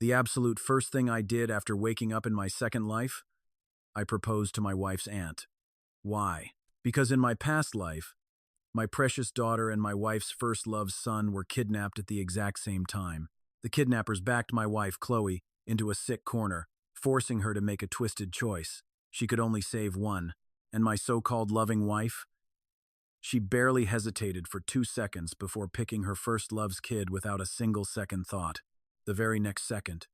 The absolute first thing I did after waking up in my second life? I proposed to my wife's aunt. Why? Because in my past life, my precious daughter and my wife's first love's son were kidnapped at the exact same time. The kidnappers backed my wife, Chloe, into a sick corner, forcing her to make a twisted choice. She could only save one. And my so-called loving wife? She barely hesitated for 2 seconds before picking her first love's kid without a single second thought. The very next second,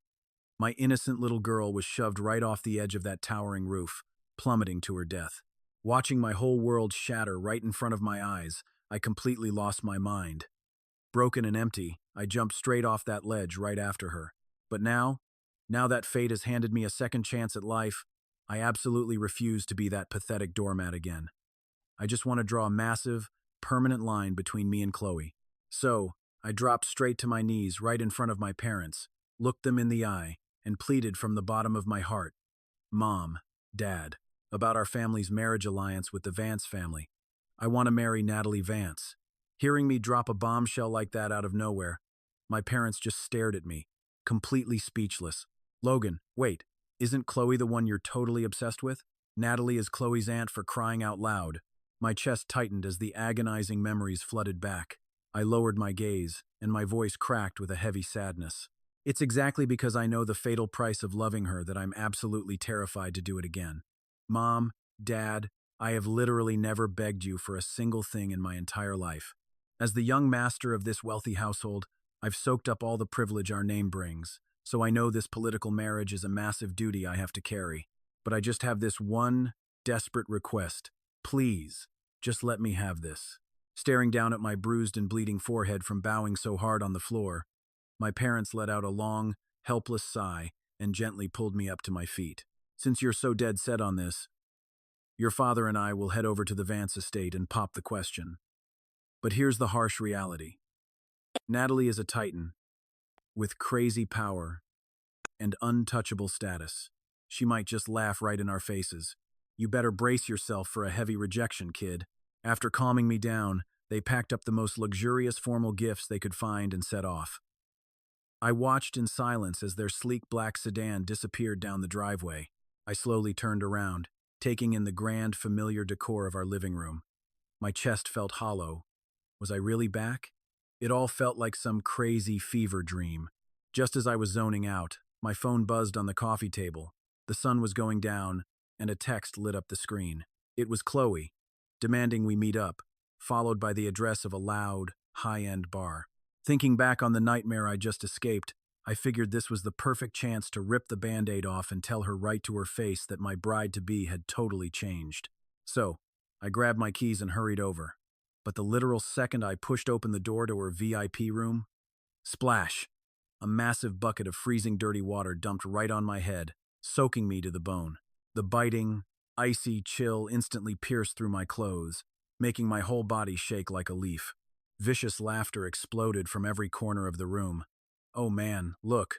my innocent little girl was shoved right off the edge of that towering roof, plummeting to her death. Watching my whole world shatter right in front of my eyes, I completely lost my mind. Broken and empty, I jumped straight off that ledge right after her. But now that fate has handed me a second chance at life, I absolutely refuse to be that pathetic doormat again. I just want to draw a massive, permanent line between me and Chloe. So, I dropped straight to my knees right in front of my parents, looked them in the eye, and pleaded from the bottom of my heart, Mom, Dad, about our family's marriage alliance with the Vance family. I want to marry Natalie Vance. Hearing me drop a bombshell like that out of nowhere, my parents just stared at me, completely speechless. Logan, wait, isn't Chloe the one you're totally obsessed with? Natalie is Chloe's aunt, for crying out loud. My chest tightened as the agonizing memories flooded back. I lowered my gaze, and my voice cracked with a heavy sadness. It's exactly because I know the fatal price of loving her that I'm absolutely terrified to do it again. Mom, Dad, I have literally never begged you for a single thing in my entire life. As the young master of this wealthy household, I've soaked up all the privilege our name brings, so I know this political marriage is a massive duty I have to carry. But I just have this one desperate request. Please, just let me have this. Staring down at my bruised and bleeding forehead from bowing so hard on the floor, my parents let out a long, helpless sigh and gently pulled me up to my feet. Since you're so dead set on this, your father and I will head over to the Vance estate and pop the question. But here's the harsh reality. Natalie is a titan, with crazy power and untouchable status. She might just laugh right in our faces. You better brace yourself for a heavy rejection, kid. After calming me down, they packed up the most luxurious formal gifts they could find and set off. I watched in silence as their sleek black sedan disappeared down the driveway. I slowly turned around, taking in the grand, familiar decor of our living room. My chest felt hollow. Was I really back? It all felt like some crazy fever dream. Just as I was zoning out, my phone buzzed on the coffee table. The sun was going down, and a text lit up the screen. It was Chloe, demanding we meet up, followed by the address of a loud, high-end bar. Thinking back on the nightmare I just escaped, I figured this was the perfect chance to rip the Band-Aid off and tell her right to her face that my bride-to-be had totally changed. So, I grabbed my keys and hurried over. But the literal second I pushed open the door to her VIP room, splash! A massive bucket of freezing dirty water dumped right on my head, soaking me to the bone. The biting, icy chill instantly pierced through my clothes, making my whole body shake like a leaf. Vicious laughter exploded from every corner of the room. Oh man, look.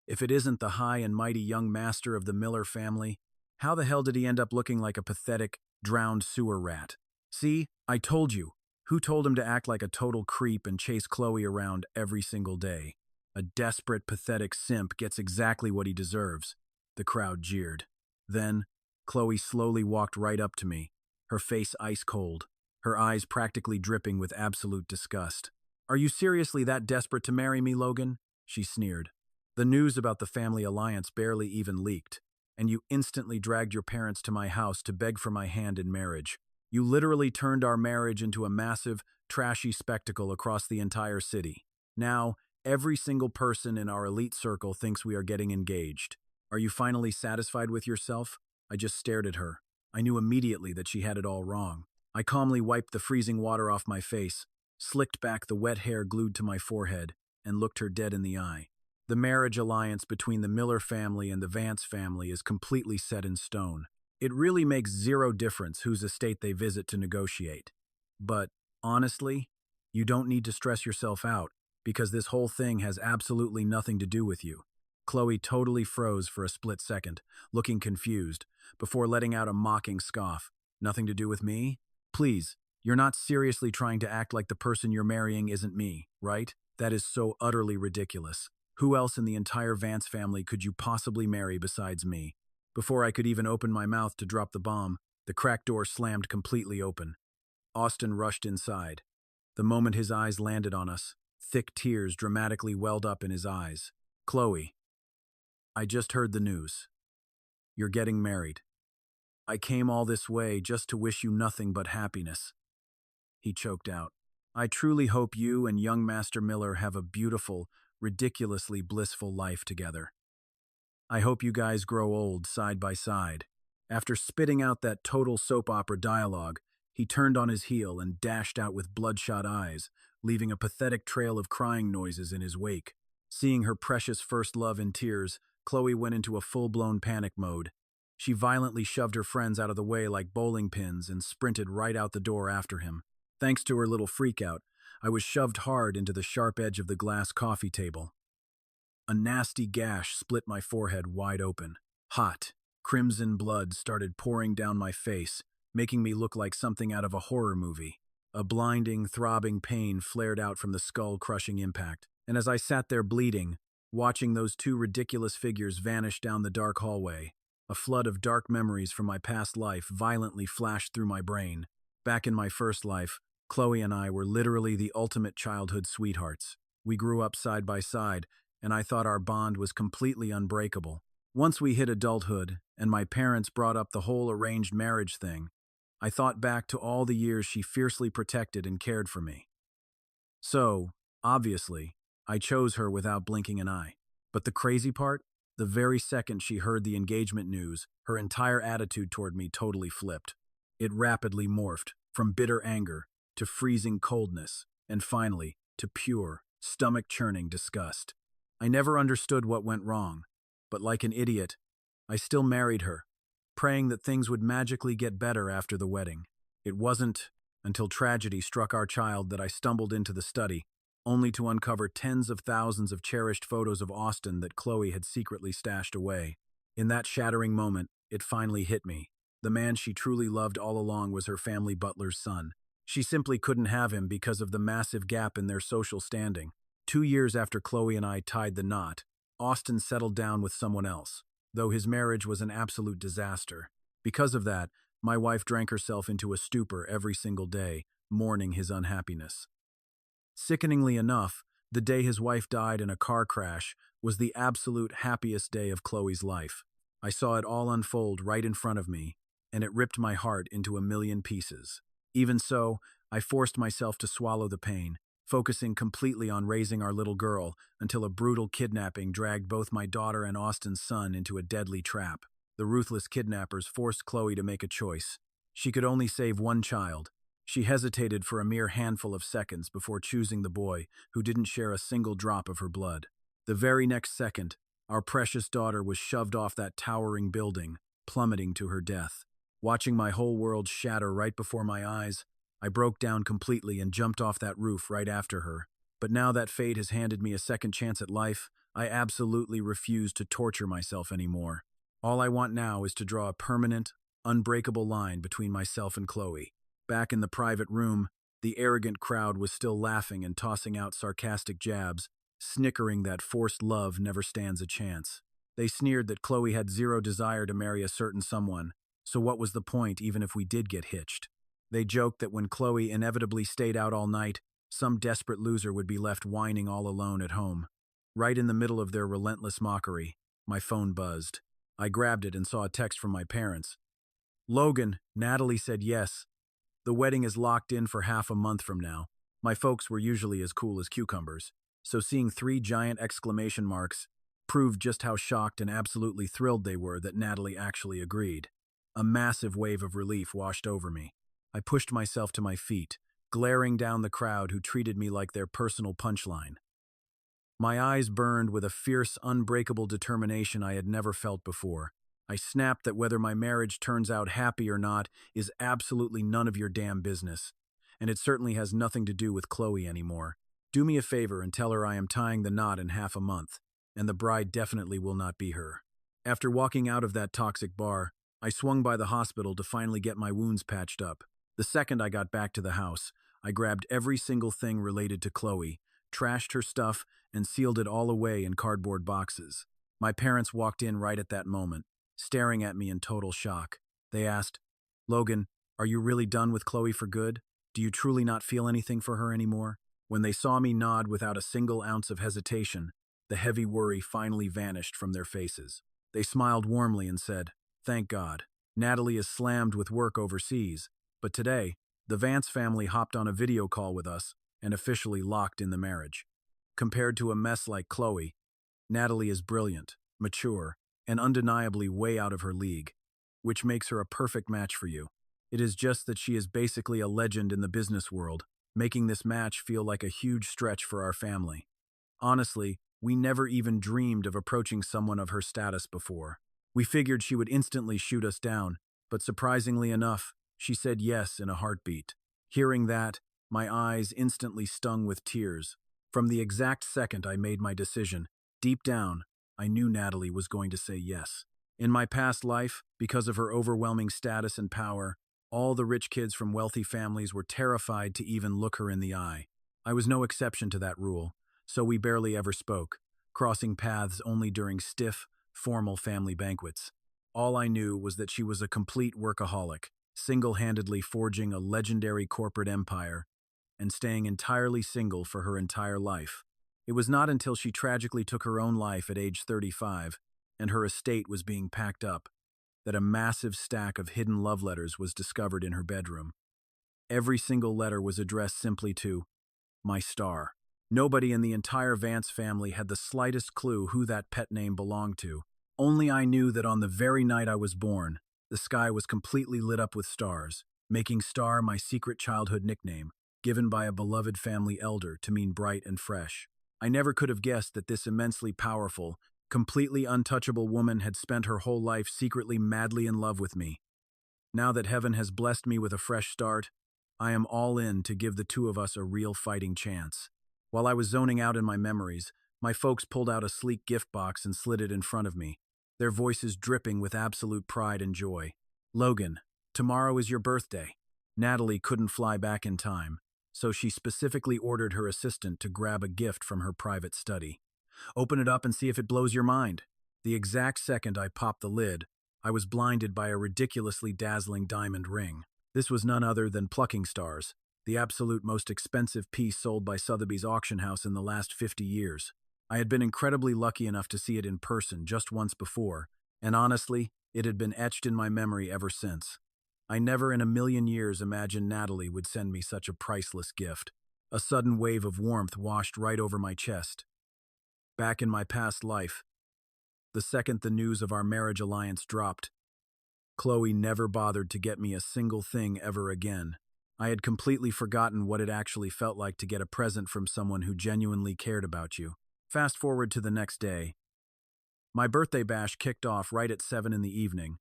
If it isn't the high and mighty young master of the Miller family, how the hell did he end up looking like a pathetic, drowned sewer rat? See, I told you. Who told him to act like a total creep and chase Chloe around every single day? A desperate, pathetic simp gets exactly what he deserves. The crowd jeered. Then, Chloe slowly walked right up to me, her face ice cold, her eyes practically dripping with absolute disgust. Are you seriously that desperate to marry me, Logan? She sneered. The news about the family alliance barely even leaked, and you instantly dragged your parents to my house to beg for my hand in marriage. You literally turned our marriage into a massive, trashy spectacle across the entire city. Now, every single person in our elite circle thinks we are getting engaged. Are you finally satisfied with yourself? I just stared at her. I knew immediately that she had it all wrong. I calmly wiped the freezing water off my face, slicked back the wet hair glued to my forehead, and looked her dead in the eye. The marriage alliance between the Miller family and the Vance family is completely set in stone. It really makes zero difference whose estate they visit to negotiate. But, honestly, you don't need to stress yourself out, because this whole thing has absolutely nothing to do with you. Chloe totally froze for a split second, looking confused, before letting out a mocking scoff. Nothing to do with me? Please, you're not seriously trying to act like the person you're marrying isn't me, right? That is so utterly ridiculous. Who else in the entire Vance family could you possibly marry besides me? Before I could even open my mouth to drop the bomb, the cracked door slammed completely open. Austin rushed inside. The moment his eyes landed on us, thick tears dramatically welled up in his eyes. "Chloe, I just heard the news. You're getting married. I came all this way just to wish you nothing but happiness," he choked out. "I truly hope you and young Master Miller have a beautiful, ridiculously blissful life together. I hope you guys grow old side by side." After spitting out that total soap opera dialogue, he turned on his heel and dashed out with bloodshot eyes, leaving a pathetic trail of crying noises in his wake. Seeing her precious first love in tears, Chloe went into a full-blown panic mode. She violently shoved her friends out of the way like bowling pins and sprinted right out the door after him. Thanks to her little freakout, I was shoved hard into the sharp edge of the glass coffee table. A nasty gash split my forehead wide open. Hot, crimson blood started pouring down my face, making me look like something out of a horror movie. A blinding, throbbing pain flared out from the skull-crushing impact, and as I sat there bleeding, watching those two ridiculous figures vanish down the dark hallway, a flood of dark memories from my past life violently flashed through my brain. Back in my first life, Chloe and I were literally the ultimate childhood sweethearts. We grew up side by side, and I thought our bond was completely unbreakable. Once we hit adulthood, and my parents brought up the whole arranged marriage thing, I thought back to all the years she fiercely protected and cared for me. So, obviously, I chose her without blinking an eye. But the crazy part? The very second she heard the engagement news, her entire attitude toward me totally flipped. It rapidly morphed, from bitter anger to freezing coldness, and finally, to pure, stomach-churning disgust. I never understood what went wrong, but like an idiot, I still married her, praying that things would magically get better after the wedding. It wasn't until tragedy struck our child that I stumbled into the study, only to uncover tens of thousands of cherished photos of Austin that Chloe had secretly stashed away. In that shattering moment, it finally hit me. The man she truly loved all along was her family butler's son. She simply couldn't have him because of the massive gap in their social standing. 2 years after Chloe and I tied the knot, Austin settled down with someone else, though his marriage was an absolute disaster. Because of that, my wife drank herself into a stupor every single day, mourning his unhappiness. Sickeningly enough, the day his wife died in a car crash was the absolute happiest day of Chloe's life. I saw it all unfold right in front of me, and it ripped my heart into a million pieces. Even so, I forced myself to swallow the pain, focusing completely on raising our little girl until a brutal kidnapping dragged both my daughter and Austin's son into a deadly trap. The ruthless kidnappers forced Chloe to make a choice. She could only save one child. She hesitated for a mere handful of seconds before choosing the boy, who didn't share a single drop of her blood. The very next second, our precious daughter was shoved off that towering building, plummeting to her death. Watching my whole world shatter right before my eyes, I broke down completely and jumped off that roof right after her. But now that fate has handed me a second chance at life, I absolutely refuse to torture myself anymore. All I want now is to draw a permanent, unbreakable line between myself and Chloe. Back in the private room, the arrogant crowd was still laughing and tossing out sarcastic jabs, snickering that forced love never stands a chance. They sneered that Chloe had zero desire to marry a certain someone, so what was the point even if we did get hitched? They joked that when Chloe inevitably stayed out all night, some desperate loser would be left whining all alone at home. Right in the middle of their relentless mockery, my phone buzzed. I grabbed it and saw a text from my parents. "Logan, Natalie said yes. The wedding is locked in for half a month from now." My folks were usually as cool as cucumbers, so seeing 3 giant exclamation marks proved just how shocked and absolutely thrilled they were that Natalie actually agreed. A massive wave of relief washed over me. I pushed myself to my feet, glaring down the crowd who treated me like their personal punchline. My eyes burned with a fierce, unbreakable determination I had never felt before. I snapped that whether my marriage turns out happy or not is absolutely none of your damn business, and it certainly has nothing to do with Chloe anymore. Do me a favor and tell her I am tying the knot in half a month, and the bride definitely will not be her. After walking out of that toxic bar, I swung by the hospital to finally get my wounds patched up. The second I got back to the house, I grabbed every single thing related to Chloe, trashed her stuff, and sealed it all away in cardboard boxes. My parents walked in right at that moment, staring at me in total shock. They asked, "Logan, are you really done with Chloe for good? Do you truly not feel anything for her anymore?" When they saw me nod without a single ounce of hesitation, the heavy worry finally vanished from their faces. They smiled warmly and said, "Thank God. Natalie is slammed with work overseas, but today, the Vance family hopped on a video call with us and officially locked in the marriage." Compared to a mess like Chloe, Natalie is brilliant, mature, and undeniably way out of her league, which makes her a perfect match for you. It is just that she is basically a legend in the business world, making this match feel like a huge stretch for our family. Honestly, we never even dreamed of approaching someone of her status before. We figured she would instantly shoot us down, but surprisingly enough, she said yes in a heartbeat. Hearing that, my eyes instantly stung with tears. From the exact second I made my decision, deep down, I knew Natalie was going to say yes. In my past life, because of her overwhelming status and power, all the rich kids from wealthy families were terrified to even look her in the eye. I was no exception to that rule, so we barely ever spoke, crossing paths only during stiff, formal family banquets. All I knew was that she was a complete workaholic, single-handedly forging a legendary corporate empire and staying entirely single for her entire life. It was not until she tragically took her own life at age 35 and her estate was being packed up that a massive stack of hidden love letters was discovered in her bedroom. Every single letter was addressed simply to my star. Nobody in the entire Vance family had the slightest clue who that pet name belonged to. Only I knew that on the very night I was born, the sky was completely lit up with stars, making Star my secret childhood nickname, given by a beloved family elder to mean bright and fresh. I never could have guessed that this immensely powerful, completely untouchable woman had spent her whole life secretly madly in love with me. Now that heaven has blessed me with a fresh start, I am all in to give the two of us a real fighting chance. While I was zoning out in my memories, my folks pulled out a sleek gift box and slid it in front of me, their voices dripping with absolute pride and joy. "Logan, tomorrow is your birthday." Natalie couldn't fly back in time, so she specifically ordered her assistant to grab a gift from her private study. "Open it up and see if it blows your mind." The exact second I popped the lid, I was blinded by a ridiculously dazzling diamond ring. This was none other than Plucking Stars, the absolute most expensive piece sold by Sotheby's auction house in the last 50 years. I had been incredibly lucky enough to see it in person just once before, and honestly, it had been etched in my memory ever since. I never in a million years imagined Natalie would send me such a priceless gift. A sudden wave of warmth washed right over my chest. Back in my past life, the second the news of our marriage alliance dropped, Chloe never bothered to get me a single thing ever again. I had completely forgotten what it actually felt like to get a present from someone who genuinely cared about you. Fast forward to the next day. My birthday bash kicked off right at 7 in the evening,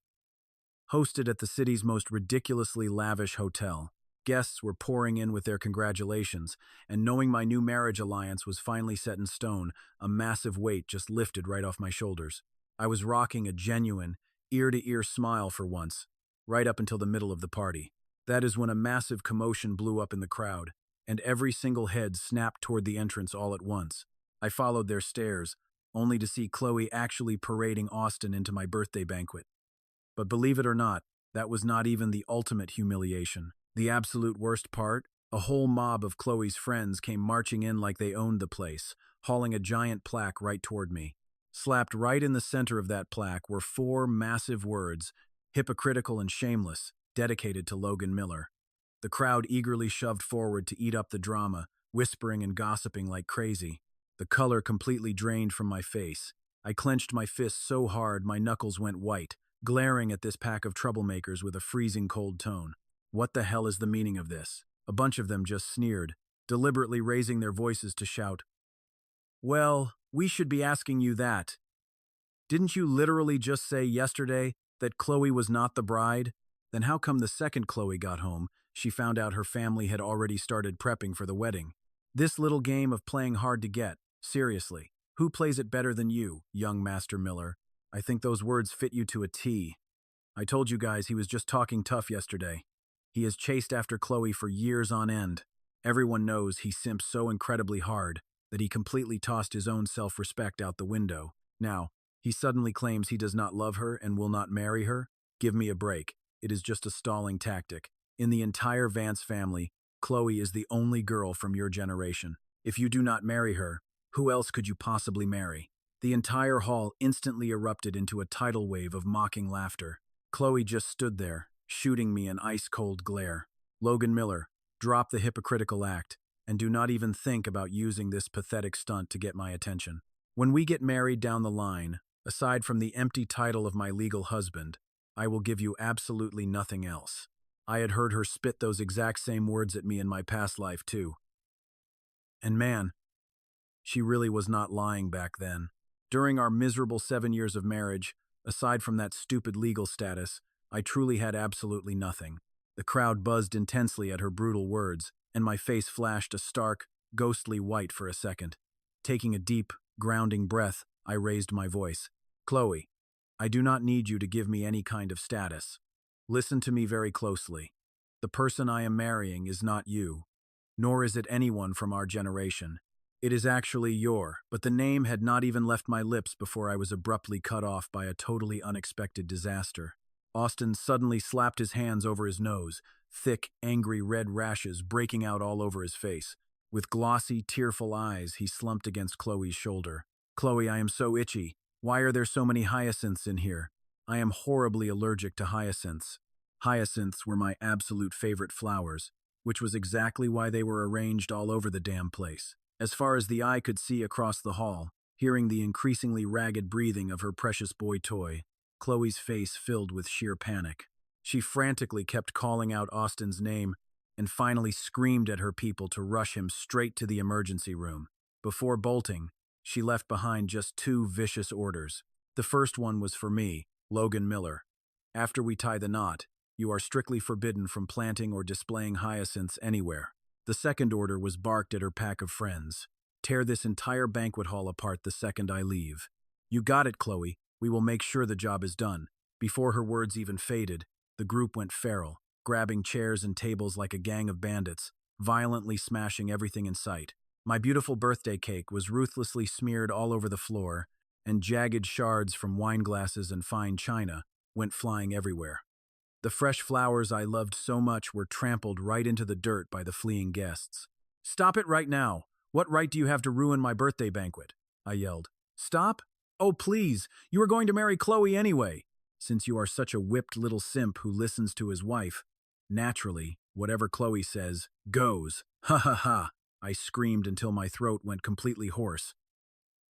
hosted at the city's most ridiculously lavish hotel. Guests were pouring in with their congratulations, and knowing my new marriage alliance was finally set in stone, a massive weight just lifted right off my shoulders. I was rocking a genuine, ear-to-ear smile for once, right up until the middle of the party. That is when a massive commotion blew up in the crowd, and every single head snapped toward the entrance all at once. I followed their stares, only to see Chloe actually parading Austin into my birthday banquet. But believe it or not, that was not even the ultimate humiliation. The absolute worst part? A whole mob of Chloe's friends came marching in like they owned the place, hauling a giant plaque right toward me. Slapped right in the center of that plaque were 4 massive words, hypocritical and shameless, dedicated to Logan Miller. The crowd eagerly shoved forward to eat up the drama, whispering and gossiping like crazy. The color completely drained from my face. I clenched my fists so hard my knuckles went white, glaring at this pack of troublemakers with a freezing cold tone. What the hell is the meaning of this? A bunch of them just sneered, deliberately raising their voices to shout, "Well, we should be asking you that. Didn't you literally just say yesterday that Chloe was not the bride? Then how come the second Chloe got home, she found out her family had already started prepping for the wedding? This little game of playing hard to get, seriously, who plays it better than you, young Master Miller? I think those words fit you to a T. I told you guys he was just talking tough yesterday. He has chased after Chloe for years on end. Everyone knows he simps so incredibly hard that he completely tossed his own self-respect out the window. Now, he suddenly claims he does not love her and will not marry her? Give me a break. It is just a stalling tactic. In the entire Vance family, Chloe is the only girl from your generation. If you do not marry her, who else could you possibly marry? The entire hall instantly erupted into a tidal wave of mocking laughter. Chloe just stood there, shooting me an ice-cold glare. Logan Miller, drop the hypocritical act, and do not even think about using this pathetic stunt to get my attention. When we get married down the line, aside from the empty title of my legal husband, I will give you absolutely nothing else. I had heard her spit those exact same words at me in my past life, too. And man, she really was not lying back then. During our miserable 7 years of marriage, aside from that stupid legal status, I truly had absolutely nothing. The crowd buzzed intensely at her brutal words, and my face flashed a stark, ghostly white for a second. Taking a deep, grounding breath, I raised my voice. Chloe, I do not need you to give me any kind of status. Listen to me very closely. The person I am marrying is not you, nor is it anyone from our generation. It is actually but the name had not even left my lips before I was abruptly cut off by a totally unexpected disaster. Austin suddenly slapped his hands over his nose, thick, angry red rashes breaking out all over his face. With glossy, tearful eyes, he slumped against Chloe's shoulder. Chloe, I am so itchy. Why are there so many hyacinths in here? I am horribly allergic to hyacinths. Hyacinths were my absolute favorite flowers, which was exactly why they were arranged all over the damn place. As far as the eye could see across the hall, hearing the increasingly ragged breathing of her precious boy toy, Chloe's face filled with sheer panic. She frantically kept calling out Austin's name and finally screamed at her people to rush him straight to the emergency room. Before bolting, she left behind just 2 vicious orders. The first one was for me, Logan Miller. After we tie the knot, you are strictly forbidden from planting or displaying hyacinths anywhere. The second order was barked at her pack of friends. Tear this entire banquet hall apart the second I leave. You got it, Chloe. We will make sure the job is done. Before her words even faded, the group went feral, grabbing chairs and tables like a gang of bandits, violently smashing everything in sight. My beautiful birthday cake was ruthlessly smeared all over the floor, and jagged shards from wine glasses and fine china went flying everywhere. The fresh flowers I loved so much were trampled right into the dirt by the fleeing guests. Stop it right now! What right do you have to ruin my birthday banquet? I yelled. Stop? Oh, please! You are going to marry Chloe anyway! Since you are such a whipped little simp who listens to his wife, naturally, whatever Chloe says, goes. Ha ha ha! I screamed until my throat went completely hoarse.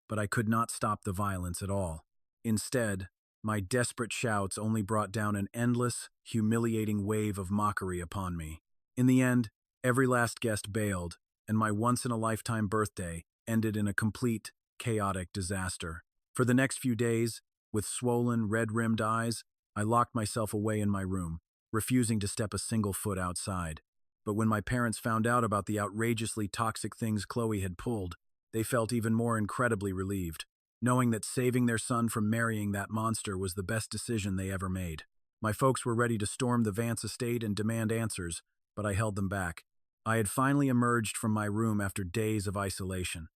But I could not stop the violence at all. Instead, my desperate shouts only brought down an endless, humiliating wave of mockery upon me. In the end, every last guest bailed, and my once-in-a-lifetime birthday ended in a complete, chaotic disaster. For the next few days, with swollen, red-rimmed eyes, I locked myself away in my room, refusing to step a single foot outside. But when my parents found out about the outrageously toxic things Chloe had pulled, they felt even more incredibly relieved, knowing that saving their son from marrying that monster was the best decision they ever made. My folks were ready to storm the Vance estate and demand answers, but I held them back. I had finally emerged from my room after days of isolation.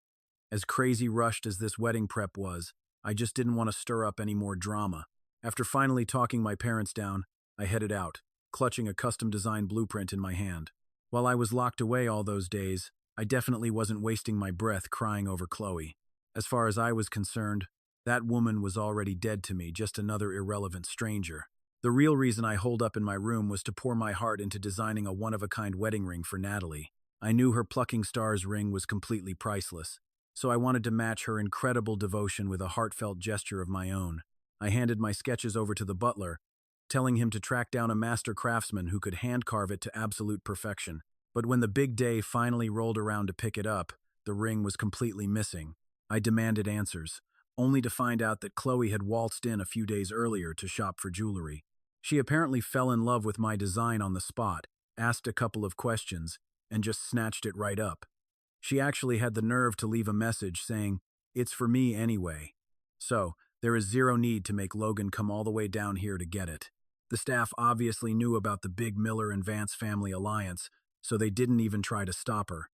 As crazy rushed as this wedding prep was, I just didn't want to stir up any more drama. After finally talking my parents down, I headed out, clutching a custom-designed blueprint in my hand. While I was locked away all those days, I definitely wasn't wasting my breath crying over Chloe. As far as I was concerned, that woman was already dead to me, just another irrelevant stranger. The real reason I holed up in my room was to pour my heart into designing a one-of-a-kind wedding ring for Natalie. I knew her Plucking Stars ring was completely priceless, so I wanted to match her incredible devotion with a heartfelt gesture of my own. I handed my sketches over to the butler, telling him to track down a master craftsman who could hand-carve it to absolute perfection. But when the big day finally rolled around to pick it up, the ring was completely missing. I demanded answers, only to find out that Chloe had waltzed in a few days earlier to shop for jewelry. She apparently fell in love with my design on the spot, asked a couple of questions, and just snatched it right up. She actually had the nerve to leave a message saying, "It's for me anyway." So, there is zero need to make Logan come all the way down here to get it. The staff obviously knew about the big Miller and Vance family alliance, so they didn't even try to stop her.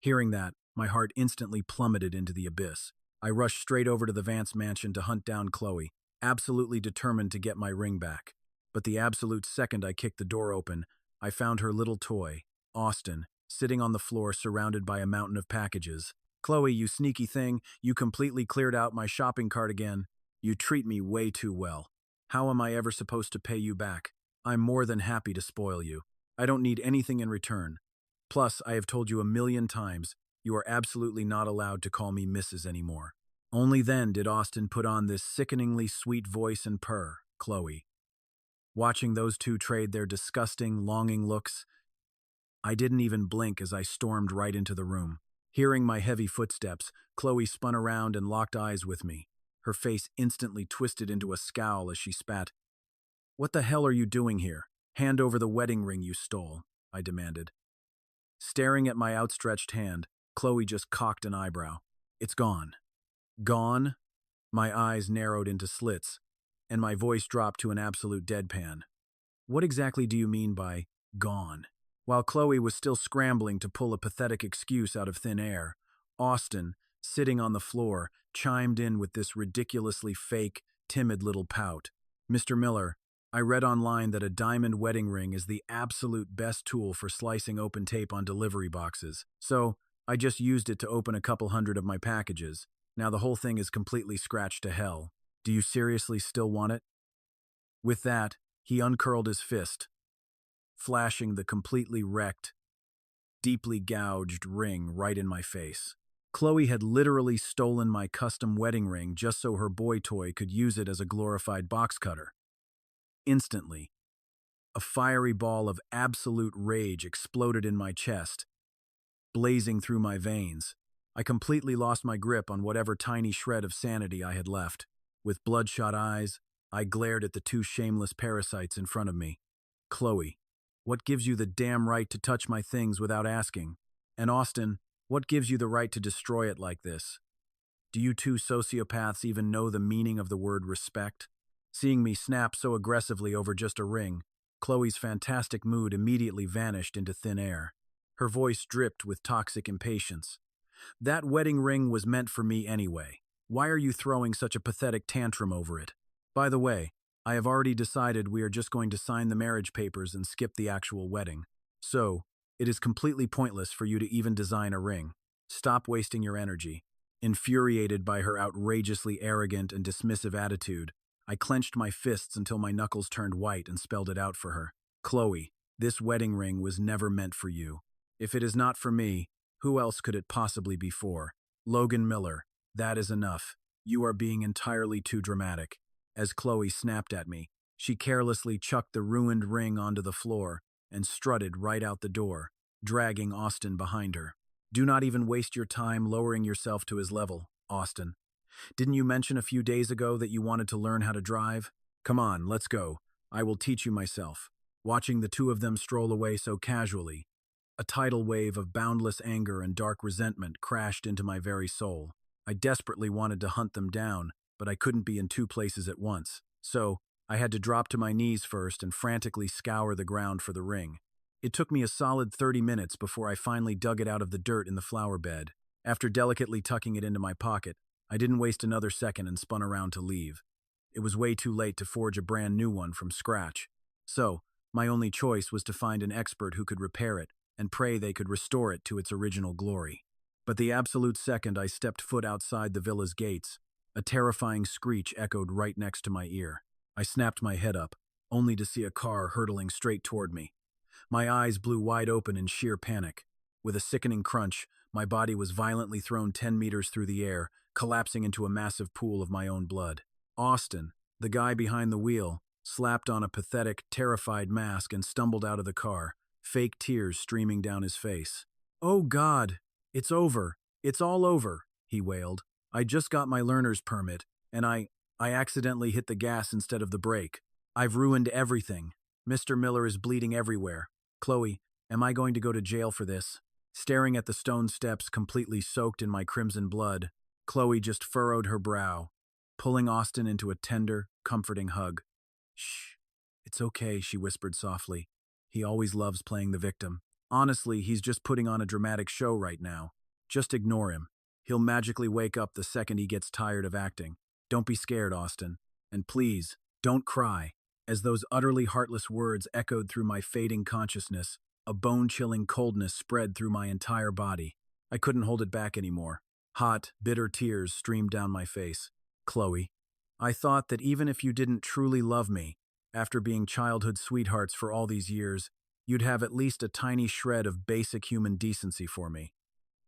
Hearing that, My heart instantly plummeted into the abyss. I rushed straight over to the Vance mansion to hunt down Chloe, absolutely determined to get my ring back. But the absolute second I kicked the door open, I found her little toy, Austin, sitting on the floor surrounded by a mountain of packages. "Chloe, you sneaky thing, you completely cleared out my shopping cart again. You treat me way too well. How am I ever supposed to pay you back? I'm more than happy to spoil you. I don't need anything in return. Plus, I have told you a million times, you are absolutely not allowed to call me Mrs. anymore." Only then did Austin put on this sickeningly sweet voice and purr, "Chloe." Watching those two trade their disgusting, longing looks, I didn't even blink as I stormed right into the room. Hearing my heavy footsteps, Chloe spun around and locked eyes with me. Her face instantly twisted into a scowl as she spat. "What the hell are you doing here? Hand over the wedding ring you stole," I demanded. Staring at my outstretched hand, Chloe just cocked an eyebrow. "It's gone." "Gone?" My eyes narrowed into slits, and my voice dropped to an absolute deadpan. "What exactly do you mean by gone?" While Chloe was still scrambling to pull a pathetic excuse out of thin air, Austin, sitting on the floor, chimed in with this ridiculously fake, timid little pout. "Mr. Miller, I read online that a diamond wedding ring is the absolute best tool for slicing open tape on delivery boxes, so I just used it to open a couple hundred of my packages. Now the whole thing is completely scratched to hell. Do you seriously still want it?" With that, he uncurled his fist, flashing the completely wrecked, deeply gouged ring right in my face. Chloe had literally stolen my custom wedding ring just so her boy toy could use it as a glorified box cutter. Instantly, a fiery ball of absolute rage exploded in my chest, blazing through my veins. I completely lost my grip on whatever tiny shred of sanity I had left. With bloodshot eyes, I glared at the two shameless parasites in front of me. "Chloe, what gives you the damn right to touch my things without asking? And Austin, what gives you the right to destroy it like this? Do you two sociopaths even know the meaning of the word respect?" Seeing me snap so aggressively over just a ring, Chloe's fantastic mood immediately vanished into thin air. Her voice dripped with toxic impatience. "That wedding ring was meant for me anyway. Why are you throwing such a pathetic tantrum over it? By the way, I have already decided we are just going to sign the marriage papers and skip the actual wedding. So, it is completely pointless for you to even design a ring. Stop wasting your energy." Infuriated by her outrageously arrogant and dismissive attitude, I clenched my fists until my knuckles turned white and spelled it out for her. "Chloe, this wedding ring was never meant for you. If it is not for me, who else could it possibly be for? Logan Miller, that is enough. You are being entirely too dramatic." As Chloe snapped at me, she carelessly chucked the ruined ring onto the floor and strutted right out the door, dragging Austin behind her. "Do not even waste your time lowering yourself to his level, Austin. Didn't you mention a few days ago that you wanted to learn how to drive? Come on, let's go. I will teach you myself." Watching the two of them stroll away so casually, a tidal wave of boundless anger and dark resentment crashed into my very soul. I desperately wanted to hunt them down, but I couldn't be in two places at once, so I had to drop to my knees first and frantically scour the ground for the ring. It took me a solid 30 minutes before I finally dug it out of the dirt in the flower bed. After delicately tucking it into my pocket, I didn't waste another second and spun around to leave. It was way too late to forge a brand new one from scratch. So, my only choice was to find an expert who could repair it and pray they could restore it to its original glory. But the absolute second I stepped foot outside the villa's gates, a terrifying screech echoed right next to my ear. I snapped my head up, only to see a car hurtling straight toward me. My eyes blew wide open in sheer panic. With a sickening crunch, my body was violently thrown 10 meters through the air, collapsing into a massive pool of my own blood. Austin, the guy behind the wheel, slapped on a pathetic, terrified mask and stumbled out of the car, fake tears streaming down his face. "Oh God, it's over. It's all over," he wailed. "I just got my learner's permit, and I accidentally hit the gas instead of the brake. I've ruined everything. Mr. Miller is bleeding everywhere. Chloe, am I going to go to jail for this?" Staring at the stone steps completely soaked in my crimson blood, Chloe just furrowed her brow, pulling Austin into a tender, comforting hug. "Shh, it's okay," she whispered softly. "He always loves playing the victim. Honestly, he's just putting on a dramatic show right now. Just ignore him. He'll magically wake up the second he gets tired of acting. Don't be scared, Austin. And please, don't cry." As those utterly heartless words echoed through my fading consciousness, a bone-chilling coldness spread through my entire body. I couldn't hold it back anymore. Hot, bitter tears streamed down my face. "Chloe, I thought that even if you didn't truly love me, after being childhood sweethearts for all these years, you'd have at least a tiny shred of basic human decency for me.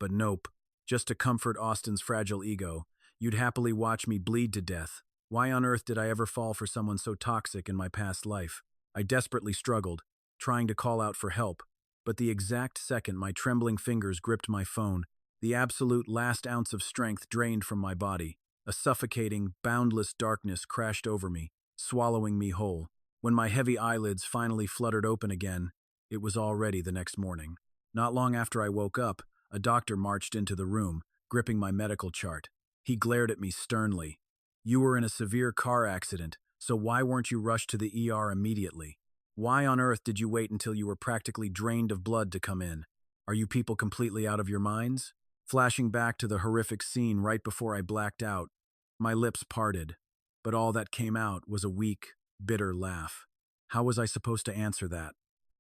But nope, just to comfort Austin's fragile ego, you'd happily watch me bleed to death. Why on earth did I ever fall for someone so toxic in my past life?" I desperately struggled, trying to call out for help, but the exact second my trembling fingers gripped my phone, the absolute last ounce of strength drained from my body. A suffocating, boundless darkness crashed over me, swallowing me whole. When my heavy eyelids finally fluttered open again, it was already the next morning. Not long after I woke up, a doctor marched into the room, gripping my medical chart. He glared at me sternly. "You were in a severe car accident, so why weren't you rushed to the ER immediately? Why on earth did you wait until you were practically drained of blood to come in? Are you people completely out of your minds?" Flashing back to the horrific scene right before I blacked out, my lips parted, but all that came out was a weak, bitter laugh. How was I supposed to answer that?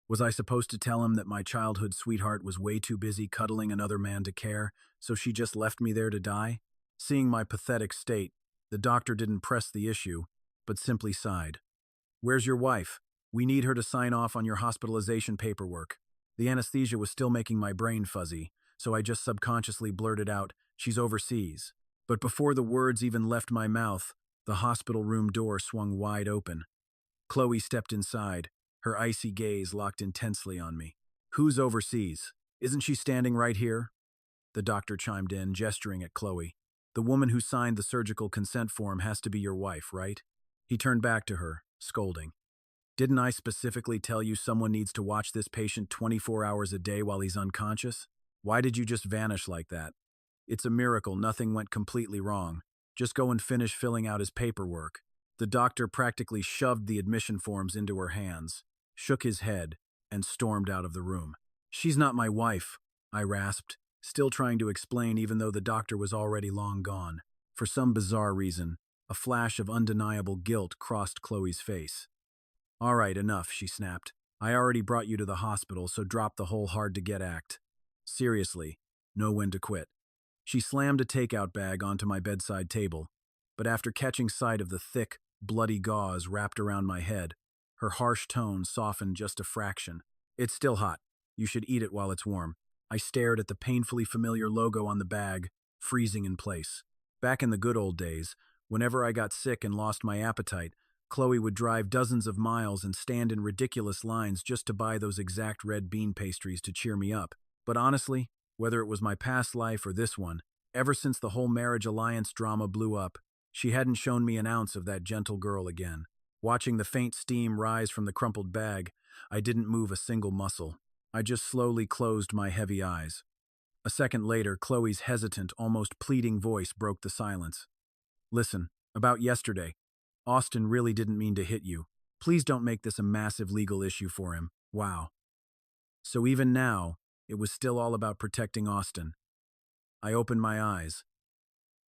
Was I supposed to tell him that my childhood sweetheart was way too busy cuddling another man to care, so she just left me there to die? Seeing my pathetic state, the doctor didn't press the issue, but simply sighed. "Where's your wife? We need her to sign off on your hospitalization paperwork." The anesthesia was still making my brain fuzzy, so I just subconsciously blurted out, "She's overseas." But before the words even left my mouth, the hospital room door swung wide open. Chloe stepped inside, her icy gaze locked intensely on me. "Who's overseas? Isn't she standing right here?" The doctor chimed in, gesturing at Chloe. "The woman who signed the surgical consent form has to be your wife, right?" He turned back to her, scolding. "Didn't I specifically tell you someone needs to watch this patient 24 hours a day while he's unconscious? Why did you just vanish like that? It's a miracle nothing went completely wrong. Just go and finish filling out his paperwork." The doctor practically shoved the admission forms into her hands, shook his head, and stormed out of the room. "She's not my wife," I rasped, still trying to explain even though the doctor was already long gone. For some bizarre reason, a flash of undeniable guilt crossed Chloe's face. "All right, enough," she snapped. "I already brought you to the hospital, so drop the whole hard-to-get act. Seriously, know when to quit." She slammed a takeout bag onto my bedside table, but after catching sight of the thick, bloody gauze wrapped around my head, her harsh tone softened just a fraction. "It's still hot. You should eat it while it's warm." I stared at the painfully familiar logo on the bag, freezing in place. Back in the good old days, whenever I got sick and lost my appetite, Chloe would drive dozens of miles and stand in ridiculous lines just to buy those exact red bean pastries to cheer me up. But honestly, whether it was my past life or this one, ever since the whole marriage alliance drama blew up, she hadn't shown me an ounce of that gentle girl again. Watching the faint steam rise from the crumpled bag, I didn't move a single muscle. I just slowly closed my heavy eyes. A second later, Chloe's hesitant, almost pleading voice broke the silence. "Listen, about yesterday, Austin really didn't mean to hit you. Please don't make this a massive legal issue for him." Wow. So even now, it was still all about protecting Austin. I opened my eyes,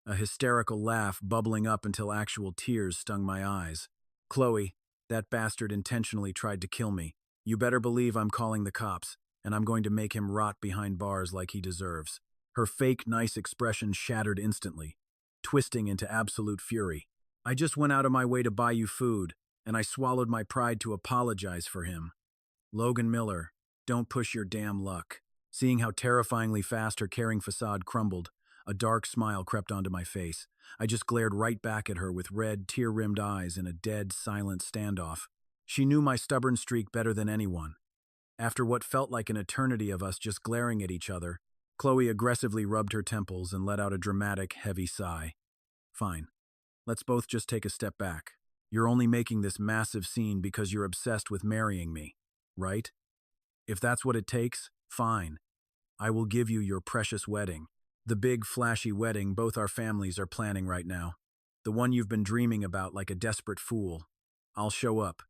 a hysterical laugh bubbling up until actual tears stung my eyes. "Chloe, that bastard intentionally tried to kill me. You better believe I'm calling the cops, and I'm going to make him rot behind bars like he deserves." Her fake, nice expression shattered instantly, twisting into absolute fury. "I just went out of my way to buy you food, and I swallowed my pride to apologize for him. Logan Miller, don't push your damn luck." Seeing how terrifyingly fast her caring facade crumbled, a dark smile crept onto my face. I just glared right back at her with red, tear-rimmed eyes in a dead, silent standoff. She knew my stubborn streak better than anyone. After what felt like an eternity of us just glaring at each other, Chloe aggressively rubbed her temples and let out a dramatic, heavy sigh. "Fine. Let's both just take a step back. You're only making this massive scene because you're obsessed with marrying me, right? If that's what it takes, fine. I will give you your precious wedding. The big, flashy wedding both our families are planning right now. The one you've been dreaming about like a desperate fool. I'll show up.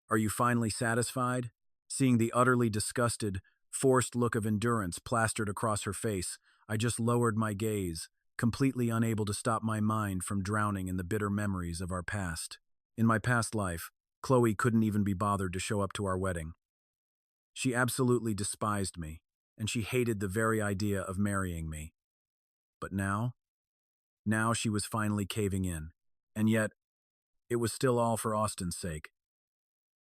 Are you finally satisfied?" Seeing the utterly disgusted, forced look of endurance plastered across her face, I just lowered my gaze, completely unable to stop my mind from drowning in the bitter memories of our past. In my past life, Chloe couldn't even be bothered to show up to our wedding. She absolutely despised me, and she hated the very idea of marrying me. But now she was finally caving in. And yet, it was still all for Austin's sake.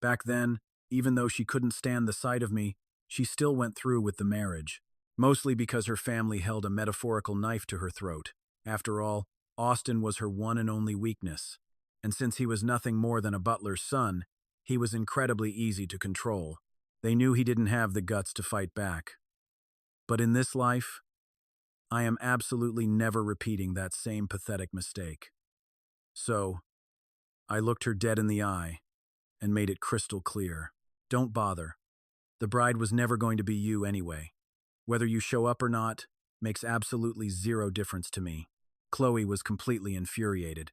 Back then, even though she couldn't stand the sight of me, she still went through with the marriage, mostly because her family held a metaphorical knife to her throat. After all, Austin was her one and only weakness, and since he was nothing more than a butler's son, he was incredibly easy to control. They knew he didn't have the guts to fight back. But in this life, I am absolutely never repeating that same pathetic mistake. So, I looked her dead in the eye and made it crystal clear. Don't bother. The bride was never going to be you anyway. Whether you show up or not makes absolutely zero difference to me. Chloe was completely infuriated.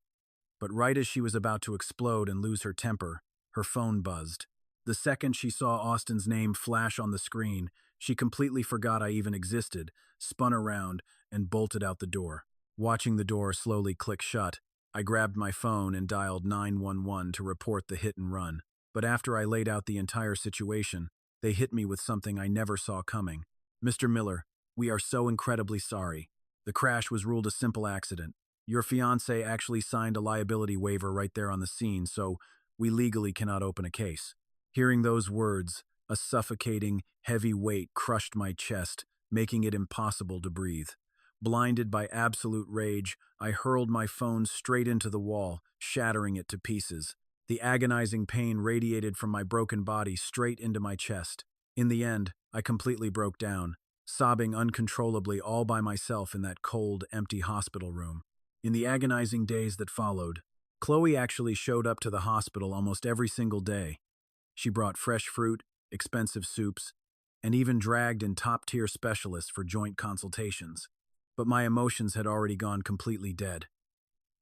But right as she was about to explode and lose her temper, her phone buzzed. The second she saw Austin's name flash on the screen, she completely forgot I even existed, spun around, and bolted out the door. Watching the door slowly click shut, I grabbed my phone and dialed 911 to report the hit and run. But after I laid out the entire situation, they hit me with something I never saw coming. Mr. Miller, we are so incredibly sorry. The crash was ruled a simple accident. Your fiancé actually signed a liability waiver right there on the scene, so we legally cannot open a case. Hearing those words, a suffocating, heavy weight crushed my chest, making it impossible to breathe. Blinded by absolute rage, I hurled my phone straight into the wall, shattering it to pieces. The agonizing pain radiated from my broken body straight into my chest. In the end, I completely broke down, sobbing uncontrollably all by myself in that cold, empty hospital room. In the agonizing days that followed, Chloe actually showed up to the hospital almost every single day. She brought fresh fruit, expensive soups, and even dragged in top-tier specialists for joint consultations. But my emotions had already gone completely dead.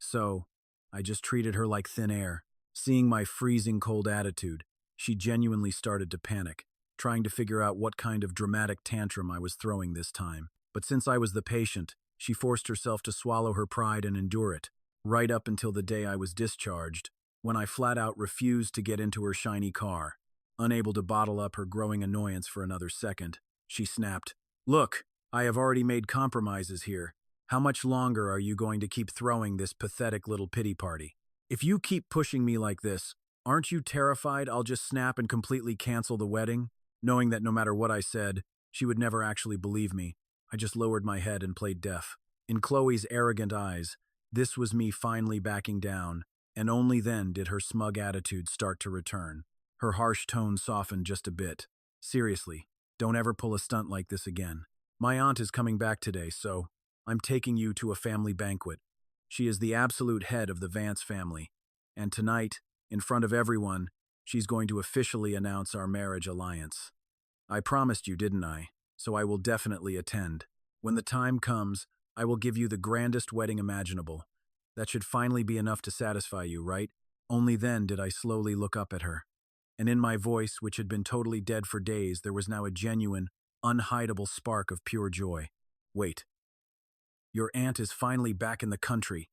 So, I just treated her like thin air. Seeing my freezing cold attitude, she genuinely started to panic, trying to figure out what kind of dramatic tantrum I was throwing this time. But since I was the patient, she forced herself to swallow her pride and endure it, right up until the day I was discharged, when I flat out refused to get into her shiny car. Unable to bottle up her growing annoyance for another second, she snapped, "Look, I have already made compromises here. How much longer are you going to keep throwing this pathetic little pity party? If you keep pushing me like this, aren't you terrified I'll just snap and completely cancel the wedding?" Knowing that no matter what I said, she would never actually believe me, I just lowered my head and played deaf. In Chloe's arrogant eyes, this was me finally backing down, and only then did her smug attitude start to return. Her harsh tone softened just a bit. "Seriously, don't ever pull a stunt like this again. My aunt is coming back today, so I'm taking you to a family banquet. She is the absolute head of the Vance family, and tonight, in front of everyone, she's going to officially announce our marriage alliance. I promised you, didn't I? So I will definitely attend. When the time comes, I will give you the grandest wedding imaginable. That should finally be enough to satisfy you, right?" Only then did I slowly look up at her. And in my voice, which had been totally dead for days, there was now a genuine, unhideable spark of pure joy. "Wait. Your aunt is finally back in the country."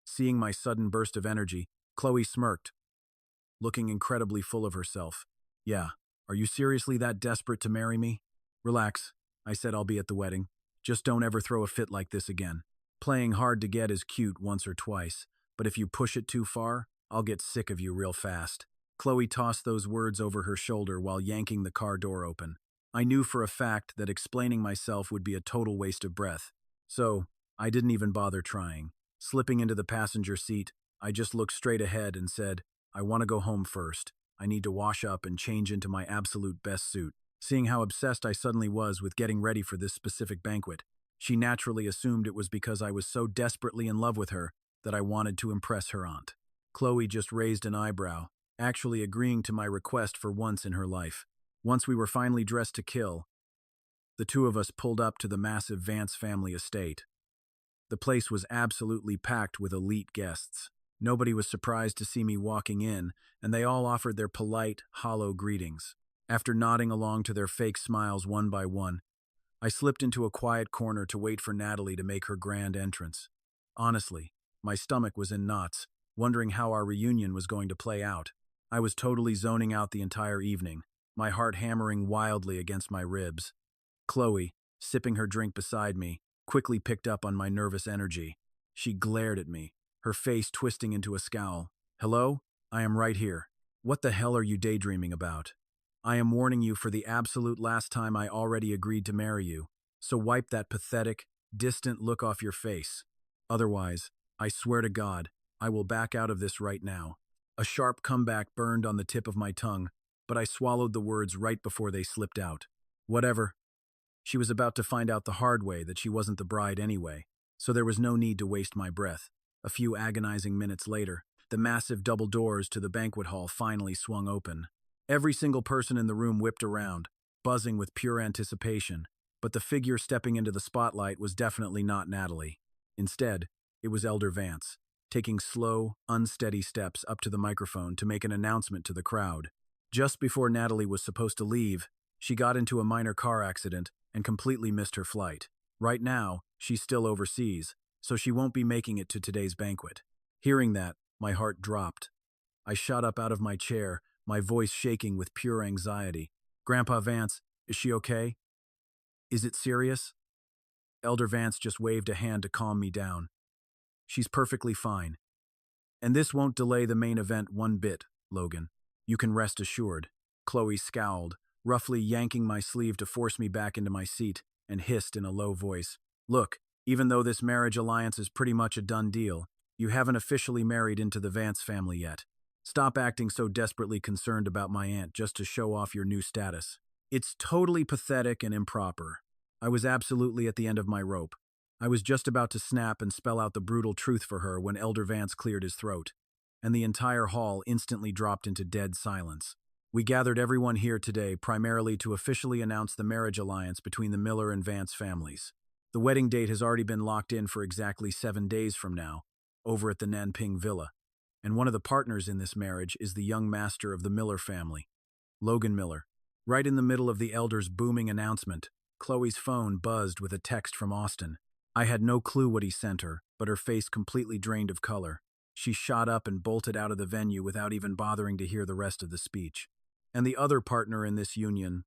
Seeing my sudden burst of energy, Chloe smirked, looking incredibly full of herself. "Yeah, are you seriously that desperate to marry me?" "Relax," I said, "I'll be at the wedding. Just don't ever throw a fit like this again. Playing hard to get is cute once or twice, but if you push it too far, I'll get sick of you real fast." Chloe tossed those words over her shoulder while yanking the car door open. I knew for a fact that explaining myself would be a total waste of breath, so I didn't even bother trying. Slipping into the passenger seat, I just looked straight ahead and said, "I want to go home first. I need to wash up and change into my absolute best suit." Seeing how obsessed I suddenly was with getting ready for this specific banquet, she naturally assumed it was because I was so desperately in love with her that I wanted to impress her aunt. Chloe just raised an eyebrow, actually agreeing to my request for once in her life. Once we were finally dressed to kill, the two of us pulled up to the massive Vance family estate. The place was absolutely packed with elite guests. Nobody was surprised to see me walking in, and they all offered their polite, hollow greetings. After nodding along to their fake smiles one by one, I slipped into a quiet corner to wait for Natalie to make her grand entrance. Honestly, my stomach was in knots, wondering how our reunion was going to play out. I was totally zoning out the entire evening, my heart hammering wildly against my ribs. Chloe, sipping her drink beside me, quickly picked up on my nervous energy. She glared at me, her face twisting into a scowl. "Hello? I am right here. What the hell are you daydreaming about? I am warning you for the absolute last time. I already agreed to marry you, so wipe that pathetic, distant look off your face. Otherwise, I swear to God, I will back out of this right now." A sharp comeback burned on the tip of my tongue, but I swallowed the words right before they slipped out. Whatever. She was about to find out the hard way that she wasn't the bride anyway, so there was no need to waste my breath. A few agonizing minutes later, the massive double doors to the banquet hall finally swung open. Every single person in the room whipped around, buzzing with pure anticipation, but the figure stepping into the spotlight was definitely not Natalie. Instead, it was Elder Vance, taking slow, unsteady steps up to the microphone to make an announcement to the crowd. Just before Natalie was supposed to leave, she got into a minor car accident and completely missed her flight. Right now, she's still overseas, so she won't be making it to today's banquet. Hearing that, my heart dropped. I shot up out of my chair, my voice shaking with pure anxiety. "Grandpa Vance, is she okay? Is it serious?" Elder Vance just waved a hand to calm me down. "She's perfectly fine. And this won't delay the main event one bit, Logan. You can rest assured." Chloe scowled, roughly yanking my sleeve to force me back into my seat, and hissed in a low voice. "Look, even though this marriage alliance is pretty much a done deal, you haven't officially married into the Vance family yet. Stop acting so desperately concerned about my aunt just to show off your new status. It's totally pathetic and improper." I was absolutely at the end of my rope. I was just about to snap and spell out the brutal truth for her when Elder Vance cleared his throat, and the entire hall instantly dropped into dead silence. "We gathered everyone here today primarily to officially announce the marriage alliance between the Miller and Vance families. The wedding date has already been locked in for exactly 7 days from now, over at the Nanping Villa, and one of the partners in this marriage is the young master of the Miller family, Logan Miller." Right in the middle of the elder's booming announcement, Chloe's phone buzzed with a text from Austin. I had no clue what he sent her, but her face completely drained of color. She shot up and bolted out of the venue without even bothering to hear the rest of the speech. And the other partner in this union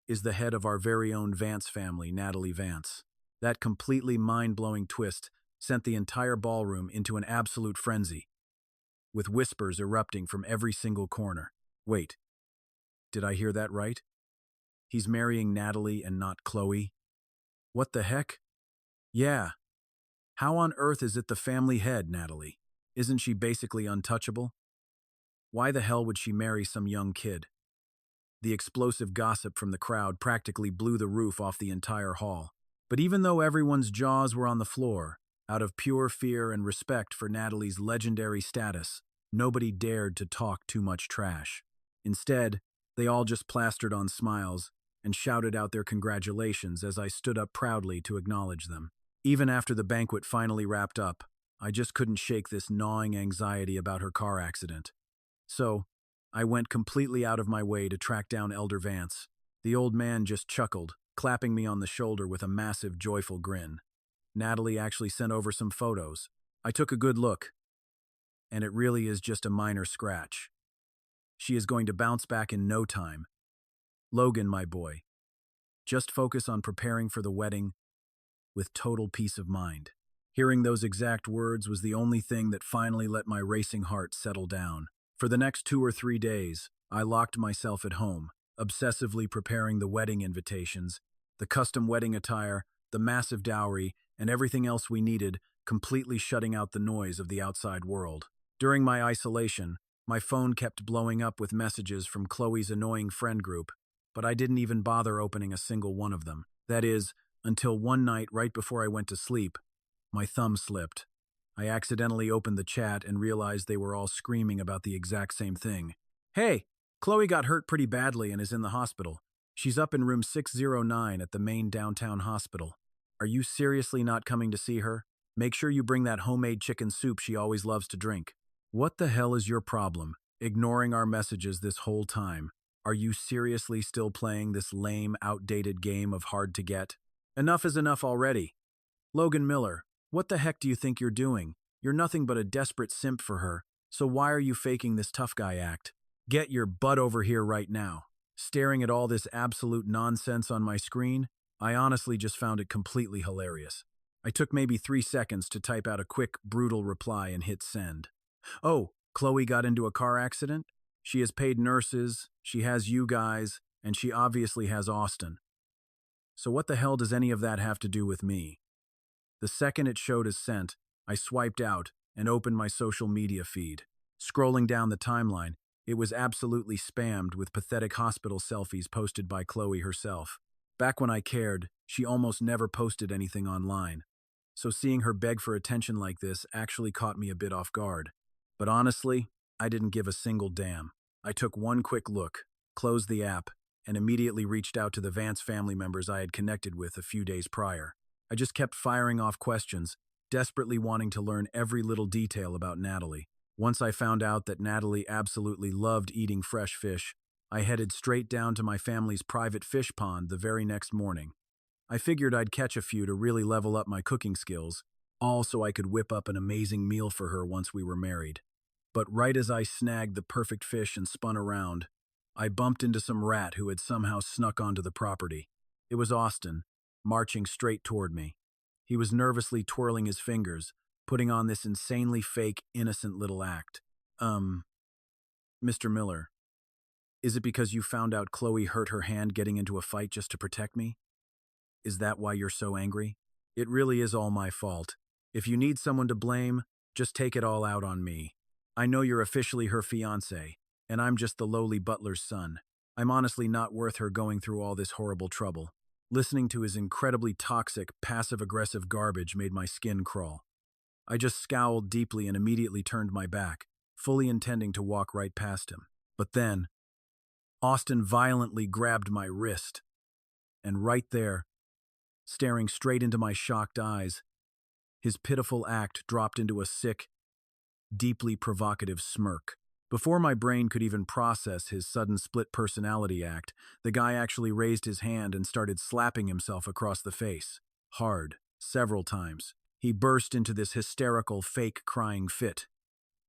is the head of our very own Vance family, Natalie Vance. That completely mind-blowing twist sent the entire ballroom into an absolute frenzy, with whispers erupting from every single corner. Wait, did I hear that right? He's marrying Natalie and not Chloe? What the heck? Yeah. How on earth is it the family head, Natalie? Isn't she basically untouchable? Why the hell would she marry some young kid? The explosive gossip from the crowd practically blew the roof off the entire hall. But even though everyone's jaws were on the floor, out of pure fear and respect for Natalie's legendary status, nobody dared to talk too much trash. Instead, they all just plastered on smiles and shouted out their congratulations as I stood up proudly to acknowledge them. Even after the banquet finally wrapped up, I just couldn't shake this gnawing anxiety about her car accident. So, I went completely out of my way to track down Elder Vance. The old man just chuckled, clapping me on the shoulder with a massive, joyful grin. Natalie actually sent over some photos. I took a good look, and it really is just a minor scratch. She is going to bounce back in no time. Logan, my boy, just focus on preparing for the wedding with total peace of mind. Hearing those exact words was the only thing that finally let my racing heart settle down. For the next 2 or 3 days, I locked myself at home, obsessively preparing the wedding invitations, the custom wedding attire, the massive dowry, and everything else we needed, completely shutting out the noise of the outside world. During my isolation, my phone kept blowing up with messages from Chloe's annoying friend group, but I didn't even bother opening a single one of them. That is, until one night right before I went to sleep, my thumb slipped. I accidentally opened the chat and realized they were all screaming about the exact same thing. "Hey, Chloe got hurt pretty badly and is in the hospital. She's up in room 609 at the main downtown hospital. Are you seriously not coming to see her? Make sure you bring that homemade chicken soup she always loves to drink." What the hell is your problem? Ignoring our messages this whole time. Are you seriously still playing this lame, outdated game of hard to get? Enough is enough already. Logan Miller, what the heck do you think you're doing? You're nothing but a desperate simp for her, so why are you faking this tough guy act? Get your butt over here right now. Staring at all this absolute nonsense on my screen, I honestly just found it completely hilarious. I took maybe 3 seconds to type out a quick, brutal reply and hit send. Oh, Chloe got into a car accident? She has paid nurses, she has you guys, and she obviously has Austin. So what the hell does any of that have to do with me? The second it showed as sent, I swiped out and opened my social media feed. Scrolling down the timeline, it was absolutely spammed with pathetic hospital selfies posted by Chloe herself. Back when I cared, she almost never posted anything online. So seeing her beg for attention like this actually caught me a bit off guard. But honestly, I didn't give a single damn. I took one quick look, closed the app, and immediately reached out to the Vance family members I had connected with a few days prior. I just kept firing off questions, desperately wanting to learn every little detail about Natalie. Once I found out that Natalie absolutely loved eating fresh fish, I headed straight down to my family's private fish pond the very next morning. I figured I'd catch a few to really level up my cooking skills, all so I could whip up an amazing meal for her once we were married. But right as I snagged the perfect fish and spun around, I bumped into some rat who had somehow snuck onto the property. It was Austin, marching straight toward me. He was nervously twirling his fingers, putting on this insanely fake, innocent little act. Mr. Miller, is it because you found out Chloe hurt her hand getting into a fight just to protect me? Is that why you're so angry? It really is all my fault. If you need someone to blame, just take it all out on me. I know you're officially her fiancé, and I'm just the lowly butler's son. I'm honestly not worth her going through all this horrible trouble. Listening to his incredibly toxic, passive-aggressive garbage made my skin crawl. I just scowled deeply and immediately turned my back, fully intending to walk right past him. But then, Austin violently grabbed my wrist, and right there, staring straight into my shocked eyes, his pitiful act dropped into a sick, deeply provocative smirk. Before my brain could even process his sudden split personality act, the guy actually raised his hand and started slapping himself across the face, hard, several times. He burst into this hysterical, fake crying fit.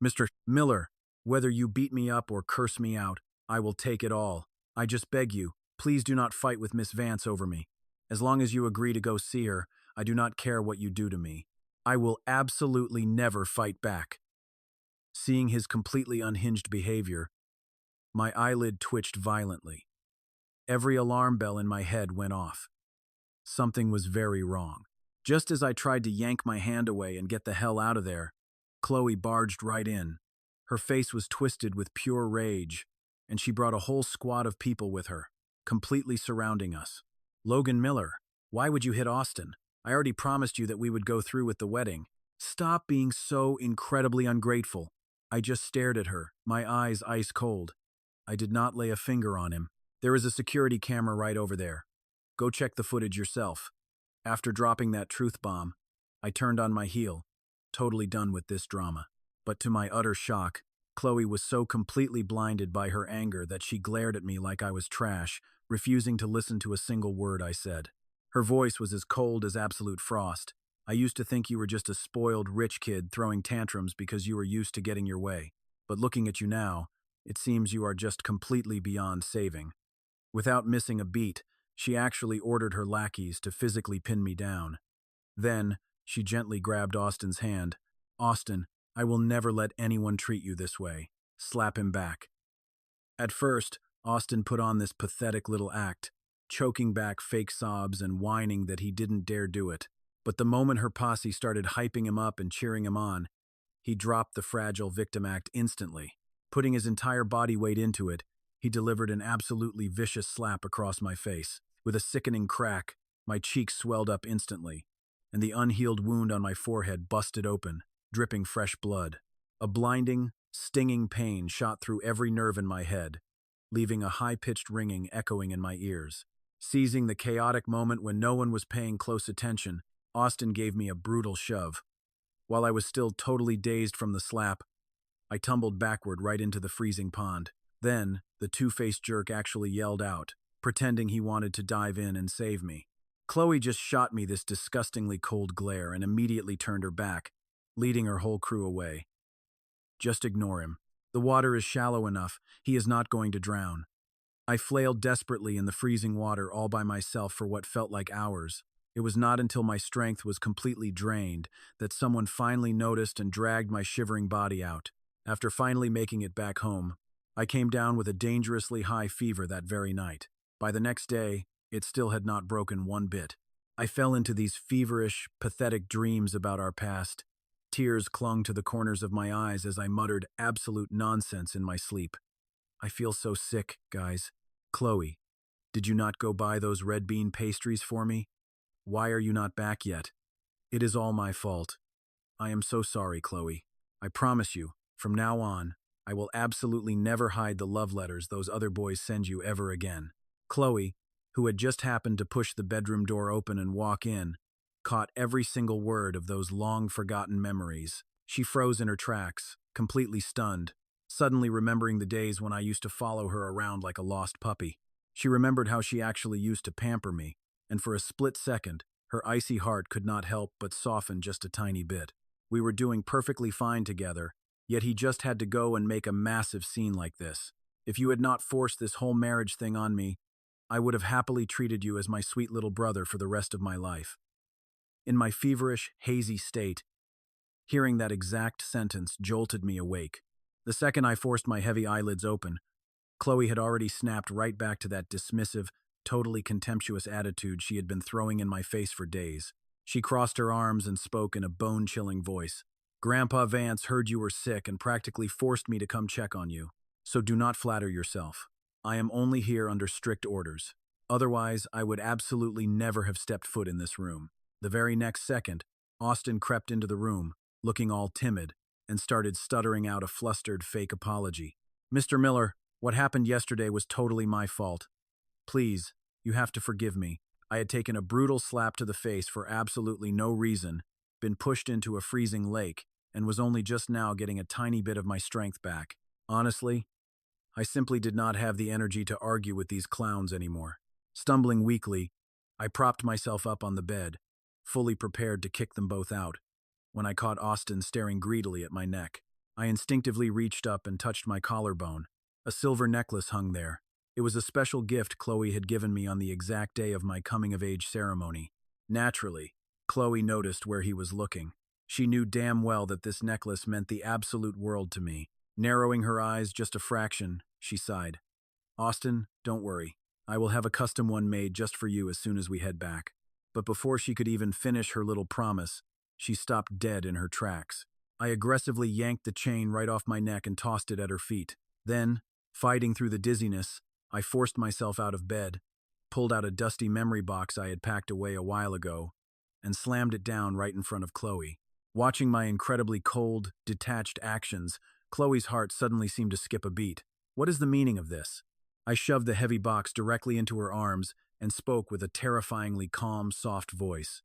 Mr. Miller, whether you beat me up or curse me out, I will take it all. I just beg you, please do not fight with Miss Vance over me. As long as you agree to go see her, I do not care what you do to me. I will absolutely never fight back. Seeing his completely unhinged behavior, my eyelid twitched violently. Every alarm bell in my head went off. Something was very wrong. Just as I tried to yank my hand away and get the hell out of there, Chloe barged right in. Her face was twisted with pure rage, and she brought a whole squad of people with her, completely surrounding us. Logan Miller, why would you hit Austin? I already promised you that we would go through with the wedding. Stop being so incredibly ungrateful. I just stared at her, my eyes ice cold. I did not lay a finger on him. There is a security camera right over there. Go check the footage yourself. After dropping that truth bomb, I turned on my heel, totally done with this drama. But to my utter shock, Chloe was so completely blinded by her anger that she glared at me like I was trash, refusing to listen to a single word I said. Her voice was as cold as absolute frost. I used to think you were just a spoiled rich kid throwing tantrums because you were used to getting your way. But looking at you now, it seems you are just completely beyond saving. Without missing a beat, she actually ordered her lackeys to physically pin me down. Then, she gently grabbed Austin's hand. Austin, I will never let anyone treat you this way. Slap him back. At first, Austin put on this pathetic little act, choking back fake sobs and whining that he didn't dare do it. But the moment her posse started hyping him up and cheering him on, he dropped the fragile victim act instantly. Putting his entire body weight into it, he delivered an absolutely vicious slap across my face. With a sickening crack, my cheeks swelled up instantly, and the unhealed wound on my forehead busted open, dripping fresh blood. A blinding, stinging pain shot through every nerve in my head, leaving a high-pitched ringing echoing in my ears. Seizing the chaotic moment when no one was paying close attention, Austin gave me a brutal shove. While I was still totally dazed from the slap, I tumbled backward right into the freezing pond. Then, the two-faced jerk actually yelled out, pretending he wanted to dive in and save me. Chloe just shot me this disgustingly cold glare and immediately turned her back, leading her whole crew away. Just ignore him. The water is shallow enough. He is not going to drown. I flailed desperately in the freezing water all by myself for what felt like hours. It was not until my strength was completely drained that someone finally noticed and dragged my shivering body out. After finally making it back home, I came down with a dangerously high fever that very night. By the next day, it still had not broken one bit. I fell into these feverish, pathetic dreams about our past. Tears clung to the corners of my eyes as I muttered absolute nonsense in my sleep. I feel so sick, guys. Chloe, did you not go buy those red bean pastries for me? Why are you not back yet? It is all my fault. I am so sorry, Chloe. I promise you, from now on, I will absolutely never hide the love letters those other boys send you ever again. Chloe, who had just happened to push the bedroom door open and walk in, caught every single word of those long-forgotten memories. She froze in her tracks, completely stunned, suddenly remembering the days when I used to follow her around like a lost puppy. She remembered how she actually used to pamper me, and for a split second, her icy heart could not help but soften just a tiny bit. We were doing perfectly fine together, yet he just had to go and make a massive scene like this. If you had not forced this whole marriage thing on me, I would have happily treated you as my sweet little brother for the rest of my life. In my feverish, hazy state, hearing that exact sentence jolted me awake. The second I forced my heavy eyelids open, Chloe had already snapped right back to that dismissive, totally contemptuous attitude she had been throwing in my face for days. She crossed her arms and spoke in a bone-chilling voice. Grandpa Vance heard you were sick and practically forced me to come check on you. So do not flatter yourself. I am only here under strict orders. Otherwise, I would absolutely never have stepped foot in this room. The very next second, Austin crept into the room, looking all timid, and started stuttering out a flustered fake apology. Mr. Miller, what happened yesterday was totally my fault. Please, you have to forgive me. I had taken a brutal slap to the face for absolutely no reason, been pushed into a freezing lake, and was only just now getting a tiny bit of my strength back. Honestly, I simply did not have the energy to argue with these clowns anymore. Stumbling weakly, I propped myself up on the bed, fully prepared to kick them both out, when I caught Austin staring greedily at my neck. I instinctively reached up and touched my collarbone. A silver necklace hung there. It was a special gift Chloe had given me on the exact day of my coming-of-age ceremony. Naturally, Chloe noticed where he was looking. She knew damn well that this necklace meant the absolute world to me. Narrowing her eyes just a fraction, she sighed. Austin, don't worry. I will have a custom one made just for you as soon as we head back. But before she could even finish her little promise, she stopped dead in her tracks. I aggressively yanked the chain right off my neck and tossed it at her feet. Then, fighting through the dizziness, I forced myself out of bed, pulled out a dusty memory box I had packed away a while ago, and slammed it down right in front of Chloe. Watching my incredibly cold, detached actions, Chloe's heart suddenly seemed to skip a beat. What is the meaning of this? I shoved the heavy box directly into her arms and spoke with a terrifyingly calm, soft voice.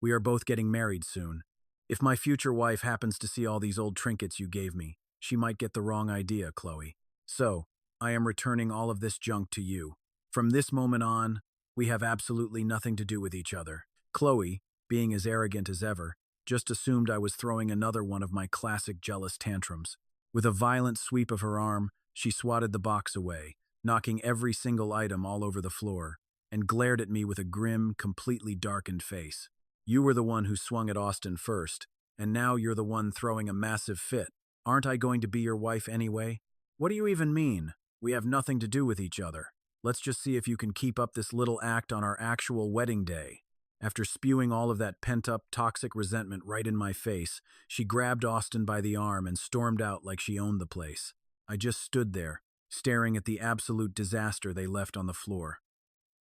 We are both getting married soon. If my future wife happens to see all these old trinkets you gave me, she might get the wrong idea, Chloe. So, I am returning all of this junk to you. From this moment on, we have absolutely nothing to do with each other. Chloe, being as arrogant as ever, just assumed I was throwing another one of my classic jealous tantrums. With a violent sweep of her arm, she swatted the box away, knocking every single item all over the floor, and glared at me with a grim, completely darkened face. You were the one who swung at Austin first, and now you're the one throwing a massive fit. Aren't I going to be your wife anyway? What do you even mean? We have nothing to do with each other. Let's just see if you can keep up this little act on our actual wedding day. After spewing all of that pent-up, toxic resentment right in my face, she grabbed Austin by the arm and stormed out like she owned the place. I just stood there, staring at the absolute disaster they left on the floor.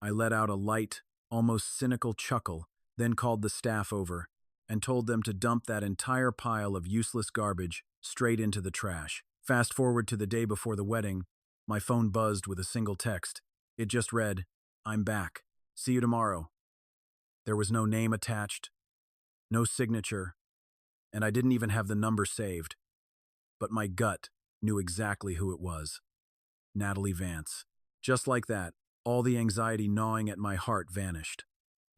I let out a light, almost cynical chuckle, then called the staff over and told them to dump that entire pile of useless garbage straight into the trash. Fast forward to the day before the wedding, my phone buzzed with a single text. It just read, "I'm back. See you tomorrow." There was no name attached, no signature, and I didn't even have the number saved. But my gut knew exactly who it was. Natalie Vance. Just like that, all the anxiety gnawing at my heart vanished.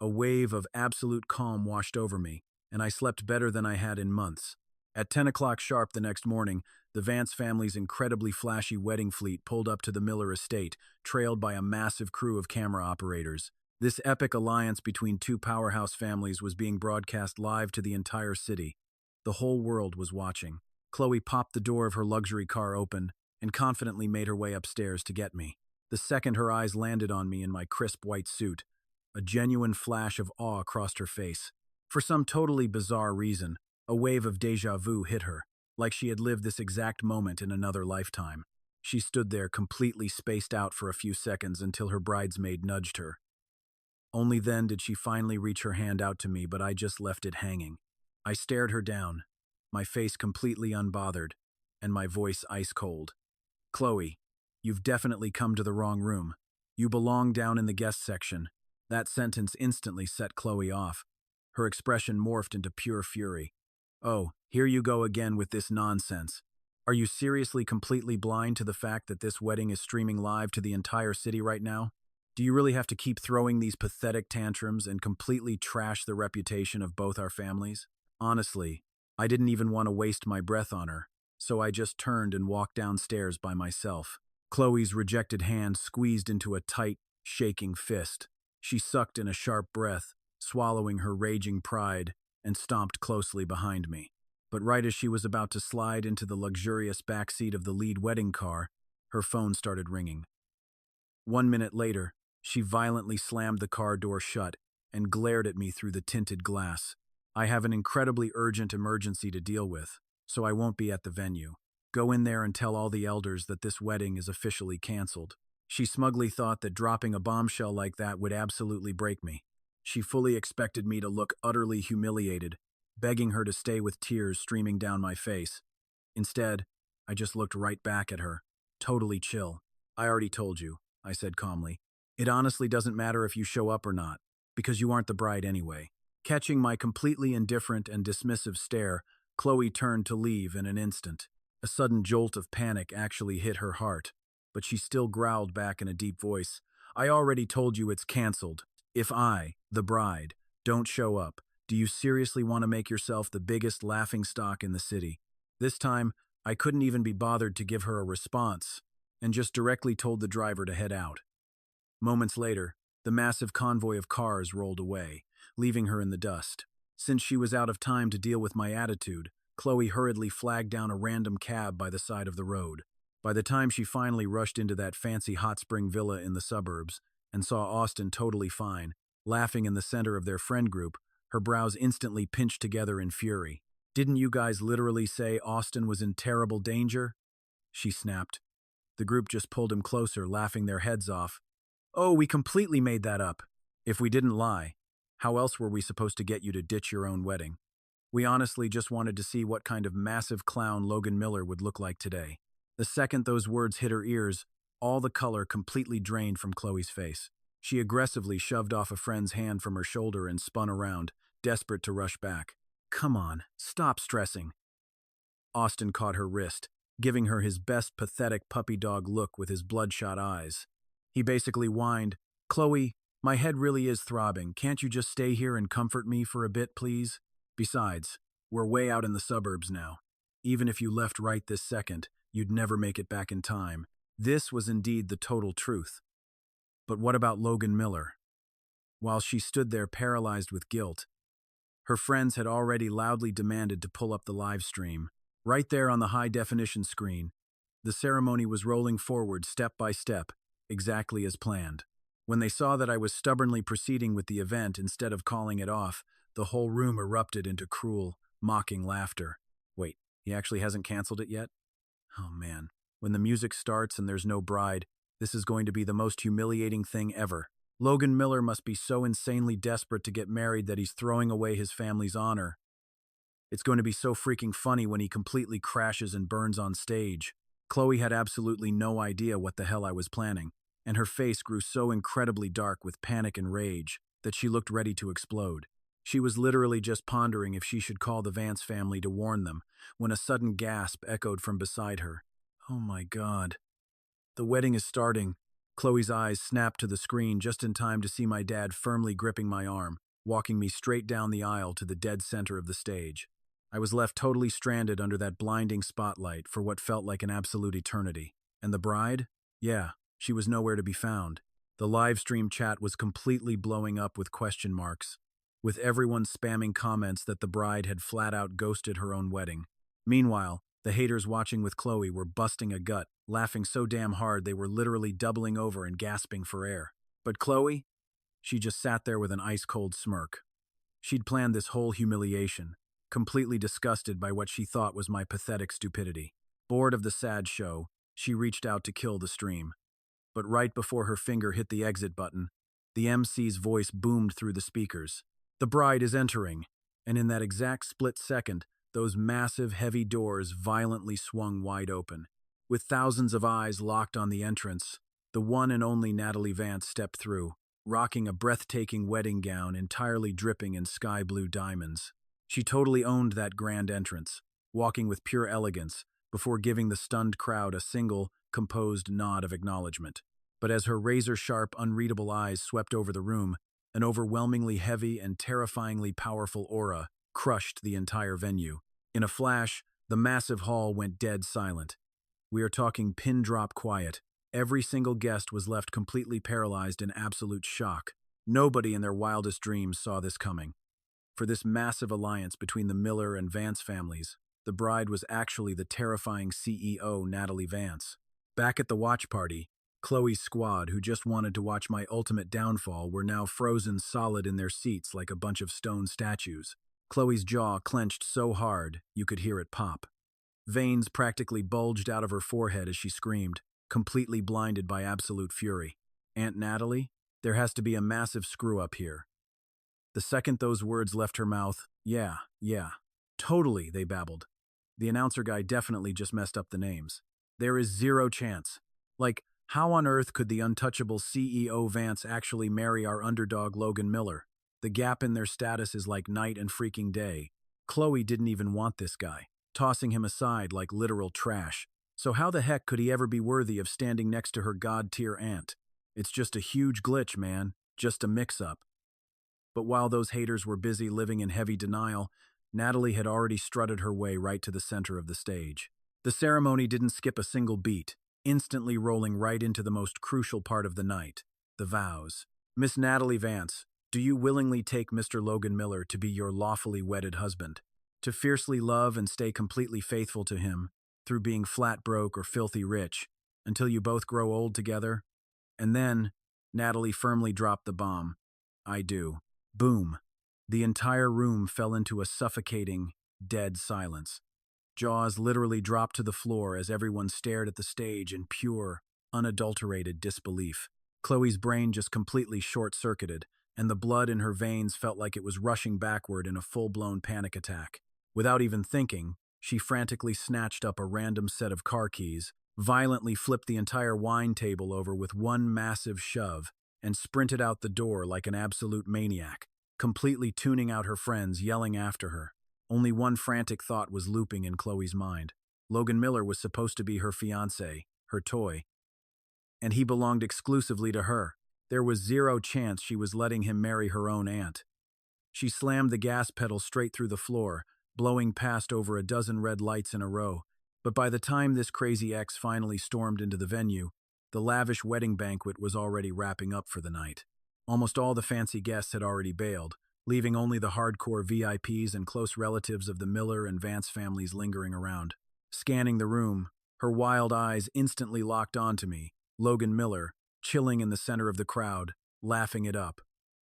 A wave of absolute calm washed over me, and I slept better than I had in months. At 10 o'clock sharp the next morning, the Vance family's incredibly flashy wedding fleet pulled up to the Miller estate, trailed by a massive crew of camera operators. This epic alliance between two powerhouse families was being broadcast live to the entire city. The whole world was watching. Chloe popped the door of her luxury car open and confidently made her way upstairs to get me. The second her eyes landed on me in my crisp white suit, a genuine flash of awe crossed her face. For some totally bizarre reason, a wave of déjà vu hit her, like she had lived this exact moment in another lifetime. She stood there completely spaced out for a few seconds until her bridesmaid nudged her. Only then did she finally reach her hand out to me, but I just left it hanging. I stared her down, my face completely unbothered, and my voice ice cold. Chloe, you've definitely come to the wrong room. You belong down in the guest section. That sentence instantly set Chloe off. Her expression morphed into pure fury. Oh, here you go again with this nonsense. Are you seriously completely blind to the fact that this wedding is streaming live to the entire city right now? Do you really have to keep throwing these pathetic tantrums and completely trash the reputation of both our families? Honestly, I didn't even want to waste my breath on her, so I just turned and walked downstairs by myself. Chloe's rejected hand squeezed into a tight, shaking fist. She sucked in a sharp breath, swallowing her raging pride, and stomped closely behind me. But right as she was about to slide into the luxurious backseat of the lead wedding car, her phone started ringing. 1 minute later, she violently slammed the car door shut and glared at me through the tinted glass. I have an incredibly urgent emergency to deal with, so I won't be at the venue. Go in there and tell all the elders that this wedding is officially canceled. She smugly thought that dropping a bombshell like that would absolutely break me. She fully expected me to look utterly humiliated, begging her to stay with tears streaming down my face. Instead, I just looked right back at her, totally chill. I already told you, I said calmly. It honestly doesn't matter if you show up or not, because you aren't the bride anyway. Catching my completely indifferent and dismissive stare, Chloe turned to leave in an instant. A sudden jolt of panic actually hit her heart, but she still growled back in a deep voice, I already told you it's canceled. If I, the bride, don't show up, do you seriously want to make yourself the biggest laughingstock in the city? This time, I couldn't even be bothered to give her a response, and just directly told the driver to head out. Moments later, the massive convoy of cars rolled away, leaving her in the dust. Since she was out of time to deal with my attitude, Chloe hurriedly flagged down a random cab by the side of the road. By the time she finally rushed into that fancy hot spring villa in the suburbs and saw Austin totally fine, laughing in the center of their friend group, her brows instantly pinched together in fury. Didn't you guys literally say Austin was in terrible danger? She snapped. The group just pulled him closer, laughing their heads off. Oh, we completely made that up. If we didn't lie, how else were we supposed to get you to ditch your own wedding? We honestly just wanted to see what kind of massive clown Logan Miller would look like today. The second those words hit her ears, all the color completely drained from Chloe's face. She aggressively shoved off a friend's hand from her shoulder and spun around, desperate to rush back. Come on, stop stressing. Austin caught her wrist, giving her his best pathetic puppy dog look with his bloodshot eyes. He basically whined, Chloe, my head really is throbbing. Can't you just stay here and comfort me for a bit, please? Besides, we're way out in the suburbs now. Even if you left right this second, you'd never make it back in time. This was indeed the total truth. But what about Logan Miller? While she stood there paralyzed with guilt, her friends had already loudly demanded to pull up the live stream. Right there on the high-definition screen, the ceremony was rolling forward step by step, exactly as planned. When they saw that I was stubbornly proceeding with the event instead of calling it off, the whole room erupted into cruel, mocking laughter. Wait, he actually hasn't canceled it yet? Oh man, when the music starts and there's no bride, this is going to be the most humiliating thing ever. Logan Miller must be so insanely desperate to get married that he's throwing away his family's honor. It's going to be so freaking funny when he completely crashes and burns on stage. Chloe had absolutely no idea what the hell I was planning, and her face grew so incredibly dark with panic and rage that she looked ready to explode. She was literally just pondering if she should call the Vance family to warn them, when a sudden gasp echoed from beside her. Oh my God. The wedding is starting. Chloe's eyes snapped to the screen just in time to see my dad firmly gripping my arm, walking me straight down the aisle to the dead center of the stage. I was left totally stranded under that blinding spotlight for what felt like an absolute eternity. And the bride? Yeah, she was nowhere to be found. The live stream chat was completely blowing up with question marks, with everyone spamming comments that the bride had flat out ghosted her own wedding. Meanwhile, the haters watching with Chloe were busting a gut, laughing so damn hard they were literally doubling over and gasping for air. But Chloe? She just sat there with an ice-cold smirk. She'd planned this whole humiliation, completely disgusted by what she thought was my pathetic stupidity. Bored of the sad show, she reached out to kill the stream. But right before her finger hit the exit button, the MC's voice boomed through the speakers. The bride is entering, and in that exact split second, those massive, heavy doors violently swung wide open. With thousands of eyes locked on the entrance, the one and only Natalie Vance stepped through, rocking a breathtaking wedding gown entirely dripping in sky blue diamonds. She totally owned that grand entrance, walking with pure elegance, before giving the stunned crowd a single, composed nod of acknowledgement. But as her razor-sharp, unreadable eyes swept over the room, an overwhelmingly heavy and terrifyingly powerful aura crushed the entire venue. In a flash, the massive hall went dead silent. We are talking pin-drop quiet. Every single guest was left completely paralyzed in absolute shock. Nobody in their wildest dreams saw this coming. For this massive alliance between the Miller and Vance families, the bride was actually the terrifying CEO Natalie Vance. Back at the watch party, Chloe's squad, who just wanted to watch my ultimate downfall, were now frozen solid in their seats like a bunch of stone statues. Chloe's jaw clenched so hard, you could hear it pop. Veins practically bulged out of her forehead as she screamed, completely blinded by absolute fury. Aunt Natalie, there has to be a massive screw-up here. The second those words left her mouth, yeah, totally, they babbled. The announcer guy definitely just messed up the names. There is zero chance. Like, how on earth could the untouchable CEO Vance actually marry our underdog Logan Miller? The gap in their status is like night and freaking day. Chloe didn't even want this guy, tossing him aside like literal trash. So how the heck could he ever be worthy of standing next to her god-tier aunt? It's just a huge glitch, man. Just a mix-up. But while those haters were busy living in heavy denial, Natalie had already strutted her way right to the center of the stage. The ceremony didn't skip a single beat, instantly rolling right into the most crucial part of the night, the vows. Miss Natalie Vance, do you willingly take Mr. Logan Miller to be your lawfully wedded husband? To fiercely love and stay completely faithful to him, through being flat broke or filthy rich, until you both grow old together? And then, Natalie firmly dropped the bomb. I do. Boom. The entire room fell into a suffocating, dead silence. Jaws literally dropped to the floor as everyone stared at the stage in pure, unadulterated disbelief. Chloe's brain just completely short-circuited, and the blood in her veins felt like it was rushing backward in a full-blown panic attack. Without even thinking, she frantically snatched up a random set of car keys, violently flipped the entire wine table over with one massive shove, and sprinted out the door like an absolute maniac, completely tuning out her friends yelling after her. Only one frantic thought was looping in Chloe's mind. Logan Miller was supposed to be her fiancé, her toy, and he belonged exclusively to her. There was zero chance she was letting him marry her own aunt. She slammed the gas pedal straight through the floor, blowing past over a dozen red lights in a row. But by the time this crazy ex finally stormed into the venue, the lavish wedding banquet was already wrapping up for the night. Almost all the fancy guests had already bailed, leaving only the hardcore VIPs and close relatives of the Miller and Vance families lingering around. Scanning the room, her wild eyes instantly locked onto me, Logan Miller, chilling in the center of the crowd, laughing it up.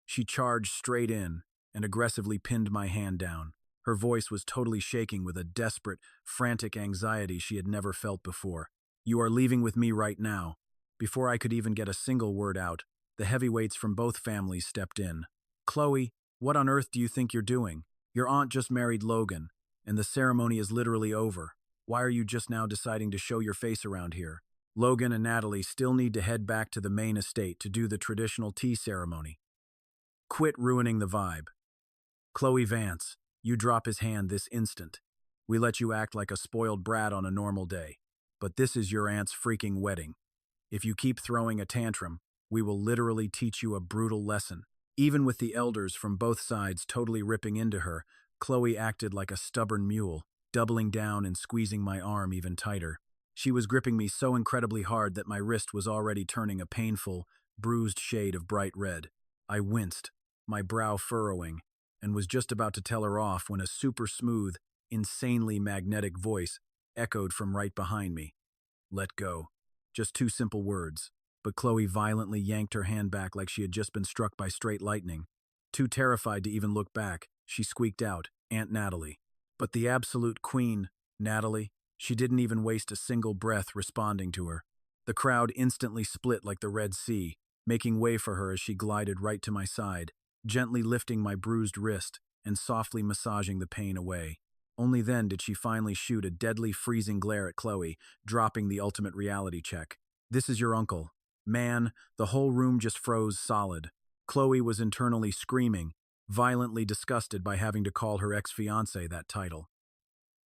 She charged straight in and aggressively pinned my hand down. Her voice was totally shaking with a desperate, frantic anxiety she had never felt before. You are leaving with me right now. Before I could even get a single word out, the heavyweights from both families stepped in. Chloe, what on earth do you think you're doing? Your aunt just married Logan, and the ceremony is literally over. Why are you just now deciding to show your face around here? Logan and Natalie still need to head back to the main estate to do the traditional tea ceremony. Quit ruining the vibe. Chloe Vance, you drop his hand this instant. We let you act like a spoiled brat on a normal day, but this is your aunt's freaking wedding. If you keep throwing a tantrum, we will literally teach you a brutal lesson. Even with the elders from both sides totally ripping into her, Chloe acted like a stubborn mule, doubling down and squeezing my arm even tighter. She was gripping me so incredibly hard that my wrist was already turning a painful, bruised shade of bright red. I winced, my brow furrowing, and was just about to tell her off when a super smooth, insanely magnetic voice echoed from right behind me. Let go. Just two simple words, but Chloe violently yanked her hand back like she had just been struck by straight lightning. Too terrified to even look back, she squeaked out, "Aunt Natalie." But the absolute queen, Natalie, she didn't even waste a single breath responding to her. The crowd instantly split like the Red Sea, making way for her as she glided right to my side, gently lifting my bruised wrist and softly massaging the pain away. Only then did she finally shoot a deadly freezing glare at Chloe, dropping the ultimate reality check. "This is your uncle." Man, the whole room just froze solid. Chloe was internally screaming, violently disgusted by having to call her ex-fiancé that title.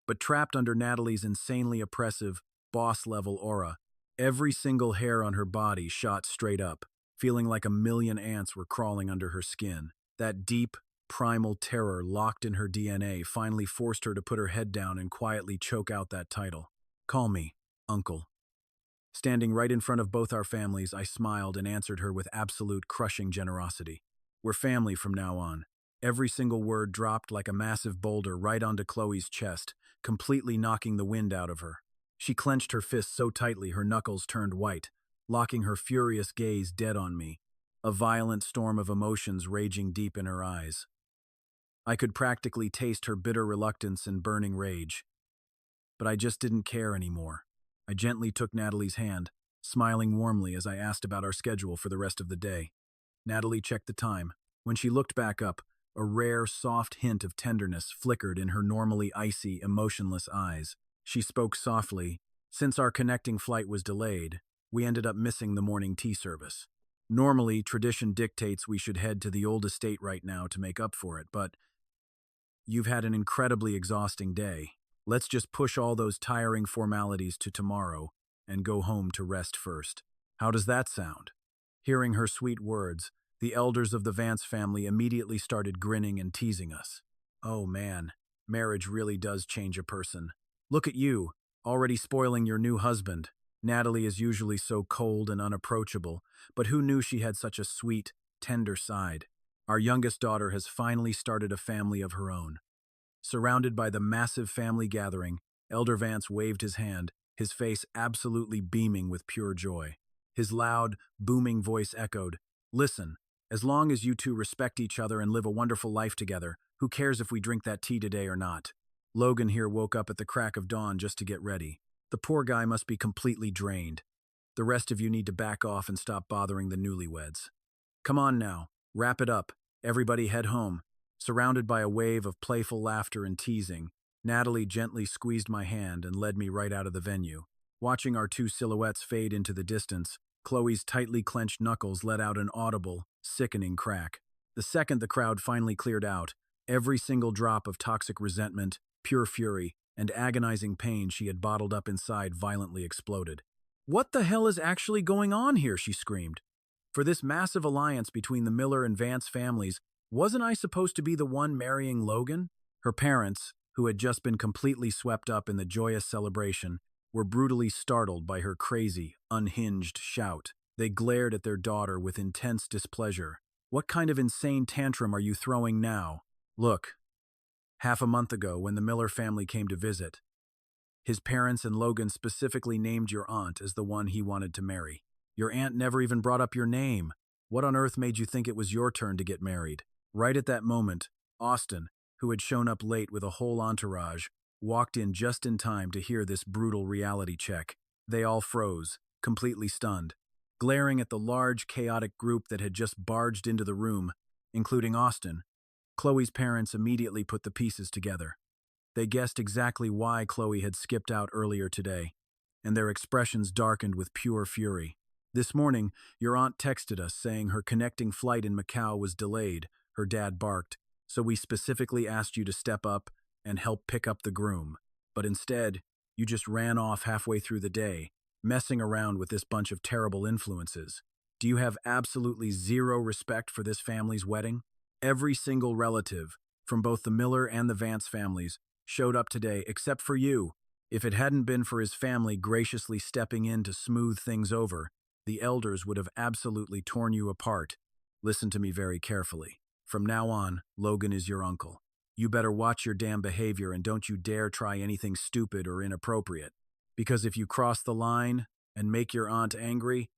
But trapped under Natalie's insanely oppressive, boss-level aura, every single hair on her body shot straight up, feeling like a million ants were crawling under her skin. That deep, primal terror locked in her DNA finally forced her to put her head down and quietly choke out that title. "Call me, Uncle." Standing right in front of both our families, I smiled and answered her with absolute crushing generosity. "We're family from now on." Every single word dropped like a massive boulder right onto Chloe's chest, completely knocking the wind out of her. She clenched her fists so tightly her knuckles turned white, locking her furious gaze dead on me, a violent storm of emotions raging deep in her eyes. I could practically taste her bitter reluctance and burning rage. But I just didn't care anymore. I gently took Natalie's hand, smiling warmly as I asked about our schedule for the rest of the day. Natalie checked the time. When she looked back up, a rare, soft hint of tenderness flickered in her normally icy, emotionless eyes. She spoke softly. "Since our connecting flight was delayed, we ended up missing the morning tea service. Normally, tradition dictates we should head to the old estate right now to make up for it, but you've had an incredibly exhausting day. Let's just push all those tiring formalities to tomorrow and go home to rest first. How does that sound?" Hearing her sweet words, the elders of the Vance family immediately started grinning and teasing us. "Oh man, marriage really does change a person. Look at you, already spoiling your new husband. Natalie is usually so cold and unapproachable, but who knew she had such a sweet, tender side? Our youngest daughter has finally started a family of her own." Surrounded by the massive family gathering, Elder Vance waved his hand, his face absolutely beaming with pure joy. His loud, booming voice echoed, "Listen, as long as you two respect each other and live a wonderful life together, who cares if we drink that tea today or not?" Logan here woke up at the crack of dawn just to get ready. The poor guy must be completely drained. The rest of you need to back off and stop bothering the newlyweds. "Come on now, wrap it up. Everybody head home." Surrounded by a wave of playful laughter and teasing, Natalie gently squeezed my hand and led me right out of the venue. Watching our two silhouettes fade into the distance, Chloe's tightly clenched knuckles let out an audible, sickening crack. The second the crowd finally cleared out, every single drop of toxic resentment, pure fury, and agonizing pain she had bottled up inside violently exploded. "What the hell is actually going on here?" she screamed. For this massive alliance between the Miller and Vance families, wasn't I supposed to be the one marrying Logan? Her parents, who had just been completely swept up in the joyous celebration, were brutally startled by her crazy, unhinged shout. They glared at their daughter with intense displeasure. "What kind of insane tantrum are you throwing now?" "Look, half a month ago when the Miller family came to visit, his parents and Logan specifically named your aunt as the one he wanted to marry. Your aunt never even brought up your name. What on earth made you think it was your turn to get married?" Right at that moment, Austin, who had shown up late with a whole entourage, walked in just in time to hear this brutal reality check. They all froze, completely stunned, glaring at the large, chaotic group that had just barged into the room, including Austin. Chloe's parents immediately put the pieces together. They guessed exactly why Chloe had skipped out earlier today, and their expressions darkened with pure fury. "This morning, your aunt texted us saying her connecting flight in Macau was delayed," her dad barked, "so we specifically asked you to step up and help pick up the groom. But instead, you just ran off halfway through the day, messing around with this bunch of terrible influences. Do you have absolutely zero respect for this family's wedding? Every single relative, from both the Miller and the Vance families, showed up today except for you. If it hadn't been for his family graciously stepping in to smooth things over, the elders would have absolutely torn you apart. Listen to me very carefully. From now on, Logan is your uncle. You better watch your damn behavior and don't you dare try anything stupid or inappropriate. Because if you cross the line and make your aunt angry,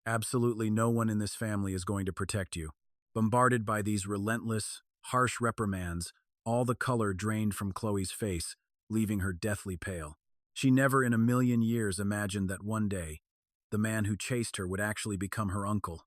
absolutely no one in this family is going to protect you. Bombarded by these relentless, harsh reprimands, all the color drained from Chloe's face, leaving her deathly pale. She never in a million years imagined that one day, the man who chased her would actually become her uncle.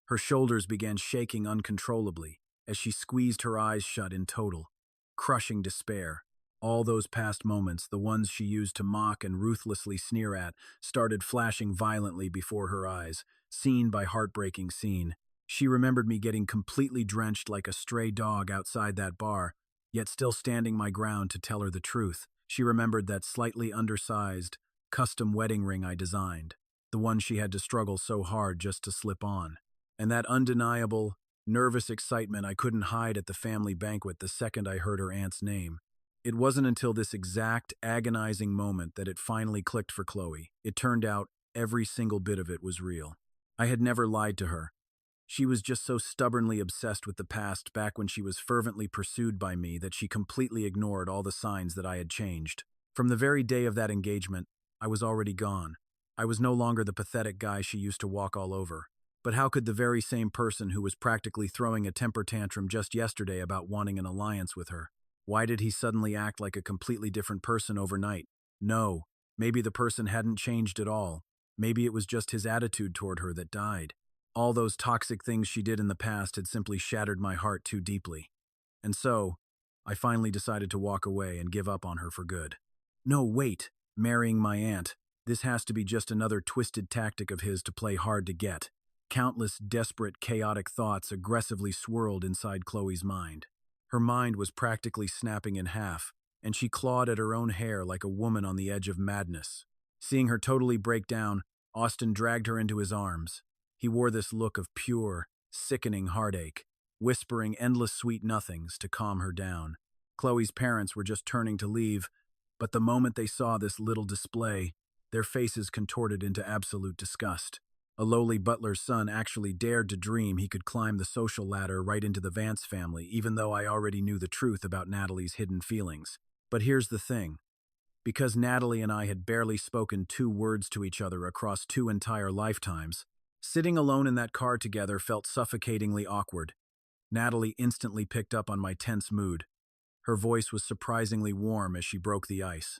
Her shoulders began shaking uncontrollably as she squeezed her eyes shut in total, crushing despair. All those past moments, the ones she used to mock and ruthlessly sneer at, started flashing violently before her eyes, scene by heartbreaking scene. She remembered me getting completely drenched like a stray dog outside that bar, yet still standing my ground to tell her the truth. She remembered that slightly undersized, custom wedding ring I designed, the one she had to struggle so hard just to slip on. And that undeniable, nervous excitement I couldn't hide at the family banquet the second I heard her aunt's name. It wasn't until this exact, agonizing moment that it finally clicked for Chloe. It turned out every single bit of it was real. I had never lied to her. She was just so stubbornly obsessed with the past back when she was fervently pursued by me that she completely ignored all the signs that I had changed. From the very day of that engagement, I was already gone. I was no longer the pathetic guy she used to walk all over. But how could the very same person who was practically throwing a temper tantrum just yesterday about wanting an alliance with her? Why did he suddenly act like a completely different person overnight? No, maybe the person hadn't changed at all. Maybe it was just his attitude toward her that died. All those toxic things she did in the past had simply shattered my heart too deeply. And so, I finally decided to walk away and give up on her for good. No, wait, marrying my aunt. This has to be just another twisted tactic of his to play hard to get. Countless desperate, chaotic thoughts aggressively swirled inside Chloe's mind. Her mind was practically snapping in half, and she clawed at her own hair like a woman on the edge of madness. Seeing her totally break down, Austin dragged her into his arms. He wore this look of pure, sickening heartache, whispering endless sweet nothings to calm her down. Chloe's parents were just turning to leave, but the moment they saw this little display, their faces contorted into absolute disgust. A lowly butler's son actually dared to dream he could climb the social ladder right into the Vance family, even though I already knew the truth about Natalie's hidden feelings. But here's the thing. Because Natalie and I had barely spoken 2 words to each other across 2 entire lifetimes, sitting alone in that car together felt suffocatingly awkward. Natalie instantly picked up on my tense mood. Her voice was surprisingly warm as she broke the ice.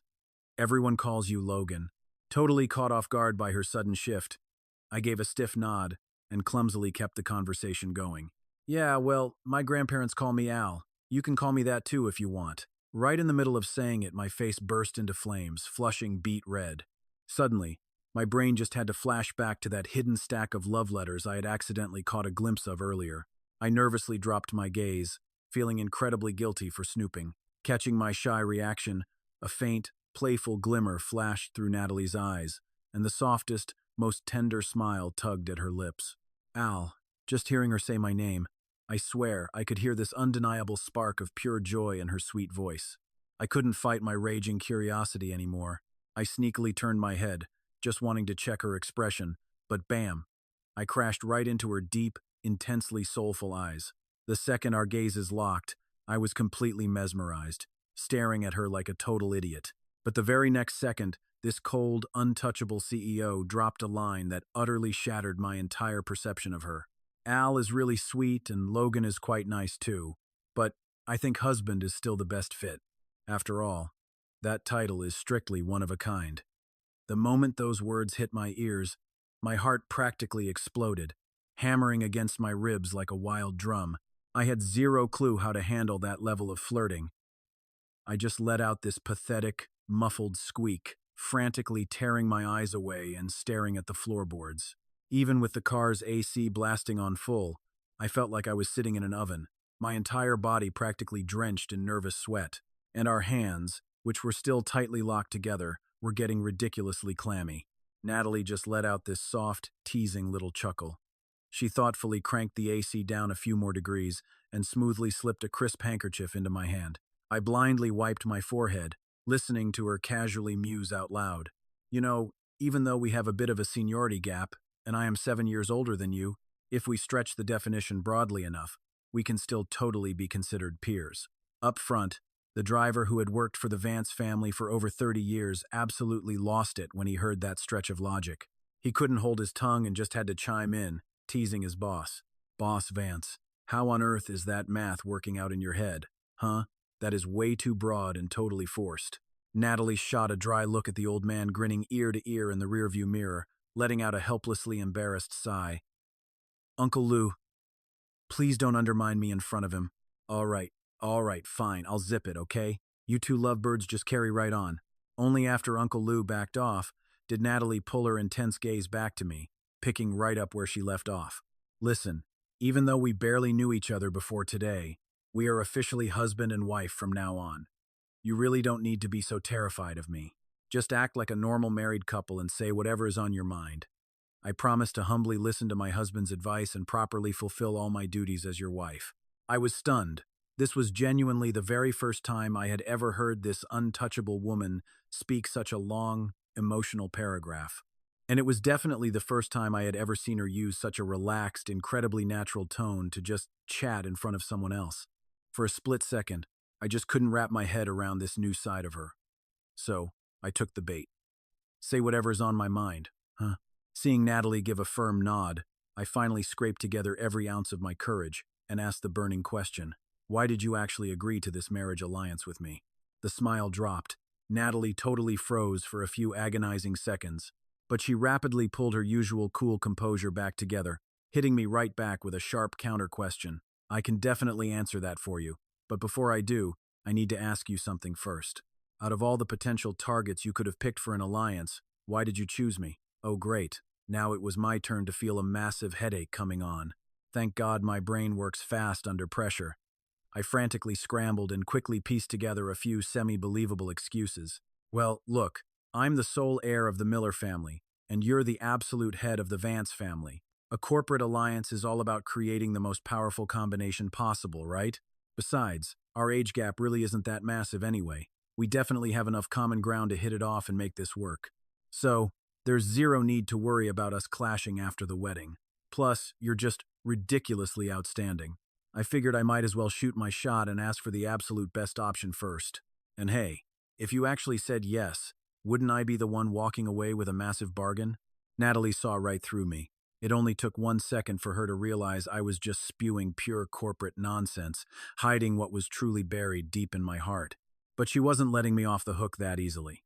"Everyone calls you Logan." Totally caught off guard by her sudden shift, I gave a stiff nod and clumsily kept the conversation going. "Yeah, well, my grandparents call me Al. You can call me that too if you want." Right in the middle of saying it, my face burst into flames, flushing beet red. Suddenly, my brain just had to flash back to that hidden stack of love letters I had accidentally caught a glimpse of earlier. I nervously dropped my gaze, feeling incredibly guilty for snooping. Catching my shy reaction, a faint, playful glimmer flashed through Natalie's eyes, and the softest, most tender smile tugged at her lips. Al, just hearing her say my name, I swear I could hear this undeniable spark of pure joy in her sweet voice. I couldn't fight my raging curiosity anymore. I sneakily turned my head, just wanting to check her expression, but bam! I crashed right into her deep, intensely soulful eyes. The second our gazes locked, I was completely mesmerized, staring at her like a total idiot. But the very next second, this cold, untouchable CEO dropped a line that utterly shattered my entire perception of her. "Al is really sweet and Logan is quite nice too, but I think husband is still the best fit. After all, that title is strictly one of a kind." The moment those words hit my ears, my heart practically exploded, hammering against my ribs like a wild drum. I had zero clue how to handle that level of flirting. I just let out this pathetic, muffled squeak, frantically tearing my eyes away and staring at the floorboards. Even with the car's AC blasting on full, I felt like I was sitting in an oven, my entire body practically drenched in nervous sweat, and our hands, which were still tightly locked together, were getting ridiculously clammy. Natalie just let out this soft, teasing little chuckle. She thoughtfully cranked the AC down a few more degrees and smoothly slipped a crisp handkerchief into my hand. I blindly wiped my forehead, listening to her casually muse out loud. You know, even though we have a bit of a seniority gap, and I am 7 years older than you, if we stretch the definition broadly enough, we can still totally be considered peers. Up front, the driver who had worked for the Vance family for over 30 years absolutely lost it when he heard that stretch of logic. He couldn't hold his tongue and just had to chime in, teasing his boss. Boss Vance, how on earth is that math working out in your head? Huh? That is way too broad and totally forced. Natalie shot a dry look at the old man grinning ear to ear in the rearview mirror, letting out a helplessly embarrassed sigh. Uncle Lou, please don't undermine me in front of him. All right, fine, I'll zip it, okay? You two lovebirds just carry right on. Only after Uncle Lou backed off did Natalie pull her intense gaze back to me, picking right up where she left off. Listen, even though we barely knew each other before today, we are officially husband and wife from now on. You really don't need to be so terrified of me. Just act like a normal married couple and say whatever is on your mind. I promise to humbly listen to my husband's advice and properly fulfill all my duties as your wife. I was stunned. This was genuinely the very first time I had ever heard this untouchable woman speak such a long, emotional paragraph. And it was definitely the first time I had ever seen her use such a relaxed, incredibly natural tone to just chat in front of someone else. For a split second, I just couldn't wrap my head around this new side of her. So, I took the bait. Say whatever's on my mind, huh? Seeing Natalie give a firm nod, I finally scraped together every ounce of my courage and asked the burning question. Why did you actually agree to this marriage alliance with me? The smile dropped. Natalie totally froze for a few agonizing seconds, but she rapidly pulled her usual cool composure back together, hitting me right back with a sharp counter question. I can definitely answer that for you, but before I do, I need to ask you something first. Out of all the potential targets you could have picked for an alliance, why did you choose me? Oh great, now it was my turn to feel a massive headache coming on. Thank God my brain works fast under pressure. I frantically scrambled and quickly pieced together a few semi-believable excuses. Well, look, I'm the sole heir of the Miller family, and you're the absolute head of the Vance family. A corporate alliance is all about creating the most powerful combination possible, right? Besides, our age gap really isn't that massive anyway. We definitely have enough common ground to hit it off and make this work. So, there's zero need to worry about us clashing after the wedding. Plus, you're just ridiculously outstanding. I figured I might as well shoot my shot and ask for the absolute best option first. And hey, if you actually said yes, wouldn't I be the one walking away with a massive bargain? Natalie saw right through me. It only took 1 second for her to realize I was just spewing pure corporate nonsense, hiding what was truly buried deep in my heart. But she wasn't letting me off the hook that easily.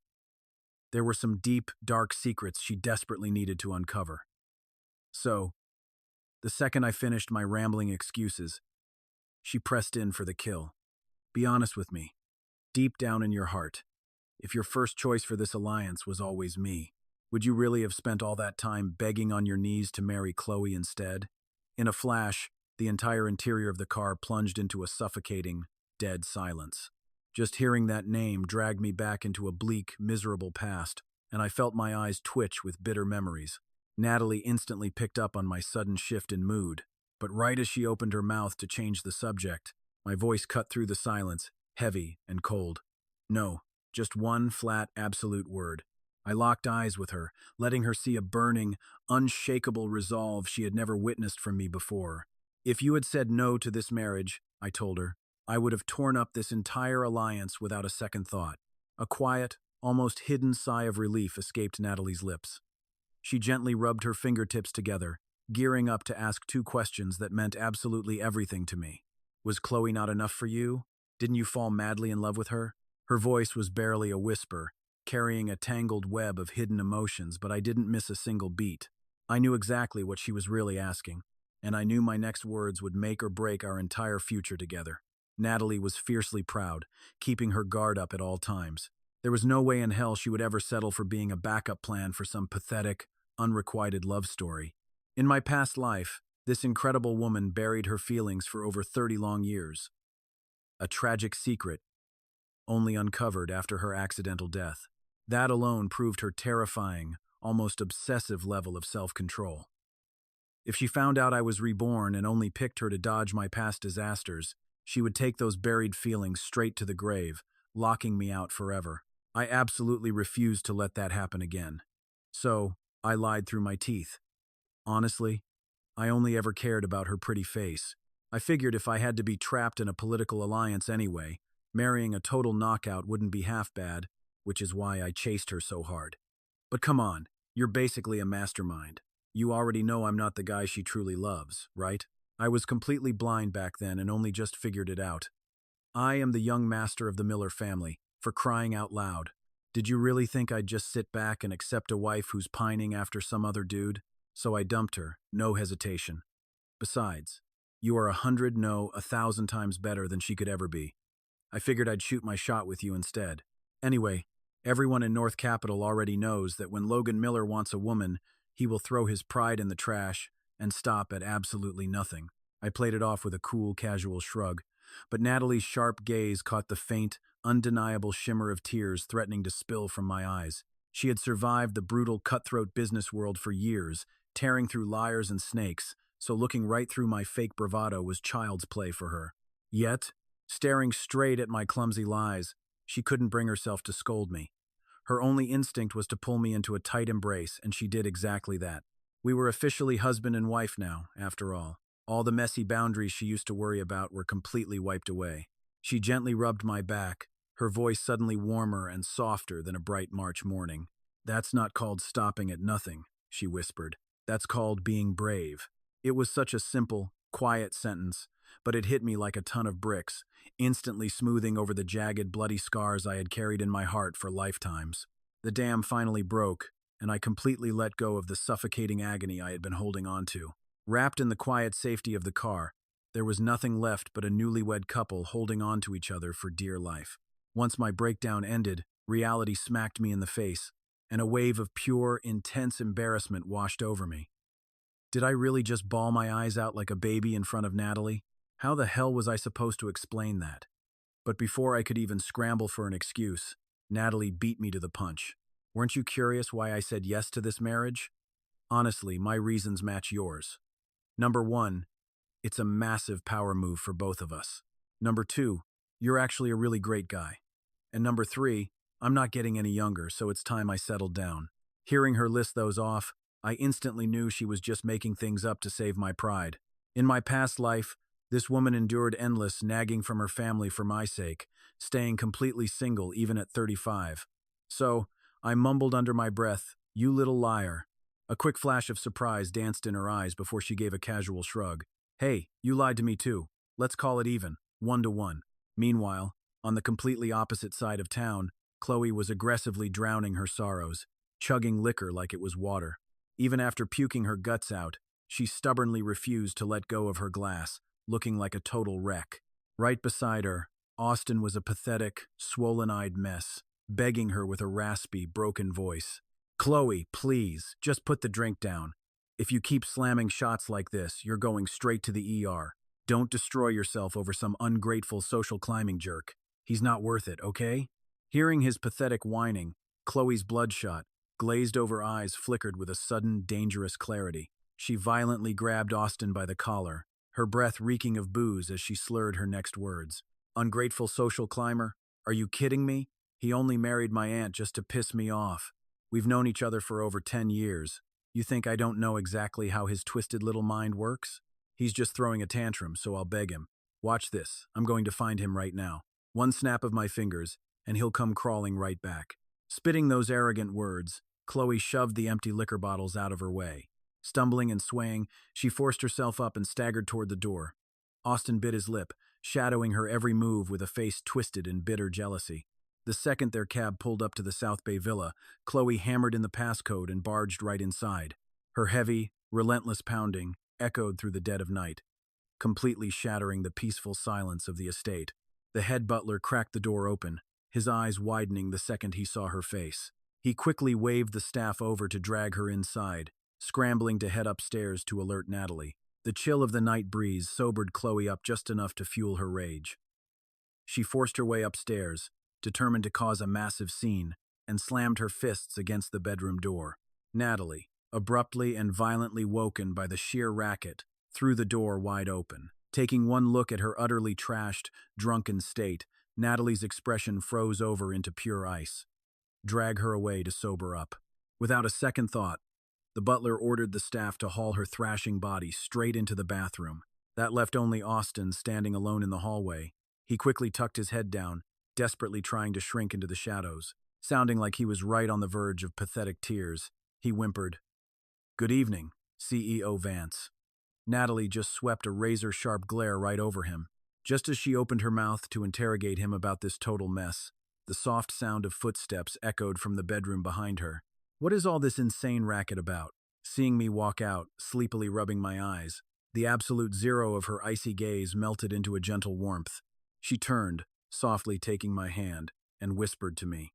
There were some deep, dark secrets she desperately needed to uncover. So, the second I finished my rambling excuses, she pressed in for the kill. Be honest with me, deep down in your heart, if your first choice for this alliance was always me, would you really have spent all that time begging on your knees to marry Chloe instead? In a flash, the entire interior of the car plunged into a suffocating, dead silence. Just hearing that name dragged me back into a bleak, miserable past, and I felt my eyes twitch with bitter memories. Natalie instantly picked up on my sudden shift in mood, but right as she opened her mouth to change the subject, my voice cut through the silence, heavy and cold. No, just one flat, absolute word. I locked eyes with her, letting her see a burning, unshakable resolve she had never witnessed from me before. If you had said no to this marriage, I told her, I would have torn up this entire alliance without a second thought. A quiet, almost hidden sigh of relief escaped Natalie's lips. She gently rubbed her fingertips together, gearing up to ask 2 questions that meant absolutely everything to me. Was Chloe not enough for you? Didn't you fall madly in love with her? Her voice was barely a whisper, carrying a tangled web of hidden emotions, but I didn't miss a single beat. I knew exactly what she was really asking, and I knew my next words would make or break our entire future together. Natalie was fiercely proud, keeping her guard up at all times. There was no way in hell she would ever settle for being a backup plan for some pathetic, unrequited love story. In my past life, this incredible woman buried her feelings for over 30 long years. A tragic secret, only uncovered after her accidental death. That alone proved her terrifying, almost obsessive level of self-control. If she found out I was reborn and only picked her to dodge my past disasters, she would take those buried feelings straight to the grave, locking me out forever. I absolutely refused to let that happen again. So, I lied through my teeth. Honestly, I only ever cared about her pretty face. I figured if I had to be trapped in a political alliance anyway, marrying a total knockout wouldn't be half bad, which is why I chased her so hard. But come on, you're basically a mastermind. You already know I'm not the guy she truly loves, right? I was completely blind back then and only just figured it out. I am the young master of the Miller family, for crying out loud. Did you really think I'd just sit back and accept a wife who's pining after some other dude? So I dumped her, no hesitation. Besides, you are 100, no, 1,000 times better than she could ever be. I figured I'd shoot my shot with you instead. Anyway, everyone in North Capital already knows that when Logan Miller wants a woman, he will throw his pride in the trash and stop at absolutely nothing. I played it off with a cool, casual shrug, but Natalie's sharp gaze caught the faint, undeniable shimmer of tears threatening to spill from my eyes. She had survived the brutal, cutthroat business world for years, tearing through liars and snakes, so looking right through my fake bravado was child's play for her. Yet, staring straight at my clumsy lies, she couldn't bring herself to scold me. Her only instinct was to pull me into a tight embrace, and she did exactly that. We were officially husband and wife now, after all. All the messy boundaries she used to worry about were completely wiped away. She gently rubbed my back, her voice suddenly warmer and softer than a bright March morning. "That's not called stopping at nothing," she whispered. "That's called being brave." It was such a simple, quiet sentence, but it hit me like a ton of bricks, instantly smoothing over the jagged, bloody scars I had carried in my heart for lifetimes. The dam finally broke, and I completely let go of the suffocating agony I had been holding on to. Wrapped in the quiet safety of the car, there was nothing left but a newlywed couple holding on to each other for dear life. Once my breakdown ended, reality smacked me in the face, and a wave of pure, intense embarrassment washed over me. Did I really just bawl my eyes out like a baby in front of Natalie? How the hell was I supposed to explain that? But before I could even scramble for an excuse, Natalie beat me to the punch. "Weren't you curious why I said yes to this marriage?" "Honestly, my reasons match yours. Number 1, it's a massive power move for both of us. Number 2, you're actually a really great guy. And number 3, I'm not getting any younger, so it's time I settled down." Hearing her list those off, I instantly knew she was just making things up to save my pride. In my past life, this woman endured endless nagging from her family for my sake, staying completely single even at 35. So, I mumbled under my breath, "You little liar." A quick flash of surprise danced in her eyes before she gave a casual shrug. "Hey, you lied to me too. Let's call it even, 1-1. Meanwhile, on the completely opposite side of town, Chloe was aggressively drowning her sorrows, chugging liquor like it was water. Even after puking her guts out, she stubbornly refused to let go of her glass, looking like a total wreck. Right beside her, Austin was a pathetic, swollen-eyed mess, begging her with a raspy, broken voice. "Chloe, please, just put the drink down. If you keep slamming shots like this, you're going straight to the ER. Don't destroy yourself over some ungrateful social climbing jerk. He's not worth it, okay?" Hearing his pathetic whining, Chloe's bloodshot, glazed-over eyes flickered with a sudden, dangerous clarity. She violently grabbed Austin by the collar, her breath reeking of booze as she slurred her next words. "Ungrateful social climber? Are you kidding me? He only married my aunt just to piss me off. We've known each other for over 10 years. You think I don't know exactly how his twisted little mind works? He's just throwing a tantrum, so I'll beg him. Watch this. I'm going to find him right now. One snap of my fingers, and he'll come crawling right back." Spitting those arrogant words, Chloe shoved the empty liquor bottles out of her way. Stumbling and swaying, she forced herself up and staggered toward the door. Austin bit his lip, shadowing her every move with a face twisted in bitter jealousy. The second their cab pulled up to the South Bay villa, Chloe hammered in the passcode and barged right inside. Her heavy, relentless pounding echoed through the dead of night, completely shattering the peaceful silence of the estate. The head butler cracked the door open, his eyes widening the second he saw her face. He quickly waved the staff over to drag her inside, scrambling to head upstairs to alert Natalie. The chill of the night breeze sobered Chloe up just enough to fuel her rage. She forced her way upstairs, determined to cause a massive scene, and slammed her fists against the bedroom door. Natalie, abruptly and violently woken by the sheer racket, threw the door wide open. Taking one look at her utterly trashed, drunken state, Natalie's expression froze over into pure ice. Drag her away to sober up. Without a second thought, the butler ordered the staff to haul her thrashing body straight into the bathroom. That left only Austin standing alone in the hallway. He quickly tucked his head down, desperately trying to shrink into the shadows. Sounding like he was right on the verge of pathetic tears, he whimpered, "Good evening, CEO Vance." Natalie just swept a razor-sharp glare right over him. Just as she opened her mouth to interrogate him about this total mess, the soft sound of footsteps echoed from the bedroom behind her. "What is all this insane racket about?" Seeing me walk out, sleepily rubbing my eyes, the absolute zero of her icy gaze melted into a gentle warmth. She turned, softly taking my hand, and whispered to me,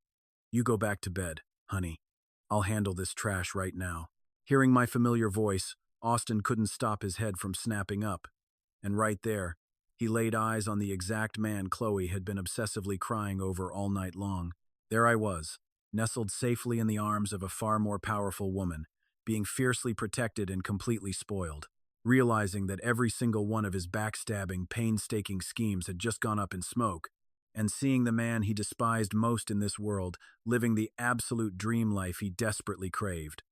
"You go back to bed, honey. I'll handle this trash right now." Hearing my familiar voice, Austin couldn't stop his head from snapping up. And right there, he laid eyes on the exact man Chloe had been obsessively crying over all night long. There I was, nestled safely in the arms of a far more powerful woman, being fiercely protected and completely spoiled. Realizing that every single one of his backstabbing, painstaking schemes had just gone up in smoke, and seeing the man he despised most in this world living the absolute dream life he desperately craved.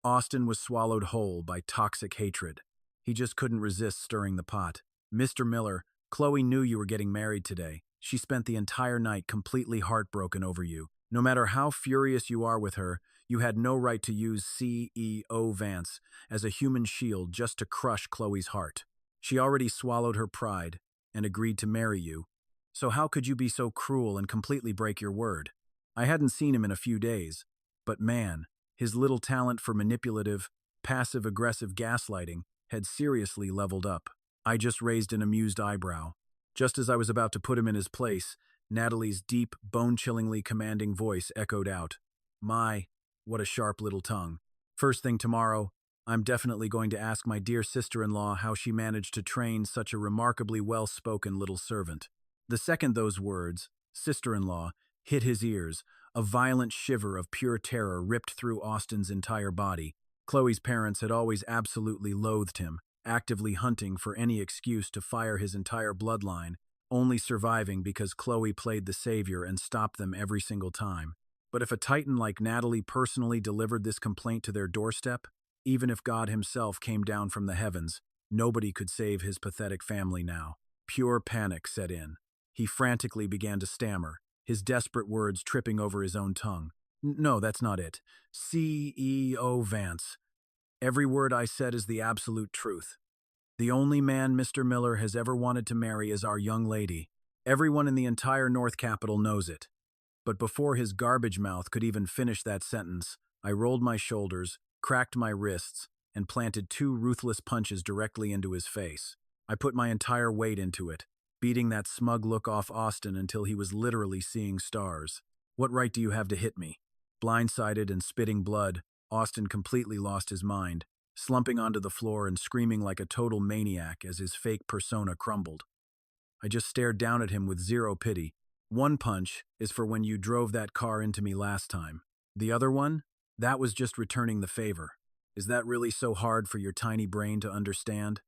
Austin was swallowed whole by toxic hatred. He just couldn't resist stirring the pot. "Mr. Miller, Chloe knew you were getting married today. She spent the entire night completely heartbroken over you. No matter how furious you are with her, you had no right to use CEO Vance as a human shield just to crush Chloe's heart. She already swallowed her pride and agreed to marry you. So how could you be so cruel and completely break your word?" I hadn't seen him in a few days, but man, his little talent for manipulative, passive-aggressive gaslighting had seriously leveled up. I just raised an amused eyebrow. Just as I was about to put him in his place, Natalie's deep, bone-chillingly commanding voice echoed out, "My, what a sharp little tongue. First thing tomorrow, I'm definitely going to ask my dear sister-in-law how she managed to train such a remarkably well-spoken little servant." The second those words, sister-in-law, hit his ears, a violent shiver of pure terror ripped through Austin's entire body. Chloe's parents had always absolutely loathed him, actively hunting for any excuse to fire his entire bloodline, only surviving because Chloe played the savior and stopped them every single time. But if a titan like Natalie personally delivered this complaint to their doorstep, even if God himself came down from the heavens, nobody could save his pathetic family now. Pure panic set in. He frantically began to stammer, his desperate words tripping over his own tongue. "No, that's not it. CEO Vance. Every word I said is the absolute truth. The only man Mr. Miller has ever wanted to marry is our young lady. Everyone in the entire North Capital knows it." But before his garbage mouth could even finish that sentence, I rolled my shoulders, cracked my wrists, and planted two ruthless punches directly into his face. I put my entire weight into it, beating that smug look off Austin until he was literally seeing stars. "What right do you have to hit me?" Blindsided and spitting blood, Austin completely lost his mind, slumping onto the floor and screaming like a total maniac as his fake persona crumbled. I just stared down at him with zero pity. "One punch is for when you drove that car into me last time. The other one? That was just returning the favor. Is that really so hard for your tiny brain to understand?"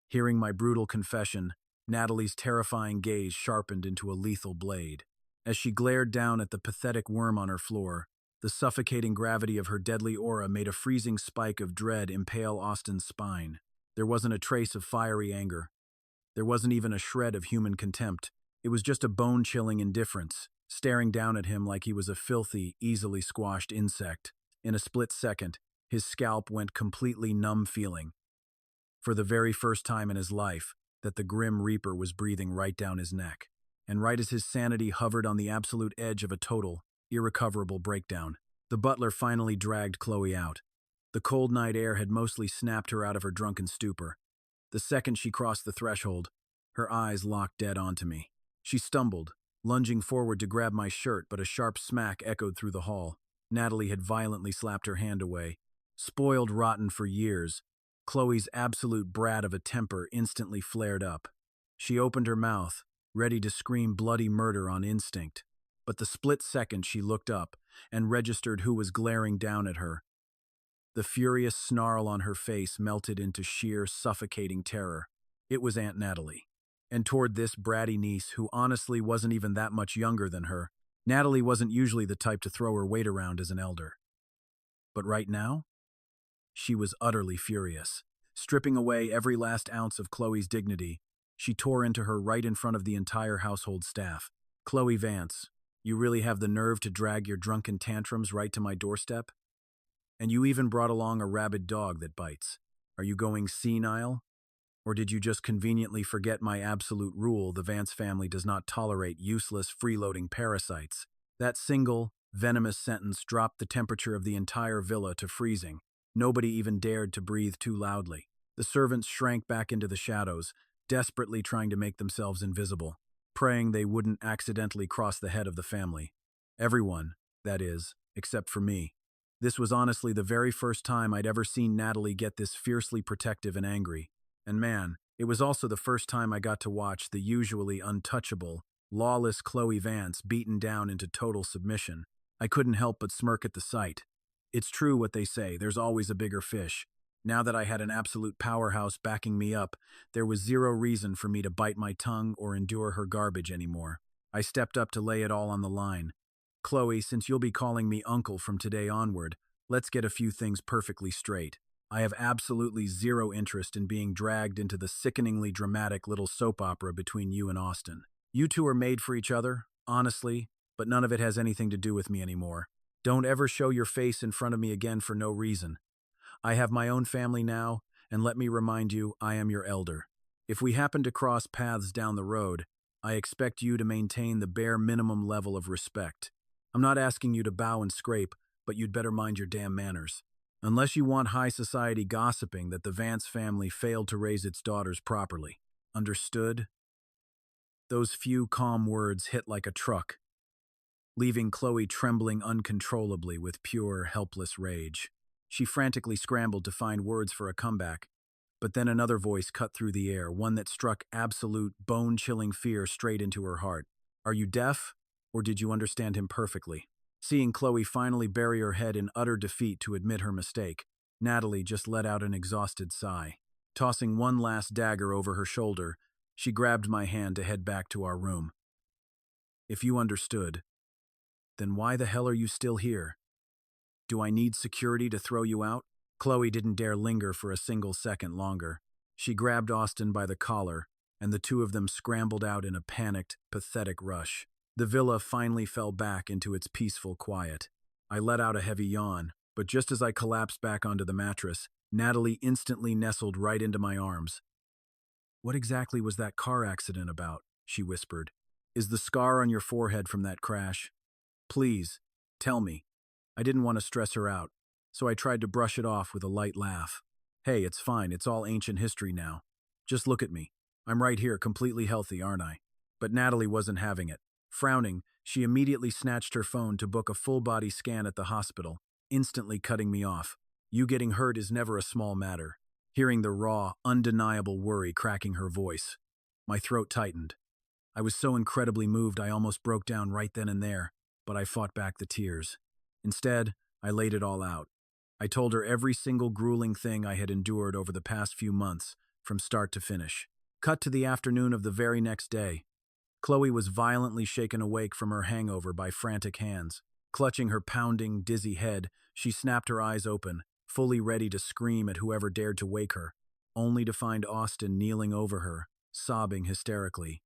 Hearing my brutal confession, Natalie's terrifying gaze sharpened into a lethal blade. As she glared down at the pathetic worm on her floor, the suffocating gravity of her deadly aura made a freezing spike of dread impale Austin's spine. There wasn't a trace of fiery anger. There wasn't even a shred of human contempt. It was just a bone-chilling indifference, staring down at him like he was a filthy, easily squashed insect. In a split second, his scalp went completely numb, feeling, for the very first time in his life, that the Grim Reaper was breathing right down his neck. And right as his sanity hovered on the absolute edge of a total, irrecoverable breakdown, the butler finally dragged Chloe out. The cold night air had mostly snapped her out of her drunken stupor. The second she crossed the threshold, her eyes locked dead onto me. She stumbled, lunging forward to grab my shirt, but a sharp smack echoed through the hall. Natalie had violently slapped her hand away. Spoiled rotten for years, Chloe's absolute brat of a temper instantly flared up. She opened her mouth, ready to scream bloody murder on instinct. But the split second she looked up and registered who was glaring down at her, The furious snarl on her face melted into sheer, suffocating terror. It was Aunt Natalie. And toward this bratty niece, who honestly wasn't even that much younger than her, Natalie wasn't usually the type to throw her weight around as an elder. But right now, she was utterly furious. Stripping away every last ounce of Chloe's dignity, she tore into her right in front of the entire household staff. "Chloe Vance, you really have the nerve to drag your drunken tantrums right to my doorstep? And you even brought along a rabid dog that bites. Are you going senile? Or did you just conveniently forget my absolute rule: the Vance family does not tolerate useless, freeloading parasites?" That single, venomous sentence dropped the temperature of the entire villa to freezing. Nobody even dared to breathe too loudly. The servants shrank back into the shadows, desperately trying to make themselves invisible, praying they wouldn't accidentally cross the head of the family. Everyone, that is, except for me. This was honestly the very first time I'd ever seen Natalie get this fiercely protective and angry. And man, it was also the first time I got to watch the usually untouchable, lawless Chloe Vance beaten down into total submission. I couldn't help but smirk at the sight. It's true what they say, there's always a bigger fish. Now that I had an absolute powerhouse backing me up, there was zero reason for me to bite my tongue or endure her garbage anymore. I stepped up to lay it all on the line. "Chloe, since you'll be calling me uncle from today onward, let's get a few things perfectly straight. I have absolutely zero interest in being dragged into the sickeningly dramatic little soap opera between you and Austin. You two are made for each other, honestly, but none of it has anything to do with me anymore. Don't ever show your face in front of me again for no reason. I have my own family now, and let me remind you, I am your elder. If we happen to cross paths down the road, I expect you to maintain the bare minimum level of respect. I'm not asking you to bow and scrape, but you'd better mind your damn manners. Unless you want high society gossiping that the Vance family failed to raise its daughters properly. Understood?" Those few calm words hit like a truck, leaving Chloe trembling uncontrollably with pure, helpless rage. She frantically scrambled to find words for a comeback, but then another voice cut through the air, one that struck absolute, bone-chilling fear straight into her heart. "Are you deaf, or did you understand him perfectly?" Seeing Chloe finally bury her head in utter defeat to admit her mistake, Natalie just let out an exhausted sigh. Tossing one last dagger over her shoulder, she grabbed my hand to head back to our room. "If you understood, then why the hell are you still here? Do I need security to throw you out?" Chloe didn't dare linger for a single second longer. She grabbed Austin by the collar, and the two of them scrambled out in a panicked, pathetic rush. The villa finally fell back into its peaceful quiet. I let out a heavy yawn, but just as I collapsed back onto the mattress, Natalie instantly nestled right into my arms. "What exactly was that car accident about?" she whispered. "Is the scar on your forehead from that crash? Please, tell me." I didn't want to stress her out, so I tried to brush it off with a light laugh. "Hey, it's fine, it's all ancient history now. Just look at me. I'm right here, completely healthy, aren't I?" But Natalie wasn't having it. Frowning, she immediately snatched her phone to book a full-body scan at the hospital, instantly cutting me off. "You getting hurt is never a small matter." Hearing the raw, undeniable worry cracking her voice, my throat tightened. I was so incredibly moved I almost broke down right then and there, but I fought back the tears. Instead, I laid it all out. I told her every single grueling thing I had endured over the past few months, from start to finish. Cut to the afternoon of the very next day. Chloe was violently shaken awake from her hangover by frantic hands. Clutching her pounding, dizzy head, she snapped her eyes open, fully ready to scream at whoever dared to wake her, only to find Austin kneeling over her, sobbing hysterically.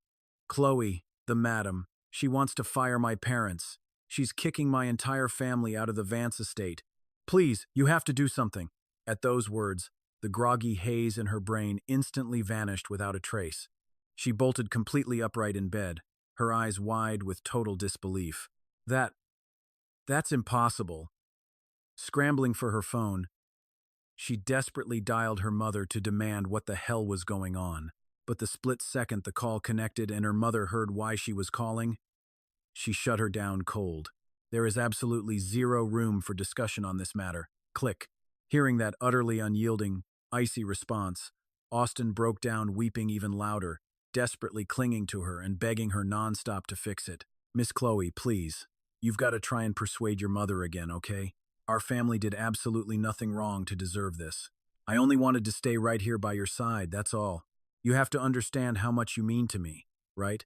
"Chloe, the madam, she wants to fire my parents. She's kicking my entire family out of the Vance estate. Please, you have to do something." At those words, the groggy haze in her brain instantly vanished without a trace. She bolted completely upright in bed, her eyes wide with total disbelief. That's impossible." Scrambling for her phone, she desperately dialed her mother to demand what the hell was going on. But the split second the call connected and her mother heard why she was calling, she shut her down cold. "There is absolutely zero room for discussion on this matter." Click. Hearing that utterly unyielding, icy response, Austin broke down, weeping even louder, desperately clinging to her and begging her nonstop to fix it. "Miss Chloe, please. You've got to try and persuade your mother again, okay? Our family did absolutely nothing wrong to deserve this. I only wanted to stay right here by your side, that's all. You have to understand how much you mean to me, right?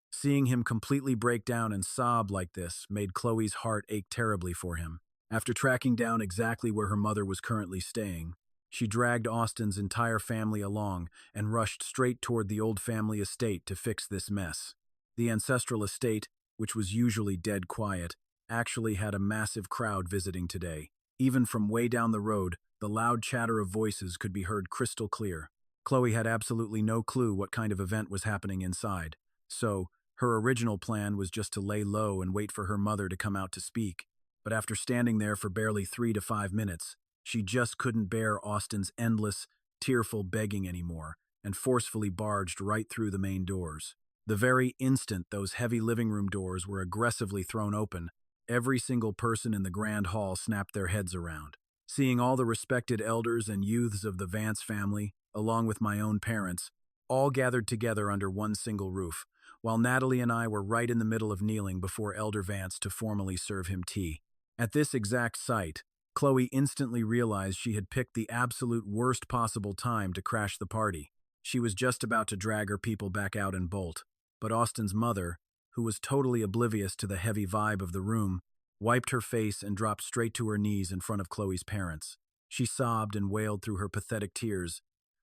Seeing him completely break down and sob like this made Chloe's heart ache terribly for him. After tracking down exactly where her mother was currently staying, she dragged Austin's entire family along and rushed straight toward the old family estate to fix this mess. The ancestral estate, which was usually dead quiet, actually had a massive crowd visiting today. Even from way down the road, the loud chatter of voices could be heard crystal clear. Chloe had absolutely no clue what kind of event was happening inside, so her original plan was just to lay low and wait for her mother to come out to speak. But after standing there for barely 3 to 5 minutes, she just couldn't bear Austin's endless, tearful begging anymore and forcefully barged right through the main doors. The very instant those heavy living room doors were aggressively thrown open, every single person in the grand hall snapped their heads around. Seeing all the respected elders and youths of the Vance family, along with my own parents, all gathered together under one single roof, while Natalie and I were right in the middle of kneeling before Elder Vance to formally serve him tea. At this exact sight, Chloe instantly realized she had picked the absolute worst possible time to crash the party. She was just about to drag her people back out and bolt, but Austin's mother, who was totally oblivious to the heavy vibe of the room, wiped her face and dropped straight to her knees in front of Chloe's parents. She sobbed and wailed through her pathetic tears.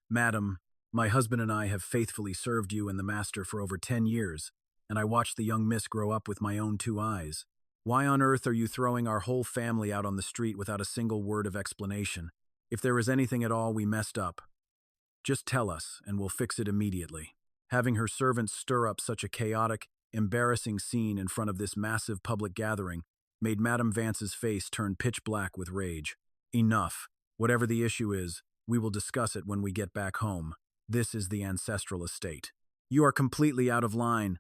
"Madam, my husband and I have faithfully served you and the master for over 10 years, and I watched the young miss grow up with my own 2 eyes. Why on earth are you throwing our whole family out on the street without a single word of explanation? If there is anything at all we messed up, just tell us and we'll fix it immediately." Having her servants stir up such a chaotic, embarrassing scene in front of this massive public gathering made Madame Vance's face turn pitch black with rage. "Enough. Whatever the issue is, we will discuss it when we get back home. This is the ancestral estate. You are completely out of line."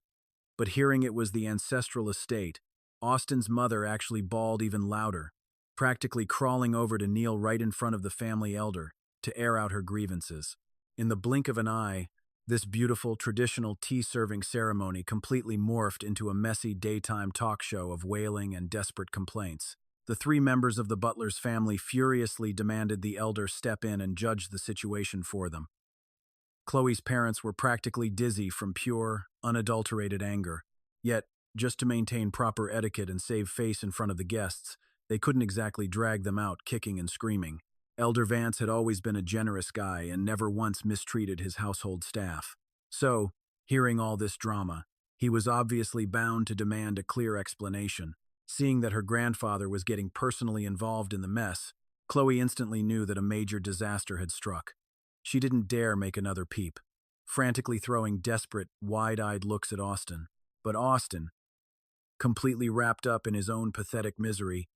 But hearing it was the ancestral estate, Austin's mother actually bawled even louder, practically crawling over to kneel right in front of the family elder to air out her grievances. In the blink of an eye, this beautiful traditional tea-serving ceremony completely morphed into a messy daytime talk show of wailing and desperate complaints. The 3 members of the butler's family furiously demanded the elder step in and judge the situation for them. Chloe's parents were practically dizzy from pure, unadulterated anger. Yet, just to maintain proper etiquette and save face in front of the guests, they couldn't exactly drag them out kicking and screaming. Elder Vance had always been a generous guy and never once mistreated his household staff. So, hearing all this drama, he was obviously bound to demand a clear explanation. Seeing that her grandfather was getting personally involved in the mess, Chloe instantly knew that a major disaster had struck. She didn't dare make another peep, frantically throwing desperate, wide-eyed looks at Austin. But Austin, completely wrapped up in his own pathetic misery,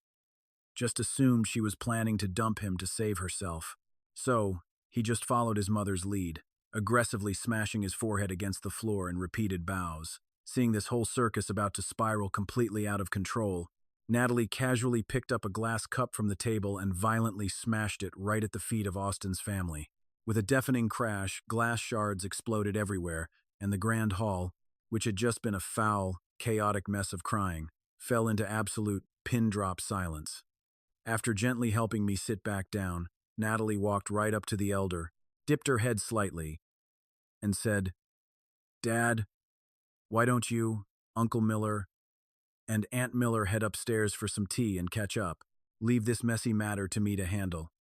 just assumed she was planning to dump him to save herself. So, he just followed his mother's lead, aggressively smashing his forehead against the floor in repeated bows. Seeing this whole circus about to spiral completely out of control, Natalie casually picked up a glass cup from the table and violently smashed it right at the feet of Austin's family. With a deafening crash, glass shards exploded everywhere, and the grand hall, which had just been a foul, chaotic mess of crying, fell into absolute pin-drop silence. After gently helping me sit back down, Natalie walked right up to the elder, dipped her head slightly, and said, "Dad, why don't you, Uncle Miller, and Aunt Miller head upstairs for some tea and catch up? Leave this messy matter to me to handle.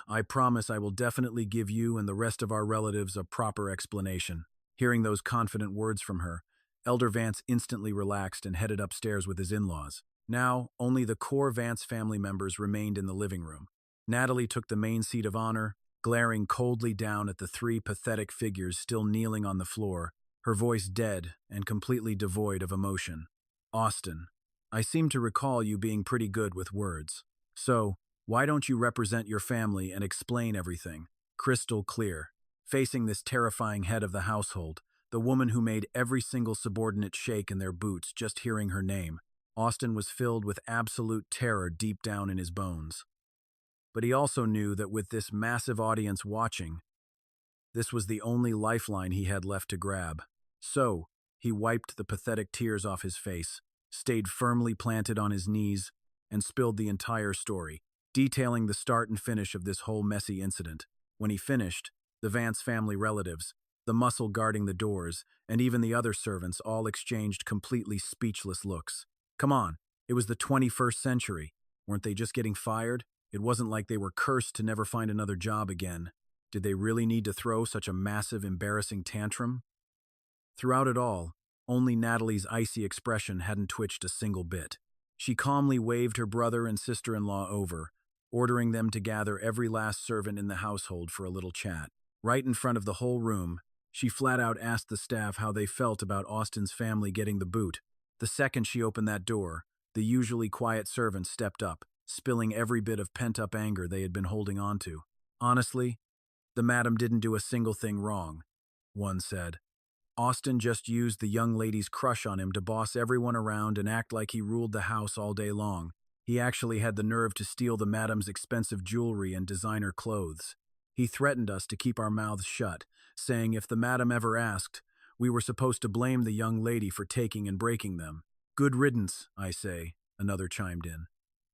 I promise I will definitely give you and the rest of our relatives a proper explanation." Hearing those confident words from her, Elder Vance instantly relaxed and headed upstairs with his in-laws. Now, only the core Vance family members remained in the living room. Natalie took the main seat of honor, glaring coldly down at the 3 pathetic figures still kneeling on the floor, her voice dead and completely devoid of emotion. "Austin, I seem to recall you being pretty good with words. So, why don't you represent your family and explain everything, crystal clear?" Facing this terrifying head of the household, the woman who made every single subordinate shake in their boots just hearing her name, Austin was filled with absolute terror deep down in his bones. But he also knew that with this massive audience watching, this was the only lifeline he had left to grab. So, he wiped the pathetic tears off his face, stayed firmly planted on his knees, and spilled the entire story, detailing the start and finish of this whole messy incident. When he finished, the Vance family relatives, the muscle guarding the doors, and even the other servants all exchanged completely speechless looks. Come on, it was the 21st century. Weren't they just getting fired? It wasn't like they were cursed to never find another job again. Did they really need to throw such a massive, embarrassing tantrum? Throughout it all, only Natalie's icy expression hadn't twitched a single bit. She calmly waved her brother and sister-in-law over, ordering them to gather every last servant in the household for a little chat. Right in front of the whole room, she flat out asked the staff how they felt about Austin's family getting the boot. The second she opened that door, the usually quiet servants stepped up, spilling every bit of pent-up anger they had been holding on to. Honestly, the madam didn't do a single thing wrong, one said. Austin just used the young lady's crush on him to boss everyone around and act like he ruled the house all day long. He actually had the nerve to steal the madam's expensive jewelry and designer clothes. He threatened us to keep our mouths shut, saying if the madam ever asked, we were supposed to blame the young lady for taking and breaking them. Good riddance, I say, another chimed in.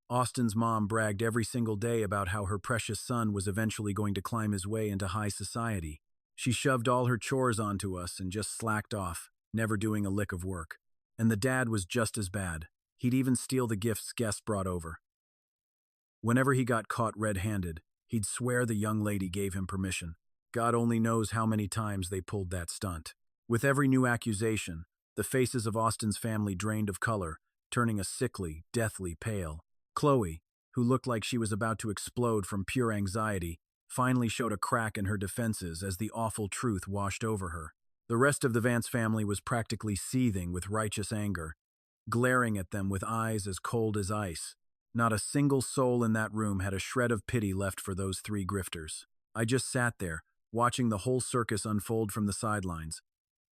Austin's mom bragged every single day about how her precious son was eventually going to climb his way into high society. She shoved all her chores onto us and just slacked off, never doing a lick of work. And the dad was just as bad. He'd even steal the gifts guests brought over. Whenever he got caught red-handed, he'd swear the young lady gave him permission. God only knows how many times they pulled that stunt. With every new accusation, the faces of Austin's family drained of color, turning a sickly, deathly pale. Chloe, who looked like she was about to explode from pure anxiety, finally showed a crack in her defenses as the awful truth washed over her. The rest of the Vance family was practically seething with righteous anger, glaring at them with eyes as cold as ice. Not a single soul in that room had a shred of pity left for those three grifters. I just sat there, watching the whole circus unfold from the sidelines.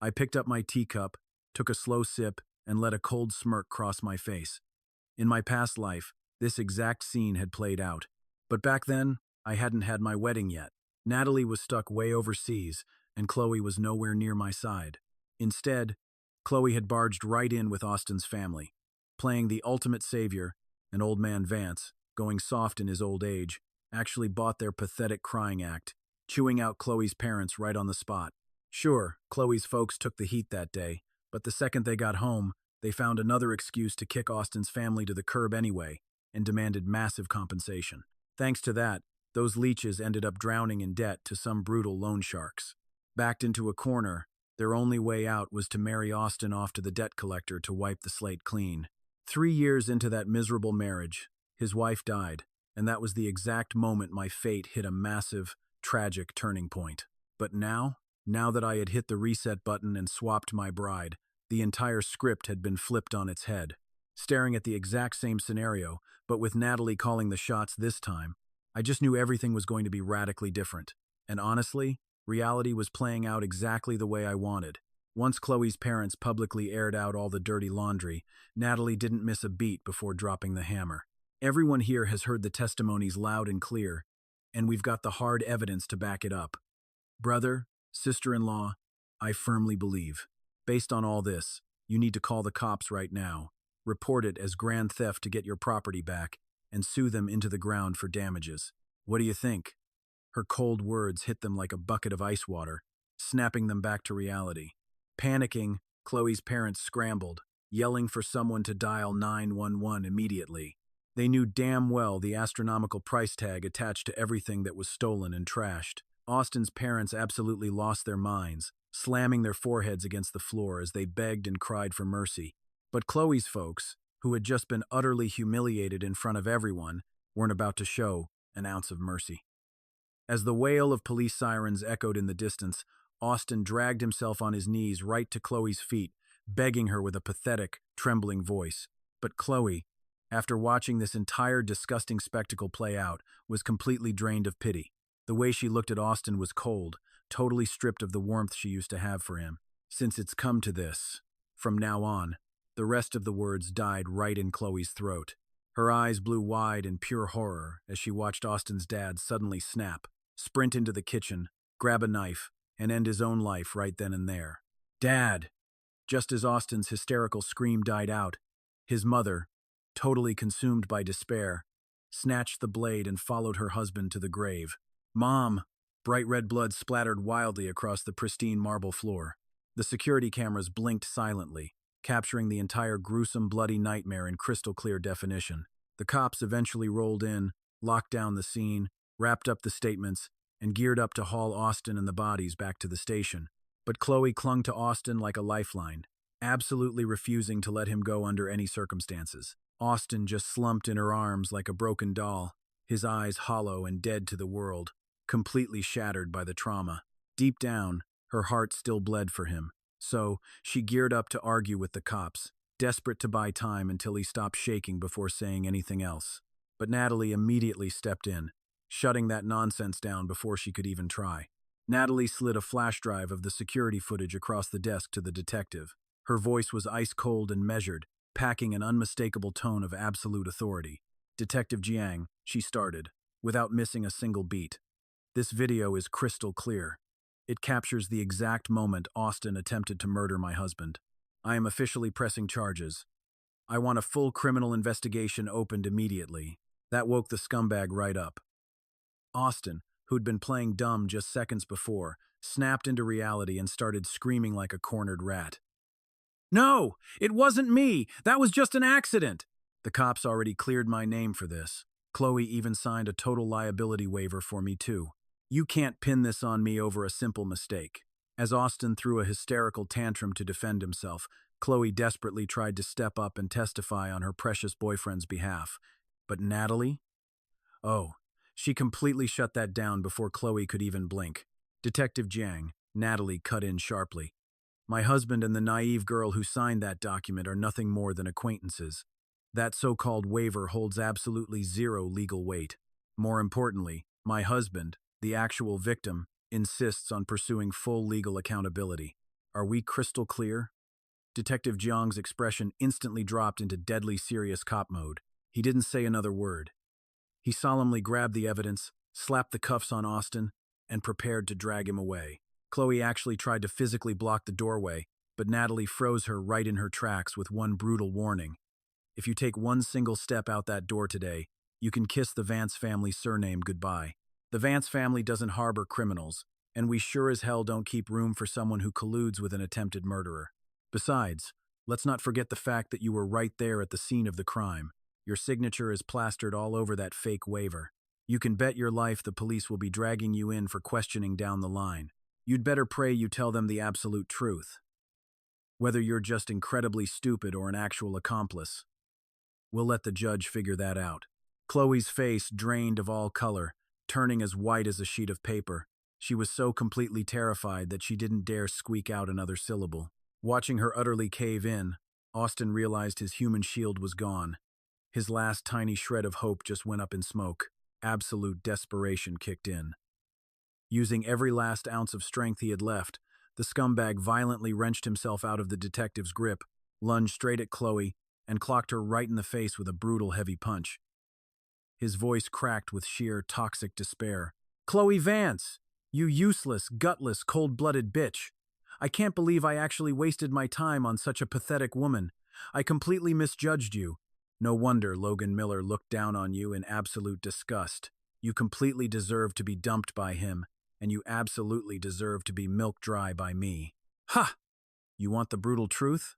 I picked up my teacup, took a slow sip, and let a cold smirk cross my face. In my past life, this exact scene had played out. But back then, I hadn't had my wedding yet. Natalie was stuck way overseas, and Chloe was nowhere near my side. Instead, Chloe had barged right in with Austin's family, playing the ultimate savior, and old man Vance, going soft in his old age, actually bought their pathetic crying act, chewing out Chloe's parents right on the spot. Sure, Chloe's folks took the heat that day, but the second they got home, they found another excuse to kick Austin's family to the curb anyway, and demanded massive compensation. Thanks to that, those leeches ended up drowning in debt to some brutal loan sharks. Backed into a corner, their only way out was to marry Austin off to the debt collector to wipe the slate clean. 3 years into that miserable marriage, his wife died, and that was the exact moment my fate hit a massive, tragic turning point. But now that I had hit the reset button and swapped my bride, the entire script had been flipped on its head. Staring at the exact same scenario, but with Natalie calling the shots this time, I just knew everything was going to be radically different. And honestly, reality was playing out exactly the way I wanted. Once Chloe's parents publicly aired out all the dirty laundry, Natalie didn't miss a beat before dropping the hammer. Everyone here has heard the testimonies loud and clear, and we've got the hard evidence to back it up. Brother, sister-in-law, I firmly believe, based on all this, you need to call the cops right now, report it as grand theft to get your property back, and sue them into the ground for damages. What do you think? Her cold words hit them like a bucket of ice water, snapping them back to reality. Panicking, Chloe's parents scrambled, yelling for someone to dial 911 immediately. They knew damn well the astronomical price tag attached to everything that was stolen and trashed. Austin's parents absolutely lost their minds, slamming their foreheads against the floor as they begged and cried for mercy. But Chloe's folks, who had just been utterly humiliated in front of everyone, weren't about to show an ounce of mercy. As the wail of police sirens echoed in the distance, Austin dragged himself on his knees right to Chloe's feet, begging her with a pathetic, trembling voice. But Chloe, after watching this entire disgusting spectacle play out, was completely drained of pity. The way she looked at Austin was cold, totally stripped of the warmth she used to have for him. Since it's come to this, from now on, the rest of the words died right in Chloe's throat. Her eyes blew wide in pure horror as she watched Austin's dad suddenly snap, sprint into the kitchen, grab a knife, and end his own life right then and there. Dad! Just as Austin's hysterical scream died out, his mother, totally consumed by despair, snatched the blade and followed her husband to the grave. Mom! Bright red blood splattered wildly across the pristine marble floor. The security cameras blinked silently, capturing the entire gruesome, bloody nightmare in crystal-clear definition. The cops eventually rolled in, locked down the scene, wrapped up the statements, and geared up to haul Austin and the bodies back to the station. But Chloe clung to Austin like a lifeline, absolutely refusing to let him go under any circumstances. Austin just slumped in her arms like a broken doll, his eyes hollow and dead to the world, completely shattered by the trauma. Deep down, her heart still bled for him, so she geared up to argue with the cops, desperate to buy time until he stopped shaking before saying anything else. But Natalie immediately stepped in, shutting that nonsense down before she could even try. Natalie slid a flash drive of the security footage across the desk to the detective. Her voice was ice-cold and measured, packing an unmistakable tone of absolute authority. "Detective Jiang," she started, without missing a single beat. "This video is crystal clear. It captures the exact moment Austin attempted to murder my husband. I am officially pressing charges. I want a full criminal investigation opened immediately." That woke the scumbag right up. Austin, who'd been playing dumb just seconds before, snapped into reality and started screaming like a cornered rat. "No, it wasn't me! That was just an accident!" The cops already cleared my name for this. Chloe even signed a total liability waiver for me too. You can't pin this on me over a simple mistake. As Austin threw a hysterical tantrum to defend himself, Chloe desperately tried to step up and testify on her precious boyfriend's behalf. But Natalie? Oh, she completely shut that down before Chloe could even blink. "Detective Jiang," Natalie cut in sharply. "My husband and the naive girl who signed that document are nothing more than acquaintances. That so-called waiver holds absolutely zero legal weight. More importantly, my husband, the actual victim, insists on pursuing full legal accountability. Are we crystal clear?" Detective Jiang's expression instantly dropped into deadly serious cop mode. He didn't say another word. He solemnly grabbed the evidence, slapped the cuffs on Austin, and prepared to drag him away. Chloe actually tried to physically block the doorway, but Natalie froze her right in her tracks with one brutal warning. "If you take one single step out that door today, you can kiss the Vance family surname goodbye. The Vance family doesn't harbor criminals, and we sure as hell don't keep room for someone who colludes with an attempted murderer. Besides, let's not forget the fact that you were right there at the scene of the crime. Your signature is plastered all over that fake waiver. You can bet your life the police will be dragging you in for questioning down the line. You'd better pray you tell them the absolute truth. Whether you're just incredibly stupid or an actual accomplice. We'll let the judge figure that out." Chloe's face drained of all color, turning as white as a sheet of paper. She was so completely terrified that she didn't dare squeak out another syllable. Watching her utterly cave in, Austin realized his human shield was gone. His last tiny shred of hope just went up in smoke. Absolute desperation kicked in. Using every last ounce of strength he had left, the scumbag violently wrenched himself out of the detective's grip, lunged straight at Chloe, and clocked her right in the face with a brutal, heavy punch. His voice cracked with sheer, toxic despair. "Chloe Vance! You useless, gutless, cold-blooded bitch! I can't believe I actually wasted my time on such a pathetic woman. I completely misjudged you. No wonder Logan Miller looked down on you in absolute disgust. You completely deserve to be dumped by him, and you absolutely deserve to be milked dry by me." "Ha! You want the brutal truth?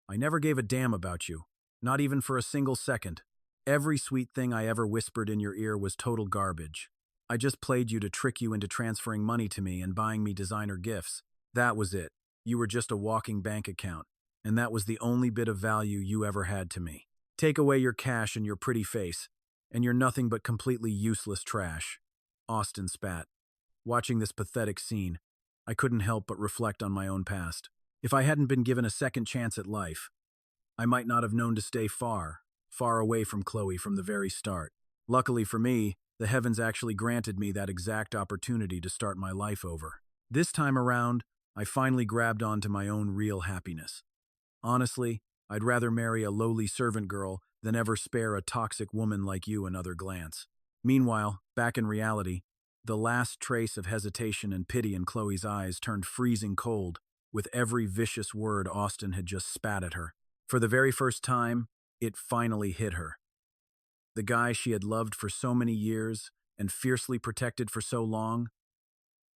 I never gave a damn about you. Not even for a single second. Every sweet thing I ever whispered in your ear was total garbage. I just played you to trick you into transferring money to me and buying me designer gifts. That was it. You were just a walking bank account, and that was the only bit of value you ever had to me. Take away your cash and your pretty face, and you're nothing but completely useless trash." Austin spat. Watching this pathetic scene, I couldn't help but reflect on my own past. If I hadn't been given a second chance at life, I might not have known to stay far away from Chloe from the very start. Luckily for me, the heavens actually granted me that exact opportunity to start my life over. This time around, I finally grabbed onto my own real happiness. Honestly, I'd rather marry a lowly servant girl than ever spare a toxic woman like you another glance. Meanwhile, back in reality, the last trace of hesitation and pity in Chloe's eyes turned freezing cold with every vicious word Austin had just spat at her. For the very first time, It finally hit her. The guy she had loved for so many years and fiercely protected for so long,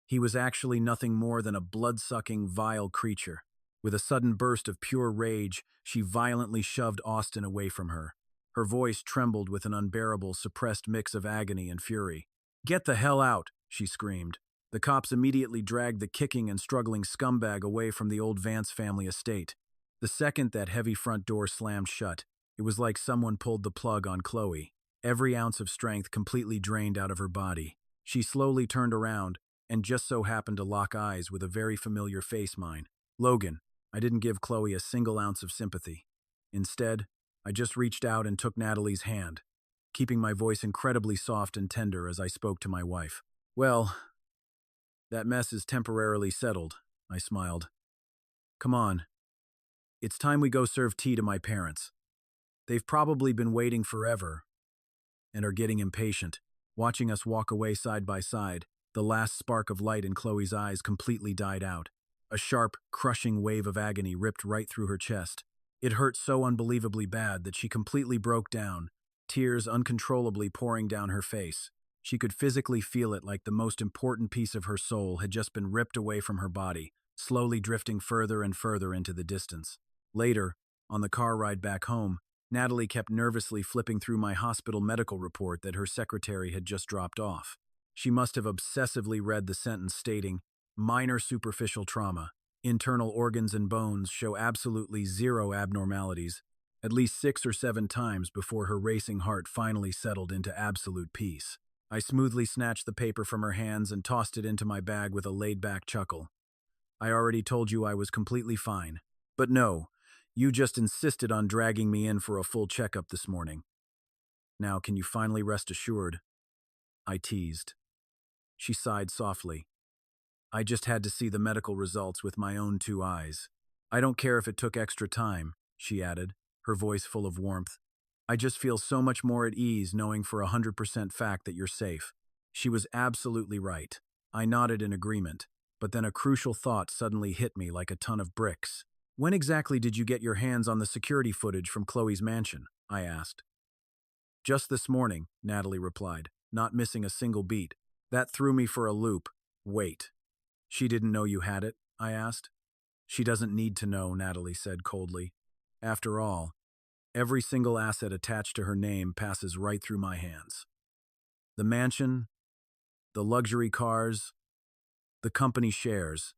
he was actually nothing more than a blood-sucking, vile creature. With a sudden burst of pure rage, she violently shoved Austin away from her. Her voice trembled with an unbearable, suppressed mix of agony and fury. "Get the hell out!" she screamed. The cops immediately dragged the kicking and struggling scumbag away from the old Vance family estate. The second that heavy front door slammed shut, it was like someone pulled the plug on Chloe. Every ounce of strength completely drained out of her body. She slowly turned around, and just so happened to lock eyes with a very familiar face mine. Logan. I didn't give Chloe a single ounce of sympathy. Instead, I just reached out and took Natalie's hand, keeping my voice incredibly soft and tender as I spoke to my wife. "Well, that mess is temporarily settled," I smiled. "Come on. It's time we go serve tea to my parents. They've probably been waiting forever and are getting impatient." Watching us walk away side by side, the last spark of light in Chloe's eyes completely died out. A sharp, crushing wave of agony ripped right through her chest. It hurt so unbelievably bad that she completely broke down, tears uncontrollably pouring down her face. She could physically feel it, like the most important piece of her soul had just been ripped away from her body, slowly drifting further and further into the distance. Later, on the car ride back home, Natalie kept nervously flipping through my hospital medical report that her secretary had just dropped off. She must have obsessively read the sentence stating, "Minor superficial trauma. Internal organs and bones show absolutely zero abnormalities," at least 6 or 7 times before her racing heart finally settled into absolute peace. I smoothly snatched the paper from her hands and tossed it into my bag with a laid-back chuckle. "I already told you I was completely fine. But no, you just insisted on dragging me in for a full checkup this morning. Now can you finally rest assured?" I teased. She sighed softly. "I just had to see the medical results with my own 2 eyes. I don't care if it took extra time," she added, her voice full of warmth. "I just feel so much more at ease knowing for 100% fact that you're safe." She was absolutely right. I nodded in agreement, but then a crucial thought suddenly hit me like a ton of bricks. "When exactly did you get your hands on the security footage from Chloe's mansion?" I asked. "Just this morning," Natalie replied, not missing a single beat. That threw me for a loop. "Wait. She didn't know you had it?" I asked. "She doesn't need to know," Natalie said coldly. "After all, every single asset attached to her name passes right through my hands. The mansion, the luxury cars, the company shares.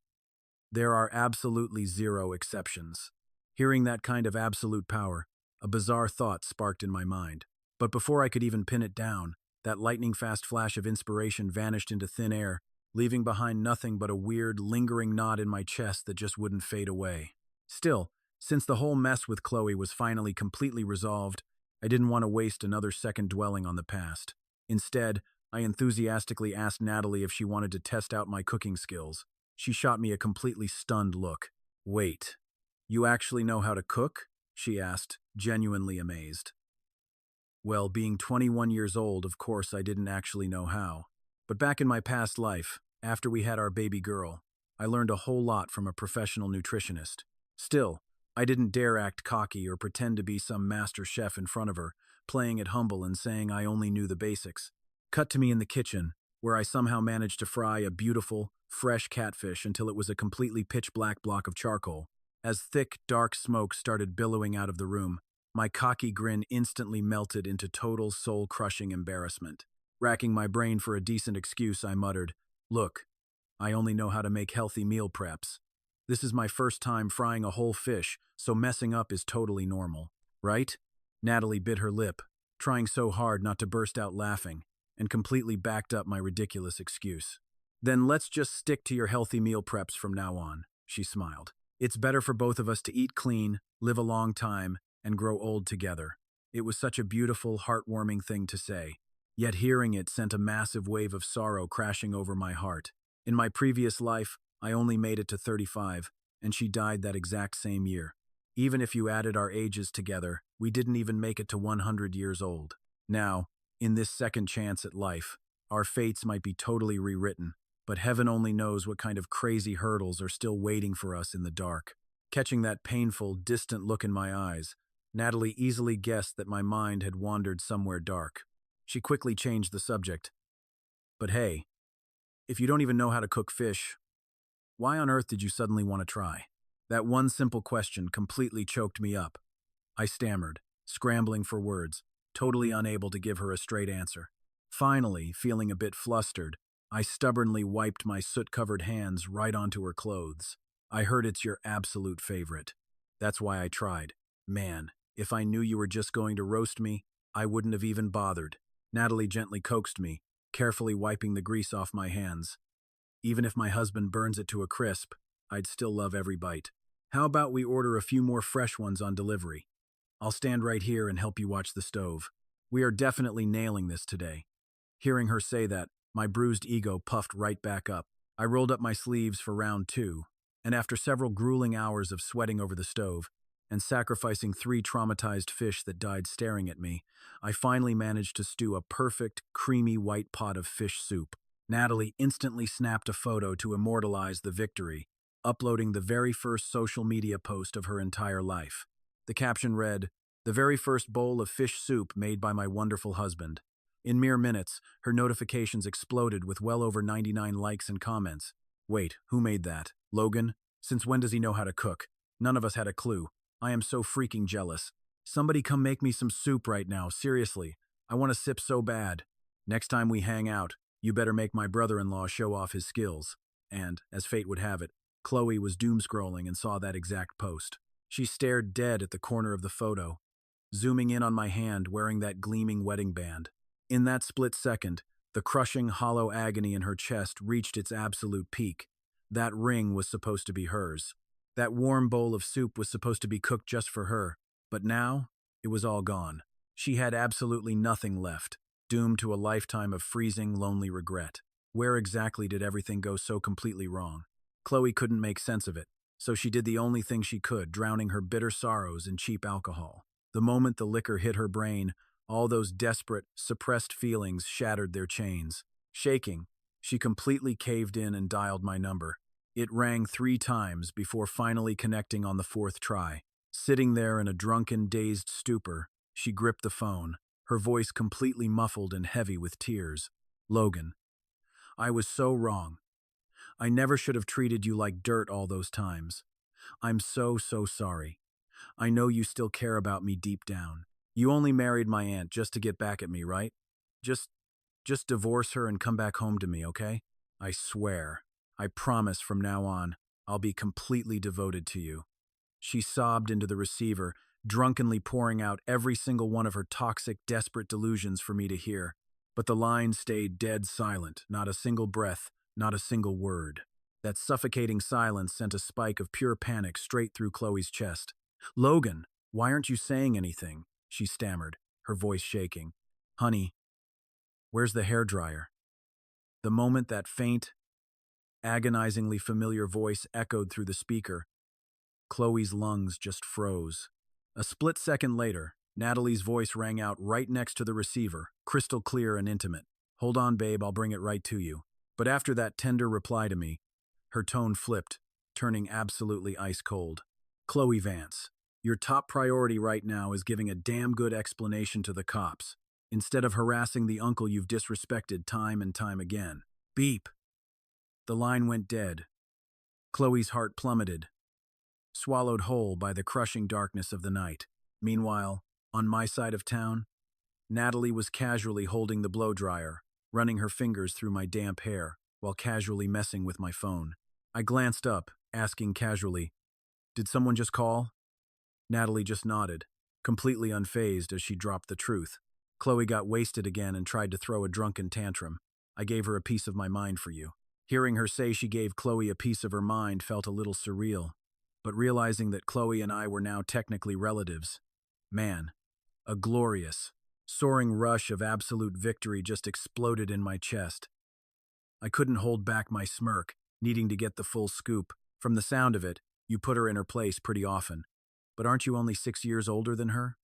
There are absolutely zero exceptions." Hearing that kind of absolute power, a bizarre thought sparked in my mind. But before I could even pin it down, that lightning-fast flash of inspiration vanished into thin air, leaving behind nothing but a weird, lingering knot in my chest that just wouldn't fade away. Still, since the whole mess with Chloe was finally completely resolved, I didn't want to waste another second dwelling on the past. Instead, I enthusiastically asked Natalie if she wanted to test out my cooking skills. She shot me a completely stunned look. "Wait, you actually know how to cook?" she asked, genuinely amazed. Well, being 21 years old, of course I didn't actually know how. But back in my past life, after we had our baby girl, I learned a whole lot from a professional nutritionist. Still, I didn't dare act cocky or pretend to be some master chef in front of her, playing it humble and saying I only knew the basics. Cut to me in the kitchen, where I somehow managed to fry a beautiful, fresh catfish until it was a completely pitch-black block of charcoal. As thick, dark smoke started billowing out of the room, my cocky grin instantly melted into total soul-crushing embarrassment. Racking my brain for a decent excuse, I muttered, "Look, I only know how to make healthy meal preps. This is my first time frying a whole fish, so messing up is totally normal, right?" Natalie bit her lip, trying so hard not to burst out laughing, and completely backed up my ridiculous excuse. "Then let's just stick to your healthy meal preps from now on," she smiled. "It's better for both of us to eat clean, live a long time, and grow old together." It was such a beautiful, heartwarming thing to say, yet hearing it sent a massive wave of sorrow crashing over my heart. In my previous life, I only made it to 35, and she died that exact same year. Even if you added our ages together, we didn't even make it to 100 years old. Now, in this second chance at life, our fates might be totally rewritten, but heaven only knows what kind of crazy hurdles are still waiting for us in the dark. Catching that painful, distant look in my eyes, Natalie easily guessed that my mind had wandered somewhere dark. She quickly changed the subject. But hey, if you don't even know how to cook fish, why on earth did you suddenly want to try? That one simple question completely choked me up. I stammered, scrambling for words, totally unable to give her a straight answer. Finally, feeling a bit flustered, I stubbornly wiped my soot-covered hands right onto her clothes. I heard it's your absolute favorite. That's why I tried. Man, if I knew you were just going to roast me, I wouldn't have even bothered. Natalie gently coaxed me, carefully wiping the grease off my hands. Even if my husband burns it to a crisp, I'd still love every bite. How about we order a few more fresh ones on delivery? I'll stand right here and help you watch the stove. We are definitely nailing this today. Hearing her say that, my bruised ego puffed right back up. I rolled up my sleeves for round 2, and after several grueling hours of sweating over the stove and sacrificing 3 traumatized fish that died staring at me, I finally managed to stew a perfect, creamy white pot of fish soup. Natalie instantly snapped a photo to immortalize the victory, uploading the very first social media post of her entire life. The caption read, "The very first bowl of fish soup made by my wonderful husband." In mere minutes, her notifications exploded with well over 99 likes and comments. Wait, who made that? Logan? Since when does he know how to cook? None of us had a clue. I am so freaking jealous. Somebody come make me some soup right now, seriously. I want to sip so bad. Next time we hang out, you better make my brother-in-law show off his skills. And, as fate would have it, Chloe was doom-scrolling and saw that exact post. She stared dead at the corner of the photo, zooming in on my hand wearing that gleaming wedding band. In that split second, the crushing, hollow agony in her chest reached its absolute peak. That ring was supposed to be hers. That warm bowl of soup was supposed to be cooked just for her. But now, it was all gone. She had absolutely nothing left, doomed to a lifetime of freezing, lonely regret. Where exactly did everything go so completely wrong? Chloe couldn't make sense of it, so she did the only thing she could, drowning her bitter sorrows in cheap alcohol. The moment the liquor hit her brain, all those desperate, suppressed feelings shattered their chains. Shaking, she completely caved in and dialed my number. It rang 3 times before finally connecting on the 4th try. Sitting there in a drunken, dazed stupor, she gripped the phone, her voice completely muffled and heavy with tears. "Logan, I was so wrong. I never should have treated you like dirt all those times. I'm so sorry. I know you still care about me deep down. You only married my aunt just to get back at me, right? Just divorce her and come back home to me, okay? I swear, I promise from now on, I'll be completely devoted to you." She sobbed into the receiver, drunkenly pouring out every single one of her toxic, desperate delusions for me to hear. But the line stayed dead silent, not a single breath, not a single word. That suffocating silence sent a spike of pure panic straight through Chloe's chest. "Logan, why aren't you saying anything?" she stammered, her voice shaking. "Honey, where's the hairdryer?" The moment that faint, agonizingly familiar voice echoed through the speaker, Chloe's lungs just froze. A split second later, Natalie's voice rang out right next to the receiver, crystal clear and intimate. "Hold on, babe, I'll bring it right to you." But after that tender reply to me, her tone flipped, turning absolutely ice cold. "Chloe Vance, your top priority right now is giving a damn good explanation to the cops, instead of harassing the uncle you've disrespected time and time again." Beep. The line went dead. Chloe's heart plummeted, swallowed whole by the crushing darkness of the night. Meanwhile, on my side of town, Natalie was casually holding the blow-dryer, running her fingers through my damp hair while casually messing with my phone. I glanced up, asking casually, "Did someone just call?" Natalie just nodded, completely unfazed as she dropped the truth. "Chloe got wasted again and tried to throw a drunken tantrum. I gave her a piece of my mind for you." Hearing her say she gave Chloe a piece of her mind felt a little surreal, but realizing that Chloe and I were now technically relatives, man, a glorious, soaring rush of absolute victory just exploded in my chest. I couldn't hold back my smirk, needing to get the full scoop. From the sound of it, you put her in her place pretty often. But aren't you only 6 years older than her?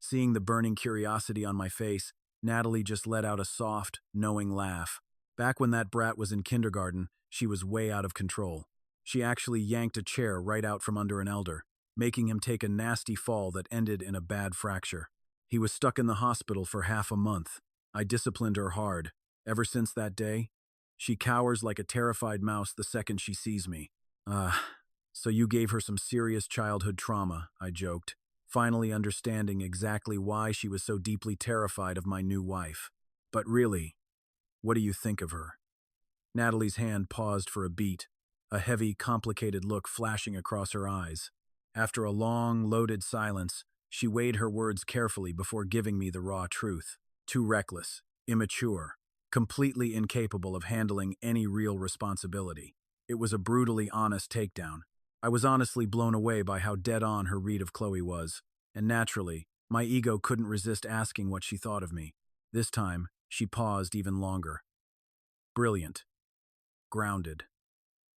Seeing the burning curiosity on my face, Natalie just let out a soft, knowing laugh. Back when that brat was in kindergarten, she was way out of control. She actually yanked a chair right out from under an elder. making him take a nasty fall that ended in a bad fracture. He was stuck in the hospital for half a month. I disciplined her hard. Ever since that day, she cowers like a terrified mouse the second she sees me. So you gave her some serious childhood trauma, I joked, finally understanding exactly why she was so deeply terrified of my new wife. But really, what do you think of her? Natalie's hand paused for a beat, a heavy, complicated look flashing across her eyes. After a long, loaded silence, she weighed her words carefully before giving me the raw truth. Too reckless, immature, completely incapable of handling any real responsibility. It was a brutally honest takedown. I was honestly blown away by how dead-on her read of Chloe was, and naturally, my ego couldn't resist asking what she thought of me. This time, she paused even longer. Brilliant, grounded,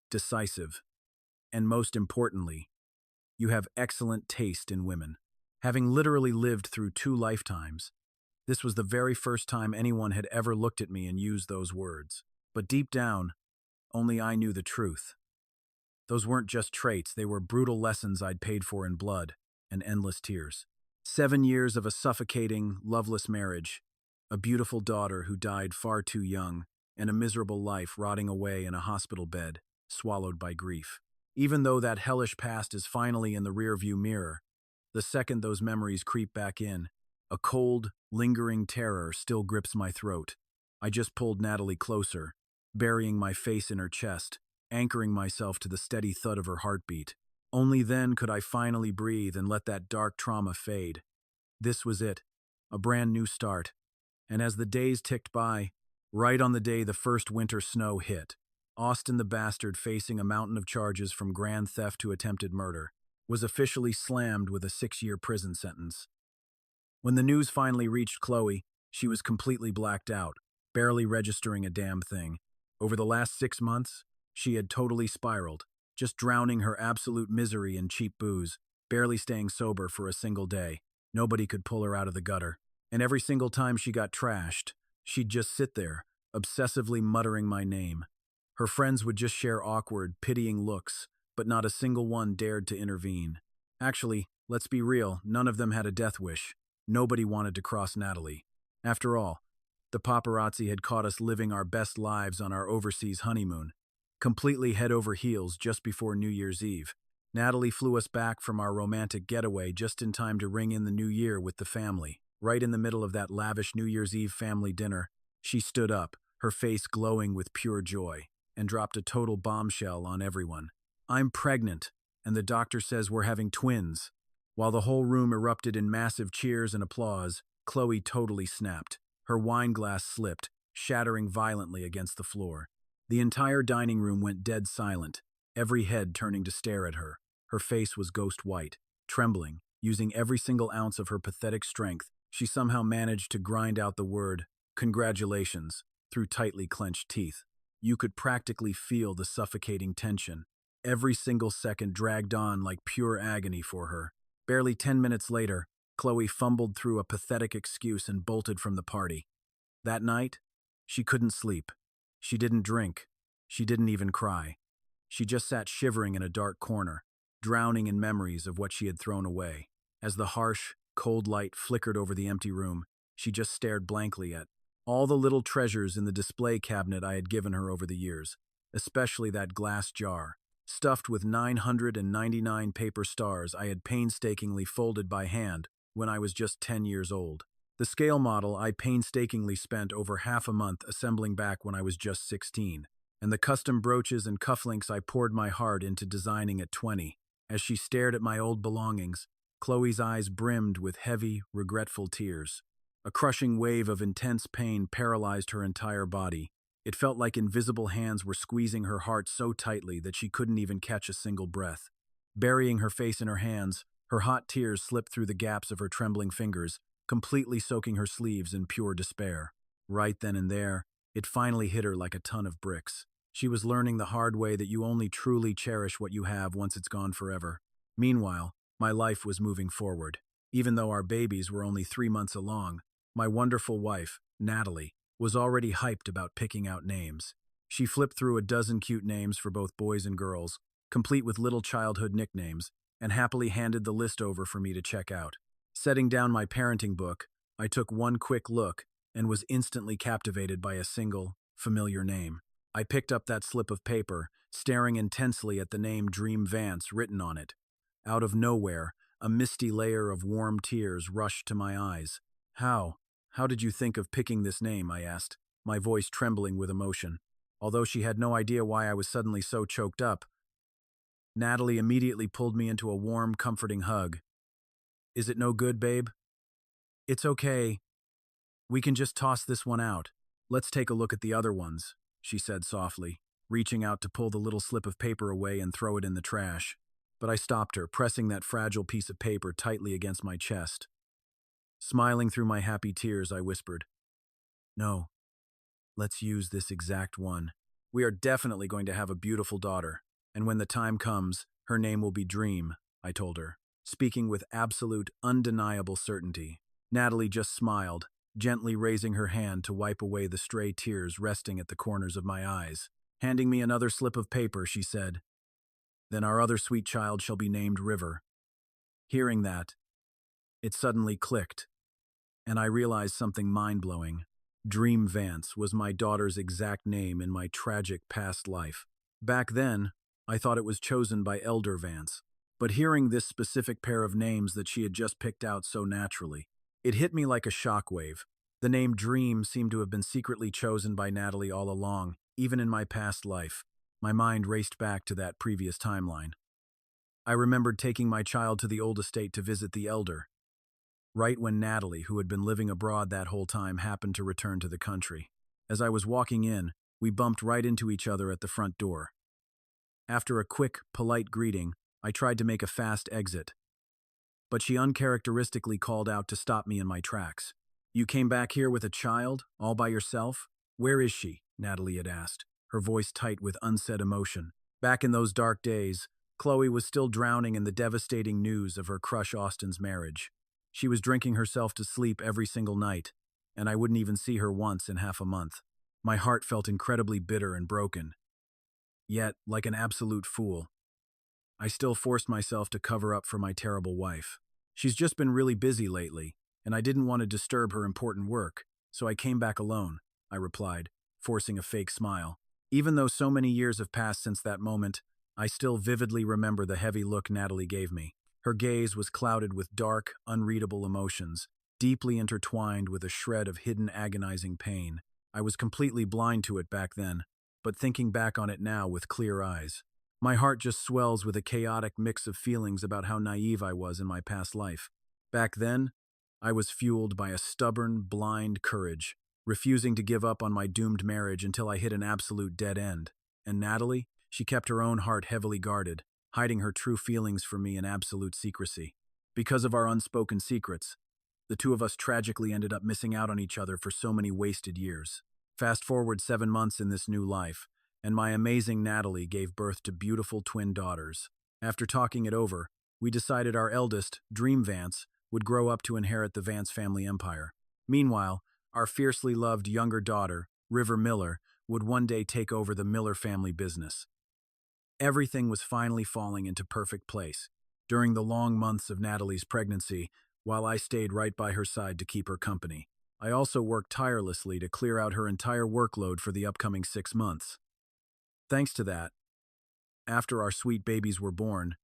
decisive, and most importantly, you have excellent taste in women. Having literally lived through 2 lifetimes, this was the very first time anyone had ever looked at me and used those words. But deep down, only I knew the truth. Those weren't just traits, they were brutal lessons I'd paid for in blood and endless tears. 7 years of a suffocating, loveless marriage, a beautiful daughter who died far too young, and a miserable life rotting away in a hospital bed, swallowed by grief. Even though that hellish past is finally in the rearview mirror, the second those memories creep back in, a cold, lingering terror still grips my throat. I just pulled Natalie closer, burying my face in her chest, anchoring myself to the steady thud of her heartbeat. Only then could I finally breathe and let that dark trauma fade. This was it, a brand new start. And as the days ticked by, right on the day the first winter snow hit, Austin the bastard, facing a mountain of charges from grand theft to attempted murder, was officially slammed with a 6-year prison sentence. When the news finally reached Chloe, she was completely blacked out, barely registering a damn thing. Over the last 6 months, she had totally spiraled, just drowning her absolute misery in cheap booze, barely staying sober for a single day. Nobody could pull her out of the gutter. And every single time she got trashed, she'd just sit there, obsessively muttering my name. Her friends would just share awkward, pitying looks, but not a single one dared to intervene. Actually, let's be real, none of them had a death wish. Nobody wanted to cross Natalie. After all, the paparazzi had caught us living our best lives on our overseas honeymoon, completely head over heels just before New Year's Eve. Natalie flew us back from our romantic getaway just in time to ring in the new year with the family. Right in the middle of that lavish New Year's Eve family dinner, she stood up, her face glowing with pure joy, and dropped a total bombshell on everyone. "I'm pregnant, and the doctor says we're having twins." While the whole room erupted in massive cheers and applause, Chloe totally snapped. Her wine glass slipped, shattering violently against the floor. The entire dining room went dead silent, every head turning to stare at her. Her face was ghost white. Trembling, using every single ounce of her pathetic strength, she somehow managed to grind out the word, "Congratulations," through tightly clenched teeth. You could practically feel the suffocating tension. Every single second dragged on like pure agony for her. Barely 10 minutes later, Chloe fumbled through a pathetic excuse and bolted from the party. That night, she couldn't sleep. She didn't drink. She didn't even cry. She just sat shivering in a dark corner, drowning in memories of what she had thrown away. As the harsh, cold light flickered over the empty room, she just stared blankly at all the little treasures in the display cabinet I had given her over the years, especially that glass jar, stuffed with 999 paper stars I had painstakingly folded by hand when I was just 10 years old. The scale model I painstakingly spent over half a month assembling back when I was just 16, and the custom brooches and cufflinks I poured my heart into designing at 20. As she stared at my old belongings, Chloe's eyes brimmed with heavy, regretful tears. A crushing wave of intense pain paralyzed her entire body. It felt like invisible hands were squeezing her heart so tightly that she couldn't even catch a single breath. Burying her face in her hands, her hot tears slipped through the gaps of her trembling fingers, completely soaking her sleeves in pure despair. Right then and there, it finally hit her like a ton of bricks. She was learning the hard way that you only truly cherish what you have once it's gone forever. Meanwhile, my life was moving forward. Even though our babies were only 3 months along, my wonderful wife, Natalie, was already hyped about picking out names. She flipped through a dozen cute names for both boys and girls, complete with little childhood nicknames, and happily handed the list over for me to check out. Setting down my parenting book, I took one quick look and was instantly captivated by a single, familiar name. I picked up that slip of paper, staring intensely at the name Dream Vance written on it. Out of nowhere, a misty layer of warm tears rushed to my eyes. How did you think of picking this name?" I asked, my voice trembling with emotion. Although she had no idea why I was suddenly so choked up, Natalie immediately pulled me into a warm, comforting hug. "Is it no good, babe?" "It's okay. We can just toss this one out. Let's take a look at the other ones," she said softly, reaching out to pull the little slip of paper away and throw it in the trash. But I stopped her, pressing that fragile piece of paper tightly against my chest. Smiling through my happy tears, I whispered, "No, let's use this exact one. We are definitely going to have a beautiful daughter, and when the time comes, her name will be Dream," I told her, speaking with absolute, undeniable certainty. Natalie just smiled, gently raising her hand to wipe away the stray tears resting at the corners of my eyes. Handing me another slip of paper, she said, "Then our other sweet child shall be named River." Hearing that, it suddenly clicked, and I realized something mind-blowing. Dream Vance was my daughter's exact name in my tragic past life. Back then, I thought it was chosen by Elder Vance, but hearing this specific pair of names that she had just picked out so naturally, it hit me like a shockwave. The name Dream seemed to have been secretly chosen by Natalie all along, even in my past life. My mind raced back to that previous timeline. I remembered taking my child to the old estate to visit the elder, right when Natalie, who had been living abroad that whole time, happened to return to the country. As I was walking in, we bumped right into each other at the front door. After a quick, polite greeting, I tried to make a fast exit, but she uncharacteristically called out to stop me in my tracks. "You came back here with a child, all by yourself? Where is she?" Natalie had asked, her voice tight with unsaid emotion. Back in those dark days, Chloe was still drowning in the devastating news of her crush Austin's marriage. She was drinking herself to sleep every single night, and I wouldn't even see her once in half a month. My heart felt incredibly bitter and broken. Yet, like an absolute fool, I still forced myself to cover up for my terrible wife. "She's just been really busy lately, and I didn't want to disturb her important work, so I came back alone," I replied, forcing a fake smile. Even though so many years have passed since that moment, I still vividly remember the heavy look Natalie gave me. Her gaze was clouded with dark, unreadable emotions, deeply intertwined with a shred of hidden agonizing pain. I was completely blind to it back then, but thinking back on it now with clear eyes, my heart just swells with a chaotic mix of feelings about how naive I was in my past life. Back then, I was fueled by a stubborn, blind courage, refusing to give up on my doomed marriage until I hit an absolute dead end. And Natalie, she kept her own heart heavily guarded, hiding her true feelings from me in absolute secrecy. Because of our unspoken secrets, the two of us tragically ended up missing out on each other for so many wasted years. Fast forward 7 months in this new life, and my amazing Natalie gave birth to beautiful twin daughters. After talking it over, we decided our eldest, Dream Vance, would grow up to inherit the Vance family empire. Meanwhile, our fiercely loved younger daughter, River Miller, would one day take over the Miller family business. Everything was finally falling into perfect place. During the long months of Natalie's pregnancy, while I stayed right by her side to keep her company, I also worked tirelessly to clear out her entire workload for the upcoming 6 months. Thanks to that, after our sweet babies were born,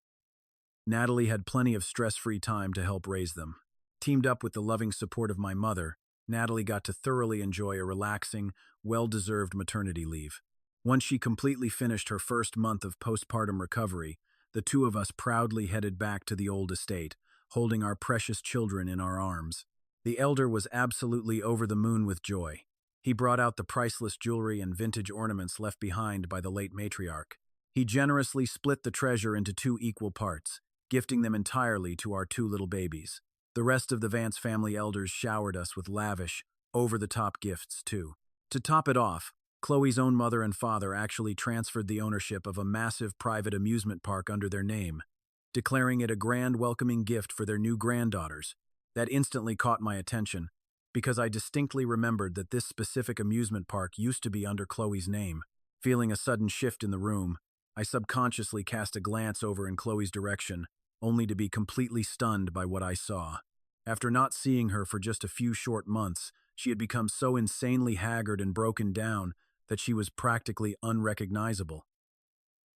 Natalie had plenty of stress-free time to help raise them. Teamed up with the loving support of my mother, Natalie got to thoroughly enjoy a relaxing, well-deserved maternity leave. Once she completely finished her first month of postpartum recovery, the two of us proudly headed back to the old estate, holding our precious children in our arms. The elder was absolutely over the moon with joy. He brought out the priceless jewelry and vintage ornaments left behind by the late matriarch. He generously split the treasure into 2 equal parts, gifting them entirely to our 2 little babies. The rest of the Vance family elders showered us with lavish, over-the-top gifts, too. To top it off, Chloe's own mother and father actually transferred the ownership of a massive private amusement park under their name, declaring it a grand welcoming gift for their new granddaughters. That instantly caught my attention, because I distinctly remembered that this specific amusement park used to be under Chloe's name. Feeling a sudden shift in the room, I subconsciously cast a glance over in Chloe's direction, only to be completely stunned by what I saw. After not seeing her for just a few short months, she had become so insanely haggard and broken down that she was practically unrecognizable.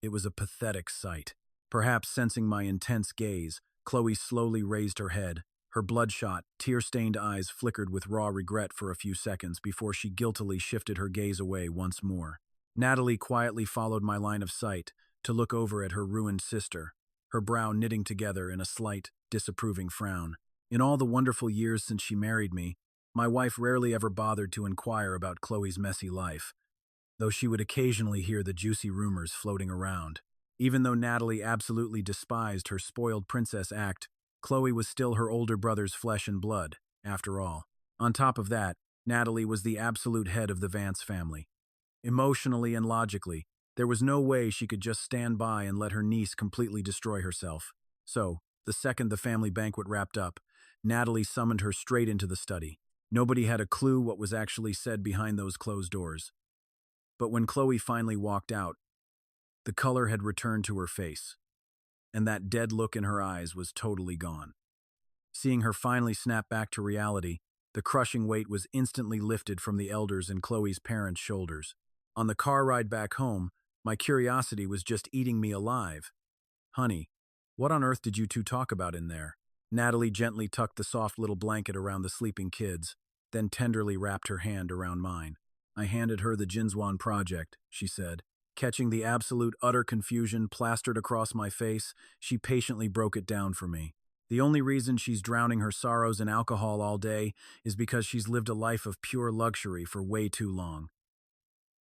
It was a pathetic sight. Perhaps sensing my intense gaze, Chloe slowly raised her head. Her bloodshot, tear-stained eyes flickered with raw regret for a few seconds before she guiltily shifted her gaze away once more. Natalie quietly followed my line of sight to look over at her ruined sister, her brow knitting together in a slight, disapproving frown. In all the wonderful years since she married me, my wife rarely ever bothered to inquire about Chloe's messy life, though she would occasionally hear the juicy rumors floating around. Even though Natalie absolutely despised her spoiled princess act, Chloe was still her older brother's flesh and blood, after all. On top of that, Natalie was the absolute head of the Vance family. Emotionally and logically, there was no way she could just stand by and let her niece completely destroy herself. So, the second the family banquet wrapped up, Natalie summoned her straight into the study. Nobody had a clue what was actually said behind those closed doors. But when Chloe finally walked out, the color had returned to her face, and that dead look in her eyes was totally gone. Seeing her finally snap back to reality, the crushing weight was instantly lifted from the elders' and Chloe's parents' shoulders. On the car ride back home, my curiosity was just eating me alive. "Honey, what on earth did you two talk about in there?" Natalie gently tucked the soft little blanket around the sleeping kids, then tenderly wrapped her hand around mine. "I handed her the Jinswan project," she said. Catching the absolute utter confusion plastered across my face, she patiently broke it down for me. The only reason she's drowning her sorrows in alcohol all day is because she's lived a life of pure luxury for way too long.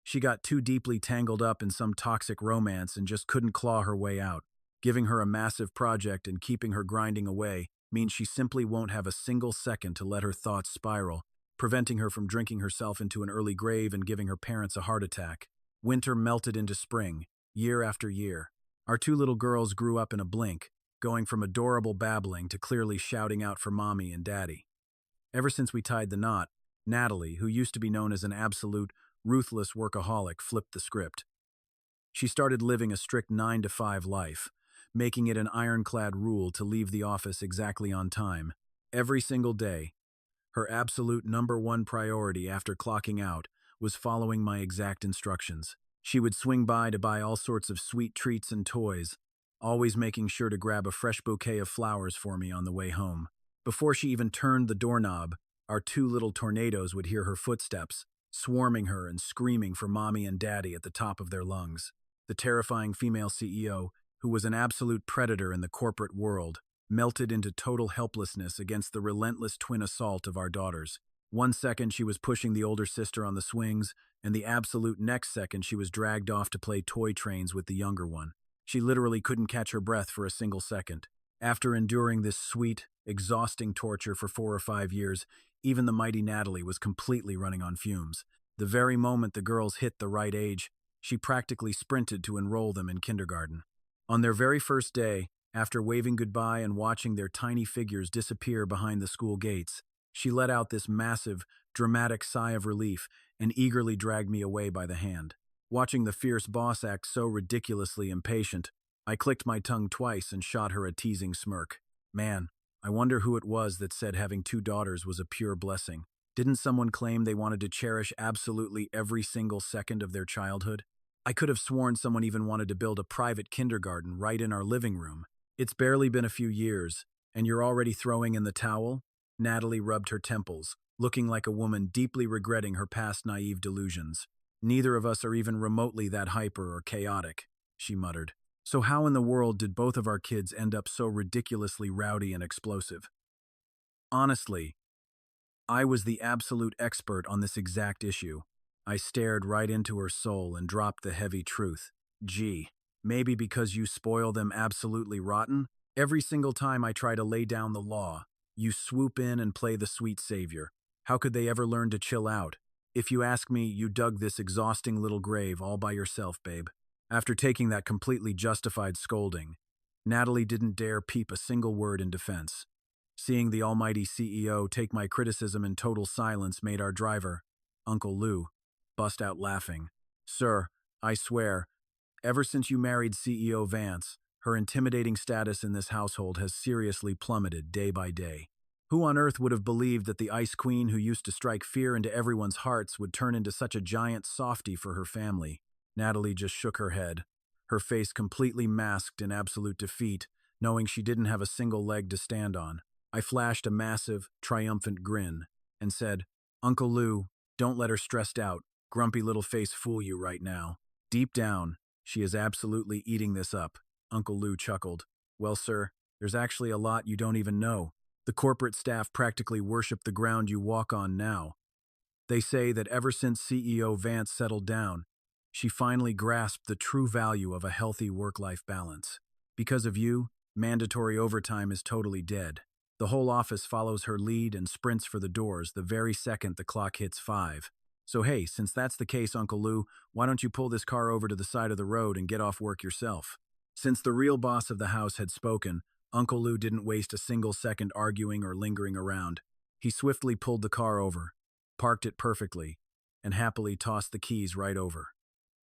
She got too deeply tangled up in some toxic romance and just couldn't claw her way out. Giving her a massive project and keeping her grinding away means she simply won't have a single second to let her thoughts spiral, preventing her from drinking herself into an early grave and giving her parents a heart attack. Winter melted into spring, year after year. Our two little girls grew up in a blink, going from adorable babbling to clearly shouting out for mommy and daddy. Ever since we tied the knot, Natalie, who used to be known as an absolute, ruthless workaholic, flipped the script. She started living a strict 9-to-5 life, making it an ironclad rule to leave the office exactly on time, every single day. Her absolute number one priority after clocking out was following my exact instructions. She would swing by to buy all sorts of sweet treats and toys, always making sure to grab a fresh bouquet of flowers for me on the way home. Before she even turned the doorknob, our two little tornadoes would hear her footsteps, swarming her and screaming for mommy and daddy at the top of their lungs. The terrifying female CEO, who was an absolute predator in the corporate world, melted into total helplessness against the relentless twin assault of our daughters. One second she was pushing the older sister on the swings, and the absolute next second she was dragged off to play toy trains with the younger one. She literally couldn't catch her breath for a single second. After enduring this sweet, exhausting torture for 4 or 5 years, even the mighty Natalie was completely running on fumes. The very moment the girls hit the right age, she practically sprinted to enroll them in kindergarten. On their very first day, after waving goodbye and watching their tiny figures disappear behind the school gates, she let out this massive, dramatic sigh of relief and eagerly dragged me away by the hand. Watching the fierce boss act so ridiculously impatient, I clicked my tongue twice and shot her a teasing smirk. Man, I wonder who it was that said having 2 daughters was a pure blessing. Didn't someone claim they wanted to cherish absolutely every single second of their childhood? I could have sworn someone even wanted to build a private kindergarten right in our living room. It's barely been a few years, and you're already throwing in the towel? Natalie rubbed her temples, looking like a woman deeply regretting her past naive delusions. Neither of us are even remotely that hyper or chaotic, she muttered. So how in the world did both of our kids end up so ridiculously rowdy and explosive? Honestly, I was the absolute expert on this exact issue. I stared right into her soul and dropped the heavy truth. Gee, maybe because you spoil them absolutely rotten? Every single time I try to lay down the law, you swoop in and play the sweet savior. How could they ever learn to chill out? If you ask me, you dug this exhausting little grave all by yourself, babe. After taking that completely justified scolding, Natalie didn't dare peep a single word in defense. Seeing the almighty CEO take my criticism in total silence made our driver, Uncle Lou, bust out laughing. Sir, I swear, ever since you married CEO Vance, Her intimidating status in this household has seriously plummeted day by day. Who on earth would have believed that the Ice Queen who used to strike fear into everyone's hearts would turn into such a giant softie for her family? Natalie just shook her head, her face completely masked in absolute defeat, knowing she didn't have a single leg to stand on. I flashed a massive, triumphant grin and said, "Uncle Lou, don't let her stressed out, grumpy little face fool you right now. Deep down, she is absolutely eating this up." Uncle Lou chuckled. "Well, sir, there's actually a lot you don't even know. The corporate staff practically worship the ground you walk on now. They say that ever since CEO Vance settled down, she finally grasped the true value of a healthy work-life balance. Because of you, mandatory overtime is totally dead. The whole office follows her lead and sprints for the doors the very second the clock hits 5. So hey, since that's the case, Uncle Lou, why don't you pull this car over to the side of the road and get off work yourself?" Since the real boss of the house had spoken, Uncle Lou didn't waste a single second arguing or lingering around. He swiftly pulled the car over, parked it perfectly, and happily tossed the keys right over.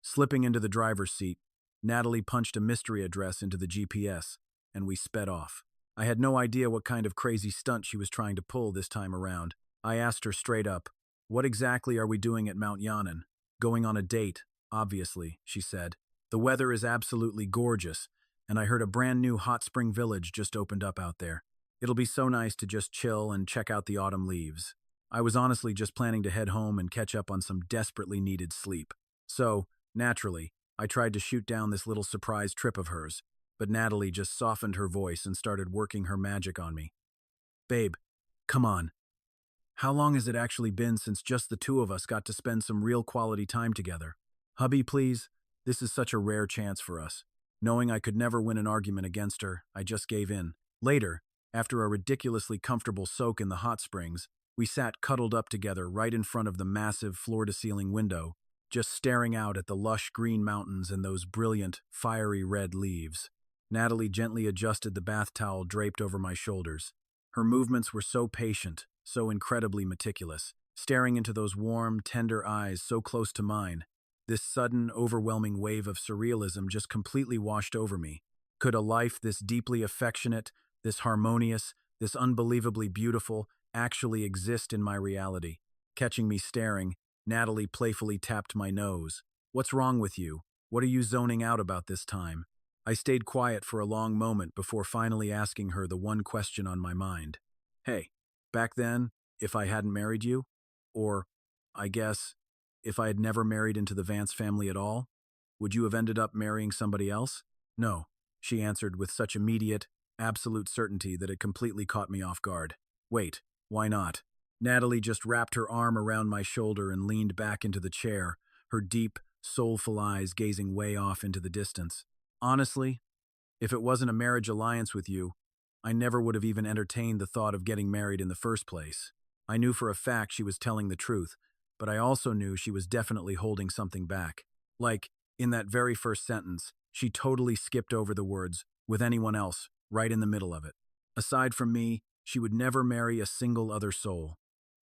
Slipping into the driver's seat, Natalie punched a mystery address into the GPS, and we sped off. I had no idea what kind of crazy stunt she was trying to pull this time around. I asked her straight up, "What exactly are we doing at Mount Yanan?" "Going on a date, obviously," she said. "The weather is absolutely gorgeous, and I heard a brand new hot spring village just opened up out there. It'll be so nice to just chill and check out the autumn leaves." I was honestly just planning to head home and catch up on some desperately needed sleep. So, naturally, I tried to shoot down this little surprise trip of hers, but Natalie just softened her voice and started working her magic on me. "Babe, come on. How long has it actually been since just the two of us got to spend some real quality time together? Hubby, please, this is such a rare chance for us." Knowing I could never win an argument against her, I just gave in. Later, after a ridiculously comfortable soak in the hot springs, we sat cuddled up together right in front of the massive floor-to-ceiling window, just staring out at the lush green mountains and those brilliant, fiery red leaves. Natalie gently adjusted the bath towel draped over my shoulders. Her movements were so patient, so incredibly meticulous, staring into those warm, tender eyes so close to mine. This sudden, overwhelming wave of surrealism just completely washed over me. Could a life this deeply affectionate, this harmonious, this unbelievably beautiful, actually exist in my reality? Catching me staring, Natalie playfully tapped my nose. "What's wrong with you? What are you zoning out about this time?" I stayed quiet for a long moment before finally asking her the one question on my mind. "Hey, back then, if I hadn't married you, or, I guess, if I had never married into the Vance family at all, would you have ended up marrying somebody else?" "No," she answered with such immediate, absolute certainty that it completely caught me off guard. "Wait, why not?" Natalie just wrapped her arm around my shoulder and leaned back into the chair, her deep, soulful eyes gazing way off into the distance. "Honestly, if it wasn't a marriage alliance with you, I never would have even entertained the thought of getting married in the first place." I knew for a fact she was telling the truth, but I also knew she was definitely holding something back. Like, in that very first sentence, she totally skipped over the words, "with anyone else," right in the middle of it. Aside from me, she would never marry a single other soul.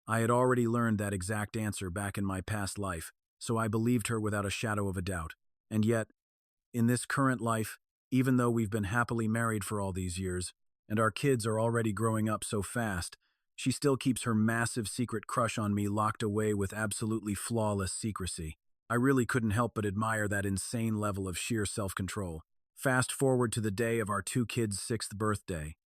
I had already learned that exact answer back in my past life, so I believed her without a shadow of a doubt. And yet, in this current life, even though we've been happily married for all these years, and our kids are already growing up so fast, she still keeps her massive secret crush on me locked away with absolutely flawless secrecy. I really couldn't help but admire that insane level of sheer self-control. Fast forward to the day of our two kids' 6th birthday.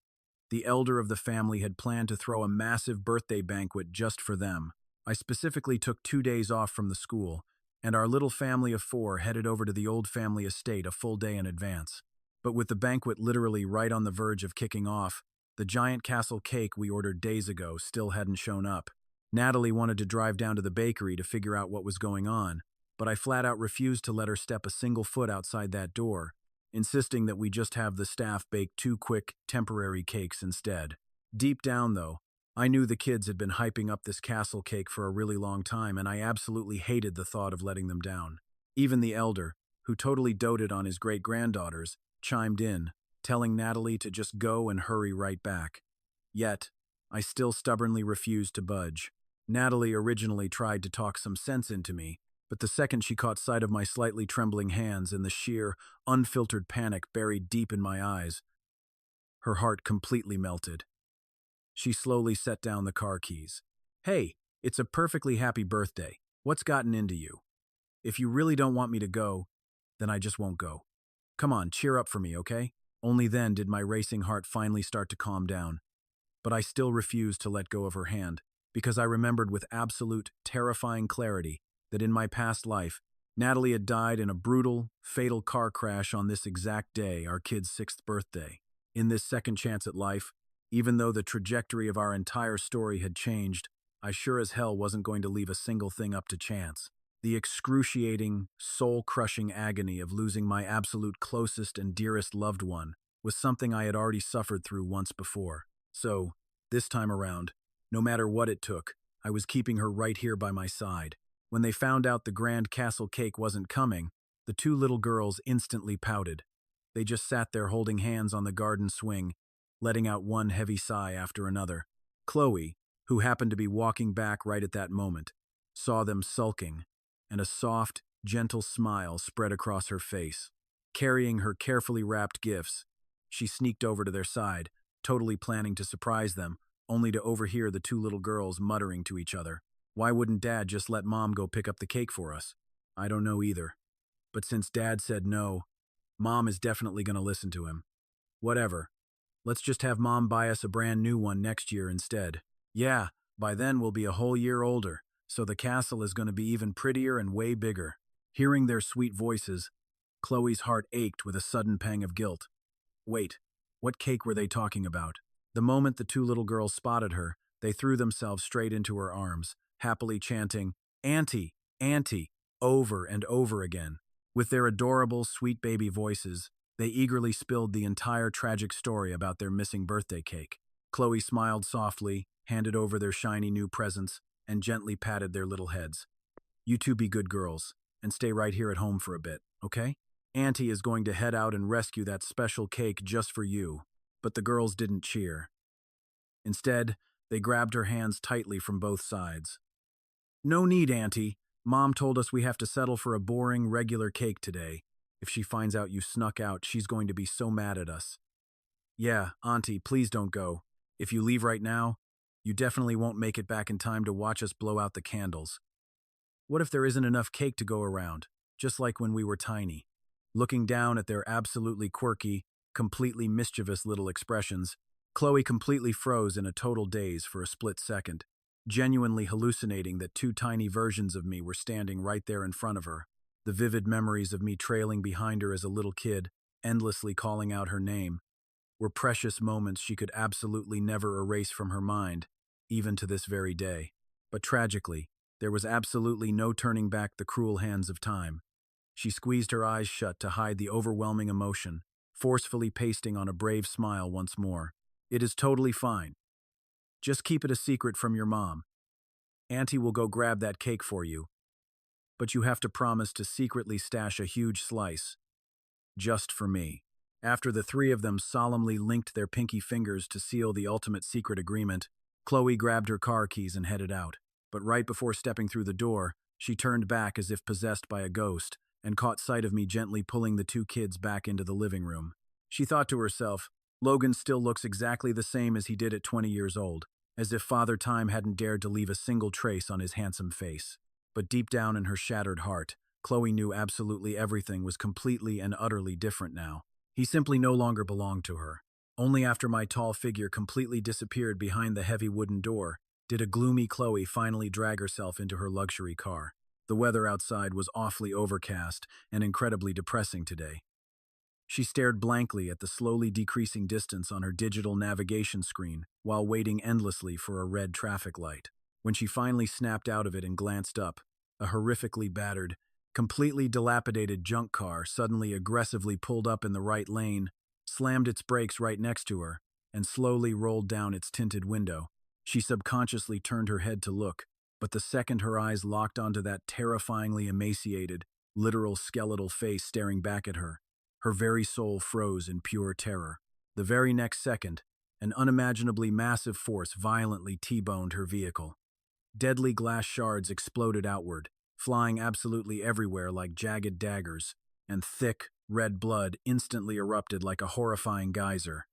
The elder of the family had planned to throw a massive birthday banquet just for them. I specifically took 2 days off from the school, and our little family of 4 headed over to the old family estate a full day in advance. But with the banquet literally right on the verge of kicking off, the giant castle cake we ordered days ago still hadn't shown up. Natalie wanted to drive down to the bakery to figure out what was going on, but I flat out refused to let her step a single foot outside that door, insisting that we just have the staff bake 2 quick, temporary cakes instead. Deep down, though, I knew the kids had been hyping up this castle cake for a really long time, and I absolutely hated the thought of letting them down. Even the elder, who totally doted on his great-granddaughters, chimed in, telling Natalie to just go and hurry right back. Yet, I still stubbornly refused to budge. Natalie originally tried to talk some sense into me, But the second she caught sight of my slightly trembling hands and the sheer, unfiltered panic buried deep in my eyes, her heart completely melted. She slowly set down the car keys. "Hey, it's a perfectly happy birthday. What's gotten into you? If you really don't want me to go, then I just won't go. Come on, cheer up for me, okay?" Only then did my racing heart finally start to calm down. But I still refused to let go of her hand, because I remembered with absolute, terrifying clarity that in my past life, Natalie had died in a brutal, fatal car crash on this exact day, our kid's 6th birthday. In this second chance at life, even though the trajectory of our entire story had changed, I sure as hell wasn't going to leave a single thing up to chance. The excruciating, soul-crushing agony of losing my absolute closest and dearest loved one was something I had already suffered through once before. So, this time around, no matter what it took, I was keeping her right here by my side. When they found out the grand castle cake wasn't coming, the two little girls instantly pouted. They just sat there holding hands on the garden swing, letting out one heavy sigh after another. Chloe, who happened to be walking back right at that moment, saw them sulking, and a soft, gentle smile spread across her face. Carrying her carefully wrapped gifts, she sneaked over to their side, totally planning to surprise them, only to overhear the two little girls muttering to each other. Why wouldn't Dad just let Mom go pick up the cake for us? I don't know either. But since Dad said no, Mom is definitely going to listen to him. Whatever. Let's just have Mom buy us a brand new one next year instead. Yeah, by then we'll be a whole year older, so the castle is going to be even prettier and way bigger. Hearing their sweet voices, Chloe's heart ached with a sudden pang of guilt. Wait, what cake were they talking about? The moment the two little girls spotted her, they threw themselves straight into her arms, happily chanting, "Auntie, Auntie," over and over again. With their adorable, sweet baby voices, they eagerly spilled the entire tragic story about their missing birthday cake. Chloe smiled softly, handed over their shiny new presents, and gently patted their little heads. "You two be good girls, and stay right here at home for a bit, okay? Auntie is going to head out and rescue that special cake just for you." But the girls didn't cheer. Instead, they grabbed her hands tightly from both sides. "No need, Auntie. Mom told us we have to settle for a boring, regular cake today. If she finds out you snuck out, she's going to be so mad at us." "Yeah, Auntie, please don't go. If you leave right now, you definitely won't make it back in time to watch us blow out the candles. What if there isn't enough cake to go around, just like when we were tiny?" Looking down at their absolutely quirky, completely mischievous little expressions, Chloe completely froze in a total daze for a split second, genuinely hallucinating that two tiny versions of me were standing right there in front of her. The vivid memories of me trailing behind her as a little kid, endlessly calling out her name, were precious moments she could absolutely never erase from her mind, even to this very day. But tragically, there was absolutely no turning back the cruel hands of time. She squeezed her eyes shut to hide the overwhelming emotion, forcefully pasting on a brave smile once more. "It is totally fine. Just keep it a secret from your mom. Auntie will go grab that cake for you. But you have to promise to secretly stash a huge slice, just for me." After the three of them solemnly linked their pinky fingers to seal the ultimate secret agreement, Chloe grabbed her car keys and headed out. But right before stepping through the door, she turned back as if possessed by a ghost, and caught sight of me gently pulling the two kids back into the living room. She thought to herself, "Logan still looks exactly the same as he did at 20 years old, as if Father Time hadn't dared to leave a single trace on his handsome face." But deep down in her shattered heart, Chloe knew absolutely everything was completely and utterly different now. He simply no longer belonged to her. Only after my tall figure completely disappeared behind the heavy wooden door did a gloomy Chloe finally drag herself into her luxury car. The weather outside was awfully overcast and incredibly depressing today. She stared blankly at the slowly decreasing distance on her digital navigation screen while waiting endlessly for a red traffic light. When she finally snapped out of it and glanced up, a horrifically battered, completely dilapidated junk car suddenly aggressively pulled up in the right lane, slammed its brakes right next to her, and slowly rolled down its tinted window. She subconsciously turned her head to look, but the second her eyes locked onto that terrifyingly emaciated, literal skeletal face staring back at her, her very soul froze in pure terror. The very next second, an unimaginably massive force violently T-boned her vehicle. Deadly glass shards exploded outward, flying absolutely everywhere like jagged daggers, and thick, red blood instantly erupted like a horrifying geyser.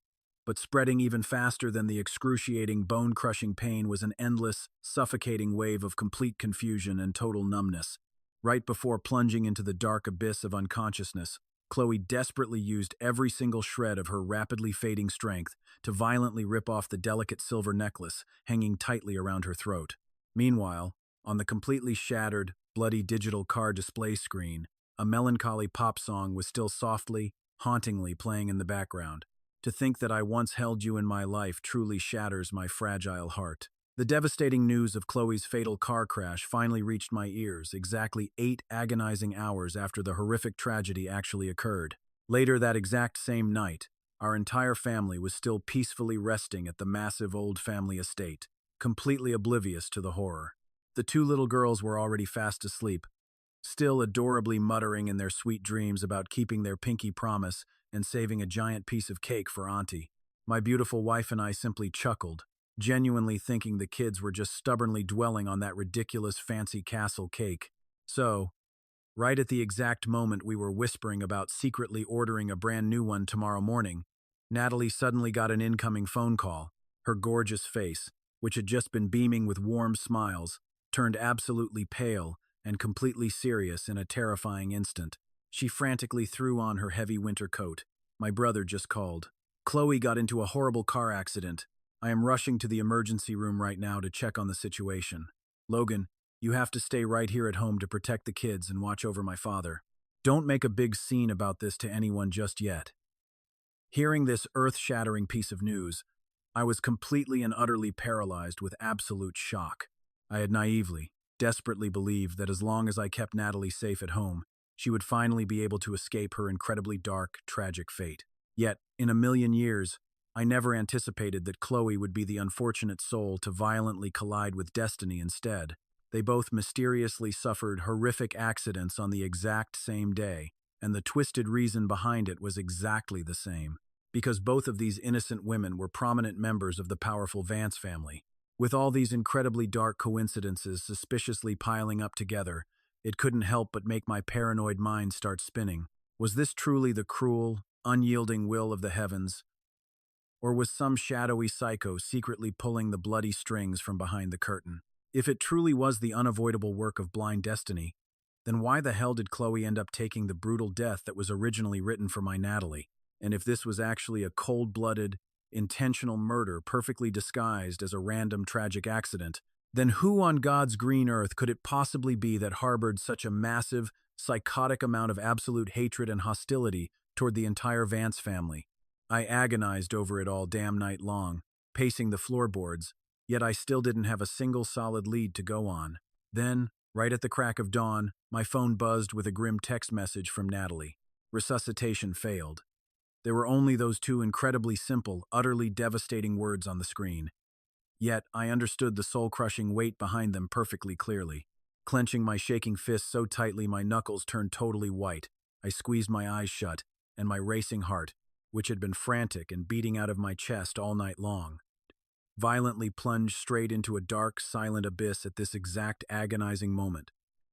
But spreading even faster than the excruciating, bone-crushing pain was an endless, suffocating wave of complete confusion and total numbness. Right before plunging into the dark abyss of unconsciousness, Chloe desperately used every single shred of her rapidly fading strength to violently rip off the delicate silver necklace hanging tightly around her throat. Meanwhile, on the completely shattered, bloody digital car display screen, a melancholy pop song was still softly, hauntingly playing in the background. To think that I once held you in my life truly shatters my fragile heart. The devastating news of Chloe's fatal car crash finally reached my ears exactly 8 agonizing hours after the horrific tragedy actually occurred. Later that exact same night, our entire family was still peacefully resting at the massive old family estate, completely oblivious to the horror. The 2 little girls were already fast asleep, still adorably muttering in their sweet dreams about keeping their pinky promise and saving a giant piece of cake for Auntie. My beautiful wife and I simply chuckled, genuinely thinking the kids were just stubbornly dwelling on that ridiculous fancy castle cake. So, right at the exact moment we were whispering about secretly ordering a brand new one tomorrow morning, Natalie suddenly got an incoming phone call. Her gorgeous face, which had just been beaming with warm smiles, turned absolutely pale and completely serious in a terrifying instant. She frantically threw on her heavy winter coat. My brother just called. Chloe got into a horrible car accident. I am rushing to the emergency room right now to check on the situation. Logan, you have to stay right here at home to protect the kids and watch over my father. Don't make a big scene about this to anyone just yet. Hearing this earth-shattering piece of news, I was completely and utterly paralyzed with absolute shock. I had naively, desperately believed that as long as I kept Natalie safe at home, she would finally be able to escape her incredibly dark, tragic fate. Yet, in a million years, I never anticipated that Chloe would be the unfortunate soul to violently collide with destiny instead. They both mysteriously suffered horrific accidents on the exact same day, and the twisted reason behind it was exactly the same. Because both of these innocent women were prominent members of the powerful Vance family. With all these incredibly dark coincidences suspiciously piling up together, it couldn't help but make my paranoid mind start spinning. Was this truly the cruel, unyielding will of the heavens? Or was some shadowy psycho secretly pulling the bloody strings from behind the curtain? If it truly was the unavoidable work of blind destiny, then why the hell did Chloe end up taking the brutal death that was originally written for my Natalie? And if this was actually a cold-blooded, intentional murder perfectly disguised as a random tragic accident, then who on God's green earth could it possibly be that harbored such a massive, psychotic amount of absolute hatred and hostility toward the entire Vance family? I agonized over it all damn night long, pacing the floorboards, yet I still didn't have a single solid lead to go on. Then, right at the crack of dawn, my phone buzzed with a grim text message from Natalie. Resuscitation failed. There were only those 2 incredibly simple, utterly devastating words on the screen. Yet, I understood the soul-crushing weight behind them perfectly clearly. Clenching my shaking fists so tightly my knuckles turned totally white, I squeezed my eyes shut, and my racing heart, which had been frantic and beating out of my chest all night long, violently plunged straight into a dark, silent abyss at this exact agonizing moment.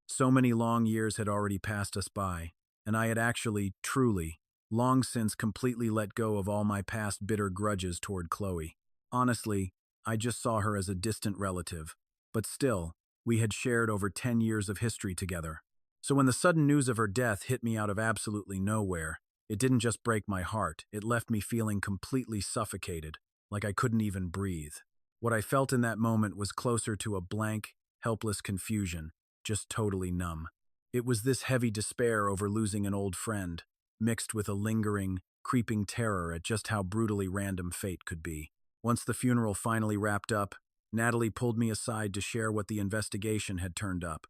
So many long years had already passed us by, and I had actually, truly, long since completely let go of all my past bitter grudges toward Chloe. Honestly, I just saw her as a distant relative, but still, we had shared over 10 years of history together. So when the sudden news of her death hit me out of absolutely nowhere, it didn't just break my heart, it left me feeling completely suffocated, like I couldn't even breathe. What I felt in that moment was closer to a blank, helpless confusion, just totally numb. It was this heavy despair over losing an old friend, mixed with a lingering, creeping terror at just how brutally random fate could be. Once the funeral finally wrapped up, Natalie pulled me aside to share what the investigation had turned up.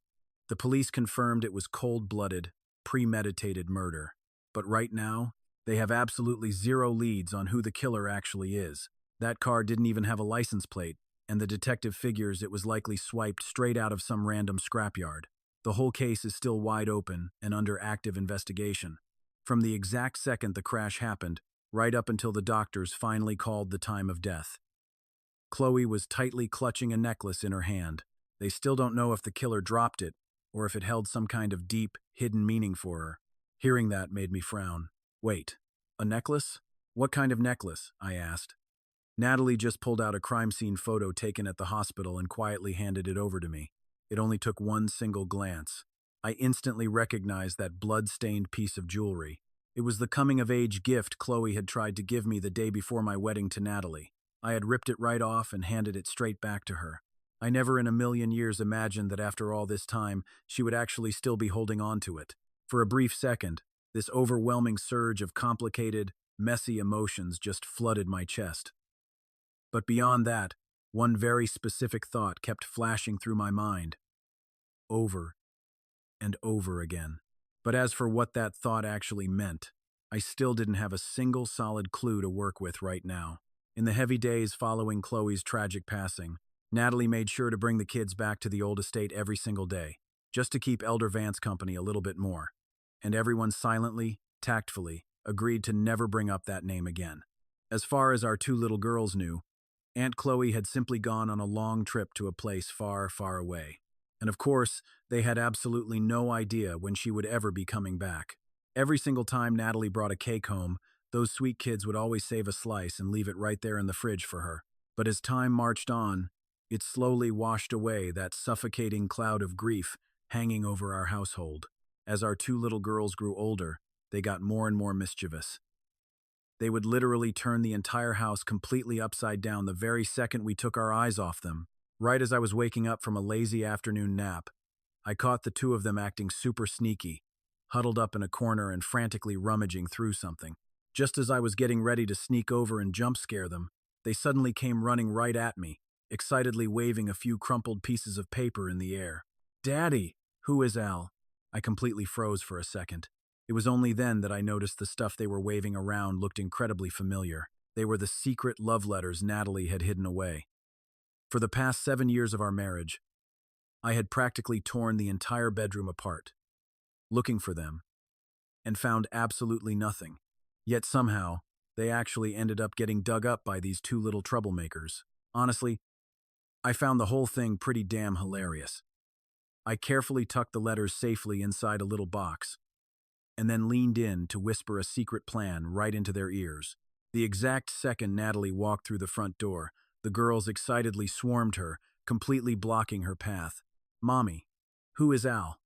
The police confirmed it was cold-blooded, premeditated murder. But right now, they have absolutely zero leads on who the killer actually is. That car didn't even have a license plate, and the detective figures it was likely swiped straight out of some random scrapyard. The whole case is still wide open and under active investigation. From the exact second the crash happened, right up until the doctors finally called the time of death. Chloe was tightly clutching a necklace in her hand. They still don't know if the killer dropped it, or if it held some kind of deep, hidden meaning for her. Hearing that made me frown. Wait, a necklace? What kind of necklace? I asked. Natalie just pulled out a crime scene photo taken at the hospital and quietly handed it over to me. It only took one single glance. I instantly recognized that blood-stained piece of jewelry. It was the coming-of-age gift Chloe had tried to give me the day before my wedding to Natalie. I had ripped it right off and handed it straight back to her. I never in a million years imagined that after all this time, she would actually still be holding on to it. For a brief second, this overwhelming surge of complicated, messy emotions just flooded my chest. But beyond that, one very specific thought kept flashing through my mind, over and over again. But as for what that thought actually meant, I still didn't have a single solid clue to work with right now. In the heavy days following Chloe's tragic passing, Natalie made sure to bring the kids back to the old estate every single day, just to keep Elder Vance company a little bit more. And everyone silently, tactfully, agreed to never bring up that name again. As far as our two little girls knew, Aunt Chloe had simply gone on a long trip to a place far, far away. And of course, they had absolutely no idea when she would ever be coming back. Every single time Natalie brought a cake home, those sweet kids would always save a slice and leave it right there in the fridge for her. But as time marched on, it slowly washed away that suffocating cloud of grief hanging over our household. As our two little girls grew older, they got more and more mischievous. They would literally turn the entire house completely upside down the very second we took our eyes off them. Right as I was waking up from a lazy afternoon nap, I caught the two of them acting super sneaky, huddled up in a corner and frantically rummaging through something. Just as I was getting ready to sneak over and jump scare them, they suddenly came running right at me, excitedly waving a few crumpled pieces of paper in the air. "Daddy, who is Al?" I completely froze for a second. It was only then that I noticed the stuff they were waving around looked incredibly familiar. They were the secret love letters Natalie had hidden away. For the past 7 years of our marriage, I had practically torn the entire bedroom apart, looking for them, and found absolutely nothing. Yet somehow, they actually ended up getting dug up by these two little troublemakers. Honestly, I found the whole thing pretty damn hilarious. I carefully tucked the letters safely inside a little box, and then leaned in to whisper a secret plan right into their ears. The exact second Natalie walked through the front door, the girls excitedly swarmed her, completely blocking her path. "Mommy, who is Al?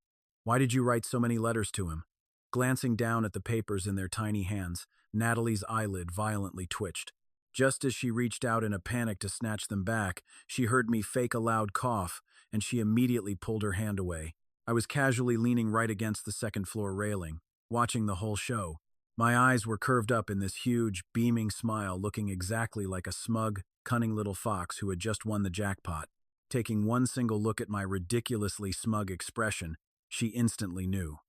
Why did you write so many letters to him?" Glancing down at the papers in their tiny hands, Natalie's eyelid violently twitched. Just as she reached out in a panic to snatch them back, she heard me fake a loud cough, and she immediately pulled her hand away. I was casually leaning right against the second-floor railing, watching the whole show. My eyes were curved up in this huge, beaming smile, looking exactly like a smug, cunning little fox who had just won the jackpot. Taking one single look at my ridiculously smug expression, she instantly knew.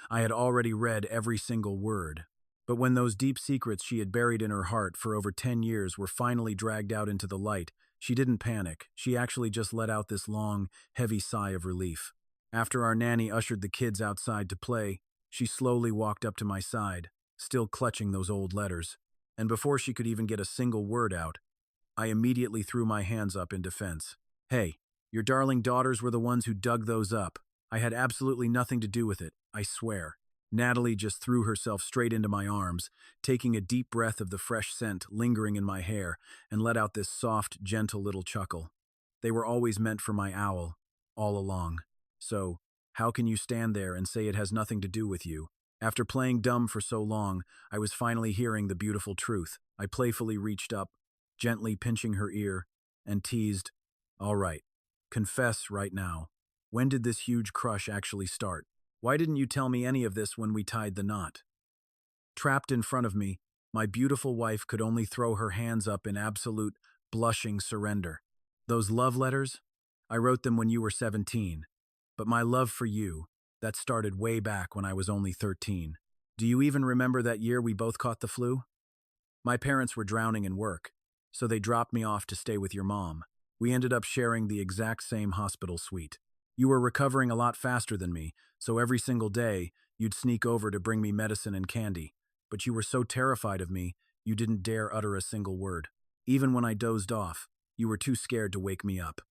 I had already read every single word. But when those deep secrets she had buried in her heart for over 10 years were finally dragged out into the light, she didn't panic. She actually just let out this long, heavy sigh of relief. After our nanny ushered the kids outside to play, she slowly walked up to my side, still clutching those old letters. And before she could even get a single word out, I immediately threw my hands up in defense. "Hey, your darling daughters were the ones who dug those up. I had absolutely nothing to do with it, I swear." Natalie just threw herself straight into my arms, taking a deep breath of the fresh scent lingering in my hair, and let out this soft, gentle little chuckle. "They were always meant for my owl, all along. So, how can you stand there and say it has nothing to do with you?" After playing dumb for so long, I was finally hearing the beautiful truth. I playfully reached up, gently pinching her ear, and teased, "All right, confess right now. When did this huge crush actually start? Why didn't you tell me any of this when we tied the knot?" Trapped in front of me, my beautiful wife could only throw her hands up in absolute, blushing surrender. "Those love letters? I wrote them when you were 17. But my love for you, that started way back when I was only 13. Do you even remember that year we both caught the flu? My parents were drowning in work, so they dropped me off to stay with your mom. We ended up sharing the exact same hospital suite. You were recovering a lot faster than me, so every single day, you'd sneak over to bring me medicine and candy. But you were so terrified of me, you didn't dare utter a single word. Even when I dozed off, you were too scared to wake me up.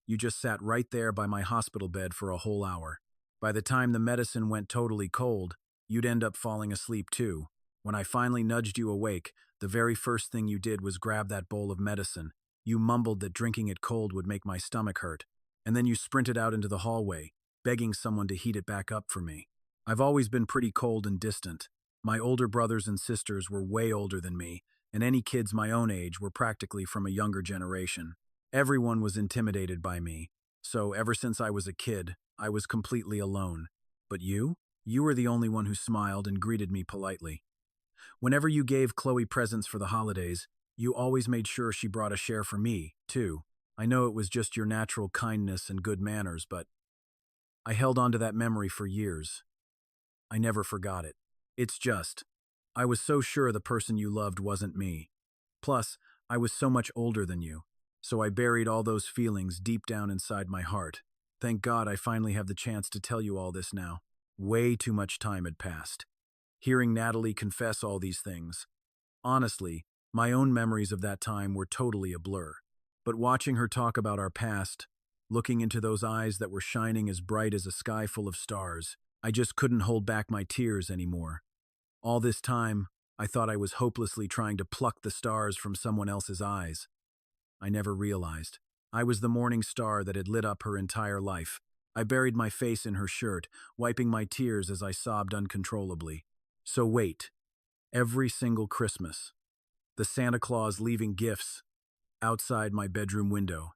You just sat right there by my hospital bed for a whole hour. By the time the medicine went totally cold, you'd end up falling asleep too. When I finally nudged you awake, the very first thing you did was grab that bowl of medicine. You mumbled that drinking it cold would make my stomach hurt, and then you sprinted out into the hallway, begging someone to heat it back up for me. I've always been pretty cold and distant. My older brothers and sisters were way older than me, and any kids my own age were practically from a younger generation. Everyone was intimidated by me, so ever since I was a kid, I was completely alone. But you? You were the only one who smiled and greeted me politely. Whenever you gave Chloe presents for the holidays, you always made sure she brought a share for me, too. I know it was just your natural kindness and good manners, but I held on to that memory for years. I never forgot it. I was so sure the person you loved wasn't me. Plus, I was so much older than you, so I buried all those feelings deep down inside my heart. Thank God I finally have the chance to tell you all this now. Way too much time had passed. Hearing Natalie confess all these things. Honestly, my own memories of that time were totally a blur. But watching her talk about our past, looking into those eyes that were shining as bright as a sky full of stars, I just couldn't hold back my tears anymore. All this time, I thought I was hopelessly trying to pluck the stars from someone else's eyes. I never realized. I was the morning star that had lit up her entire life. I buried my face in her shirt, wiping my tears as I sobbed uncontrollably. So wait, every single Christmas, the Santa Claus leaving gifts outside my bedroom window.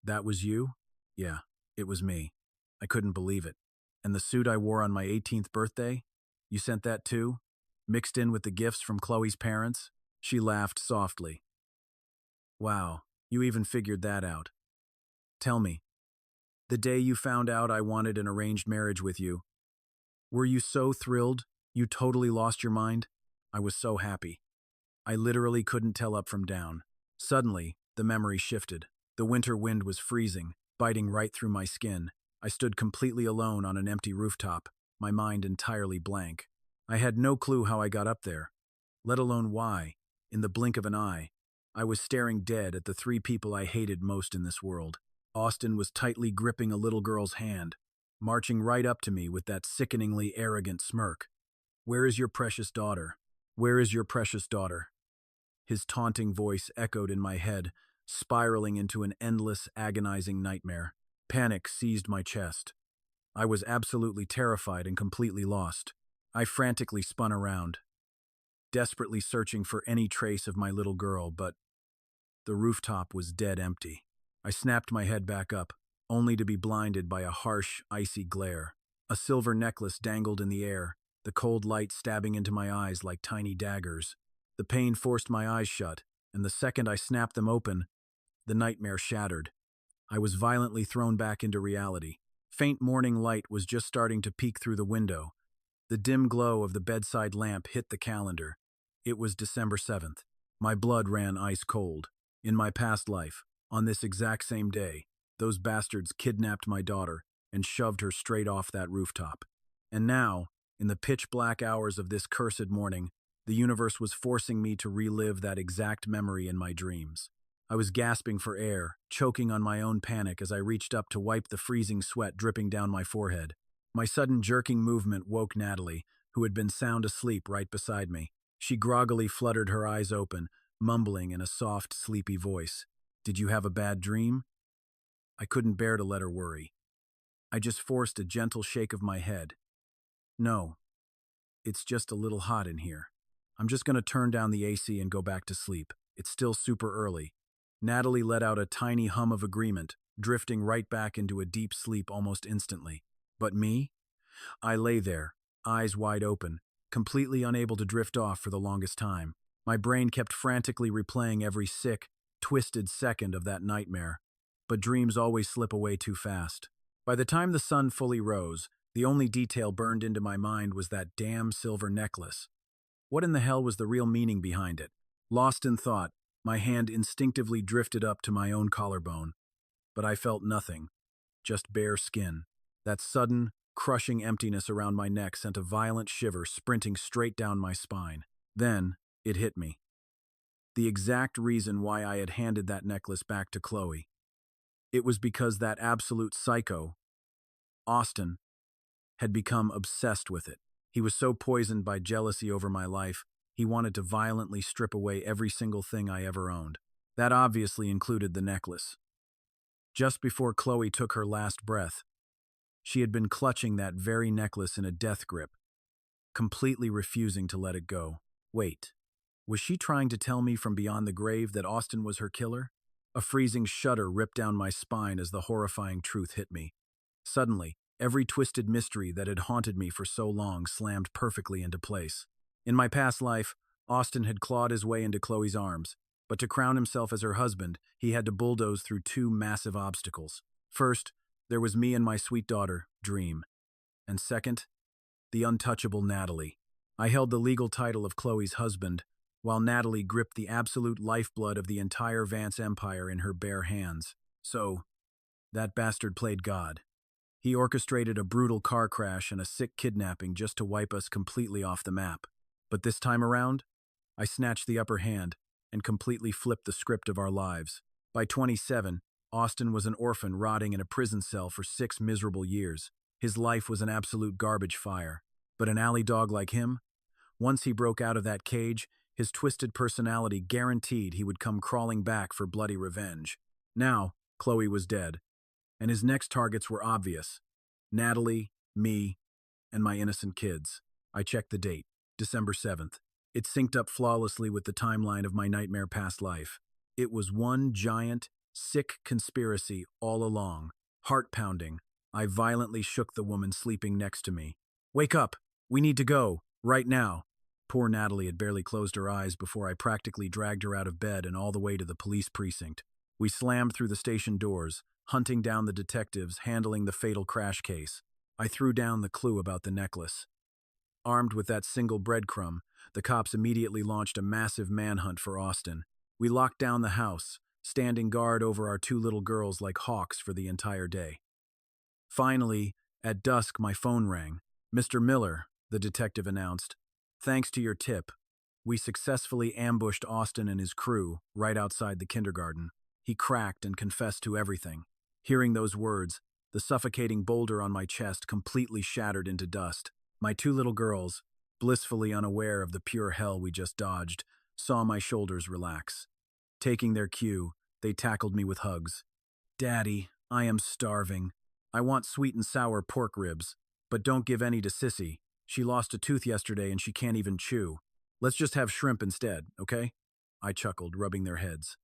That was you? Yeah, it was me. I couldn't believe it. And the suit I wore on my 18th birthday? You sent that too? Mixed in with the gifts from Chloe's parents? She laughed softly. Wow, you even figured that out. Tell me, the day you found out I wanted an arranged marriage with you, were you so thrilled you totally lost your mind? I was so happy. I literally couldn't tell up from down. Suddenly, the memory shifted. The winter wind was freezing, biting right through my skin. I stood completely alone on an empty rooftop, my mind entirely blank. I had no clue how I got up there, let alone why. In the blink of an eye, I was staring dead at the three people I hated most in this world. Austin was tightly gripping a little girl's hand, marching right up to me with that sickeningly arrogant smirk. "Where is your precious daughter? Where is your precious daughter?" His taunting voice echoed in my head, spiraling into an endless, agonizing nightmare. Panic seized my chest. I was absolutely terrified and completely lost. I frantically spun around, desperately searching for any trace of my little girl, but the rooftop was dead empty. I snapped my head back up, only to be blinded by a harsh, icy glare. A silver necklace dangled in the air, the cold light stabbing into my eyes like tiny daggers. The pain forced my eyes shut, and the second I snapped them open, the nightmare shattered. I was violently thrown back into reality. Faint morning light was just starting to peek through the window. The dim glow of the bedside lamp hit the calendar. It was December 7th. My blood ran ice cold. In my past life, on this exact same day, those bastards kidnapped my daughter and shoved her straight off that rooftop. And now, in the pitch-black hours of this cursed morning, the universe was forcing me to relive that exact memory in my dreams. I was gasping for air, choking on my own panic as I reached up to wipe the freezing sweat dripping down my forehead. My sudden jerking movement woke Natalie, who had been sound asleep right beside me. She groggily fluttered her eyes open, mumbling in a soft, sleepy voice. "Did you have a bad dream?" I couldn't bear to let her worry. I just forced a gentle shake of my head. "No, it's just a little hot in here. I'm just going to turn down the AC and go back to sleep. It's still super early." Natalie let out a tiny hum of agreement, drifting right back into a deep sleep almost instantly. But me? I lay there, eyes wide open, completely unable to drift off for the longest time. My brain kept frantically replaying every sick, twisted second of that nightmare. But dreams always slip away too fast. By the time the sun fully rose, the only detail burned into my mind was that damn silver necklace. What in the hell was the real meaning behind it? Lost in thought, my hand instinctively drifted up to my own collarbone. But I felt nothing, just bare skin. That sudden, crushing emptiness around my neck sent a violent shiver sprinting straight down my spine. Then, it hit me. The exact reason why I had handed that necklace back to Chloe. It was because that absolute psycho, Austin, had become obsessed with it. He was so poisoned by jealousy over my life, he wanted to violently strip away every single thing I ever owned. That obviously included the necklace. Just before Chloe took her last breath, she had been clutching that very necklace in a death grip, completely refusing to let it go. Wait, was she trying to tell me from beyond the grave that Austin was her killer? A freezing shudder ripped down my spine as the horrifying truth hit me. Suddenly, every twisted mystery that had haunted me for so long slammed perfectly into place. In my past life, Austin had clawed his way into Chloe's arms, but to crown himself as her husband, he had to bulldoze through two massive obstacles. First, there was me and my sweet daughter, Dream. And second, the untouchable Natalie. I held the legal title of Chloe's husband, while Natalie gripped the absolute lifeblood of the entire Vance empire in her bare hands. So, that bastard played God. He orchestrated a brutal car crash and a sick kidnapping just to wipe us completely off the map. But this time around, I snatched the upper hand and completely flipped the script of our lives. By 27, Austin was an orphan rotting in a prison cell for 6 miserable years. His life was an absolute garbage fire. But an alley dog like him? Once he broke out of that cage, his twisted personality guaranteed he would come crawling back for bloody revenge. Now, Chloe was dead, and his next targets were obvious. Natalie, me, and my innocent kids. I checked the date, December 7th. It synced up flawlessly with the timeline of my nightmare past life. It was one giant, sick conspiracy all along. Heart-pounding, I violently shook the woman sleeping next to me. "Wake up! We need to go! Right now!" Poor Natalie had barely closed her eyes before I practically dragged her out of bed and all the way to the police precinct. We slammed through the station doors, hunting down the detectives handling the fatal crash case. I threw down the clue about the necklace. Armed with that single breadcrumb, the cops immediately launched a massive manhunt for Austin. We locked down the house, standing guard over our 2 little girls like hawks for the entire day. Finally, at dusk, my phone rang. "Mr. Miller," the detective announced. "Thanks to your tip, we successfully ambushed Austin and his crew right outside the kindergarten. He cracked and confessed to everything." Hearing those words, the suffocating boulder on my chest completely shattered into dust. My 2 little girls, blissfully unaware of the pure hell we just dodged, saw my shoulders relax. Taking their cue, they tackled me with hugs. "Daddy, I am starving. I want sweet and sour pork ribs, but don't give any to Sissy. She lost a tooth yesterday and she can't even chew. Let's just have shrimp instead, okay?" I chuckled, rubbing their heads.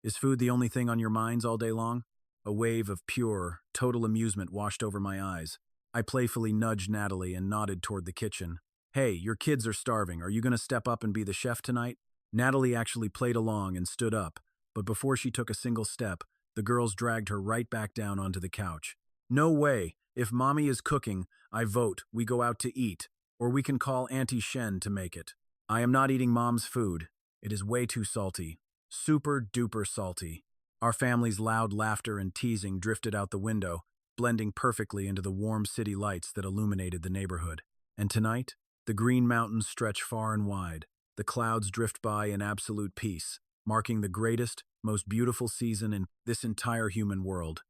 "Is food the only thing on your minds all day long?" A wave of pure, total amusement washed over my eyes. I playfully nudged Natalie and nodded toward the kitchen. "Hey, your kids are starving. Are you going to step up and be the chef tonight?" Natalie actually played along and stood up, but before she took a single step, the girls dragged her right back down onto the couch. "No way. If Mommy is cooking, I vote we go out to eat, or we can call Auntie Shen to make it. I am not eating Mom's food. It is way too salty. Super duper salty." Our family's loud laughter and teasing drifted out the window, blending perfectly into the warm city lights that illuminated the neighborhood. And tonight, the green mountains stretch far and wide. The clouds drift by in absolute peace, marking the greatest, most beautiful season in this entire human world.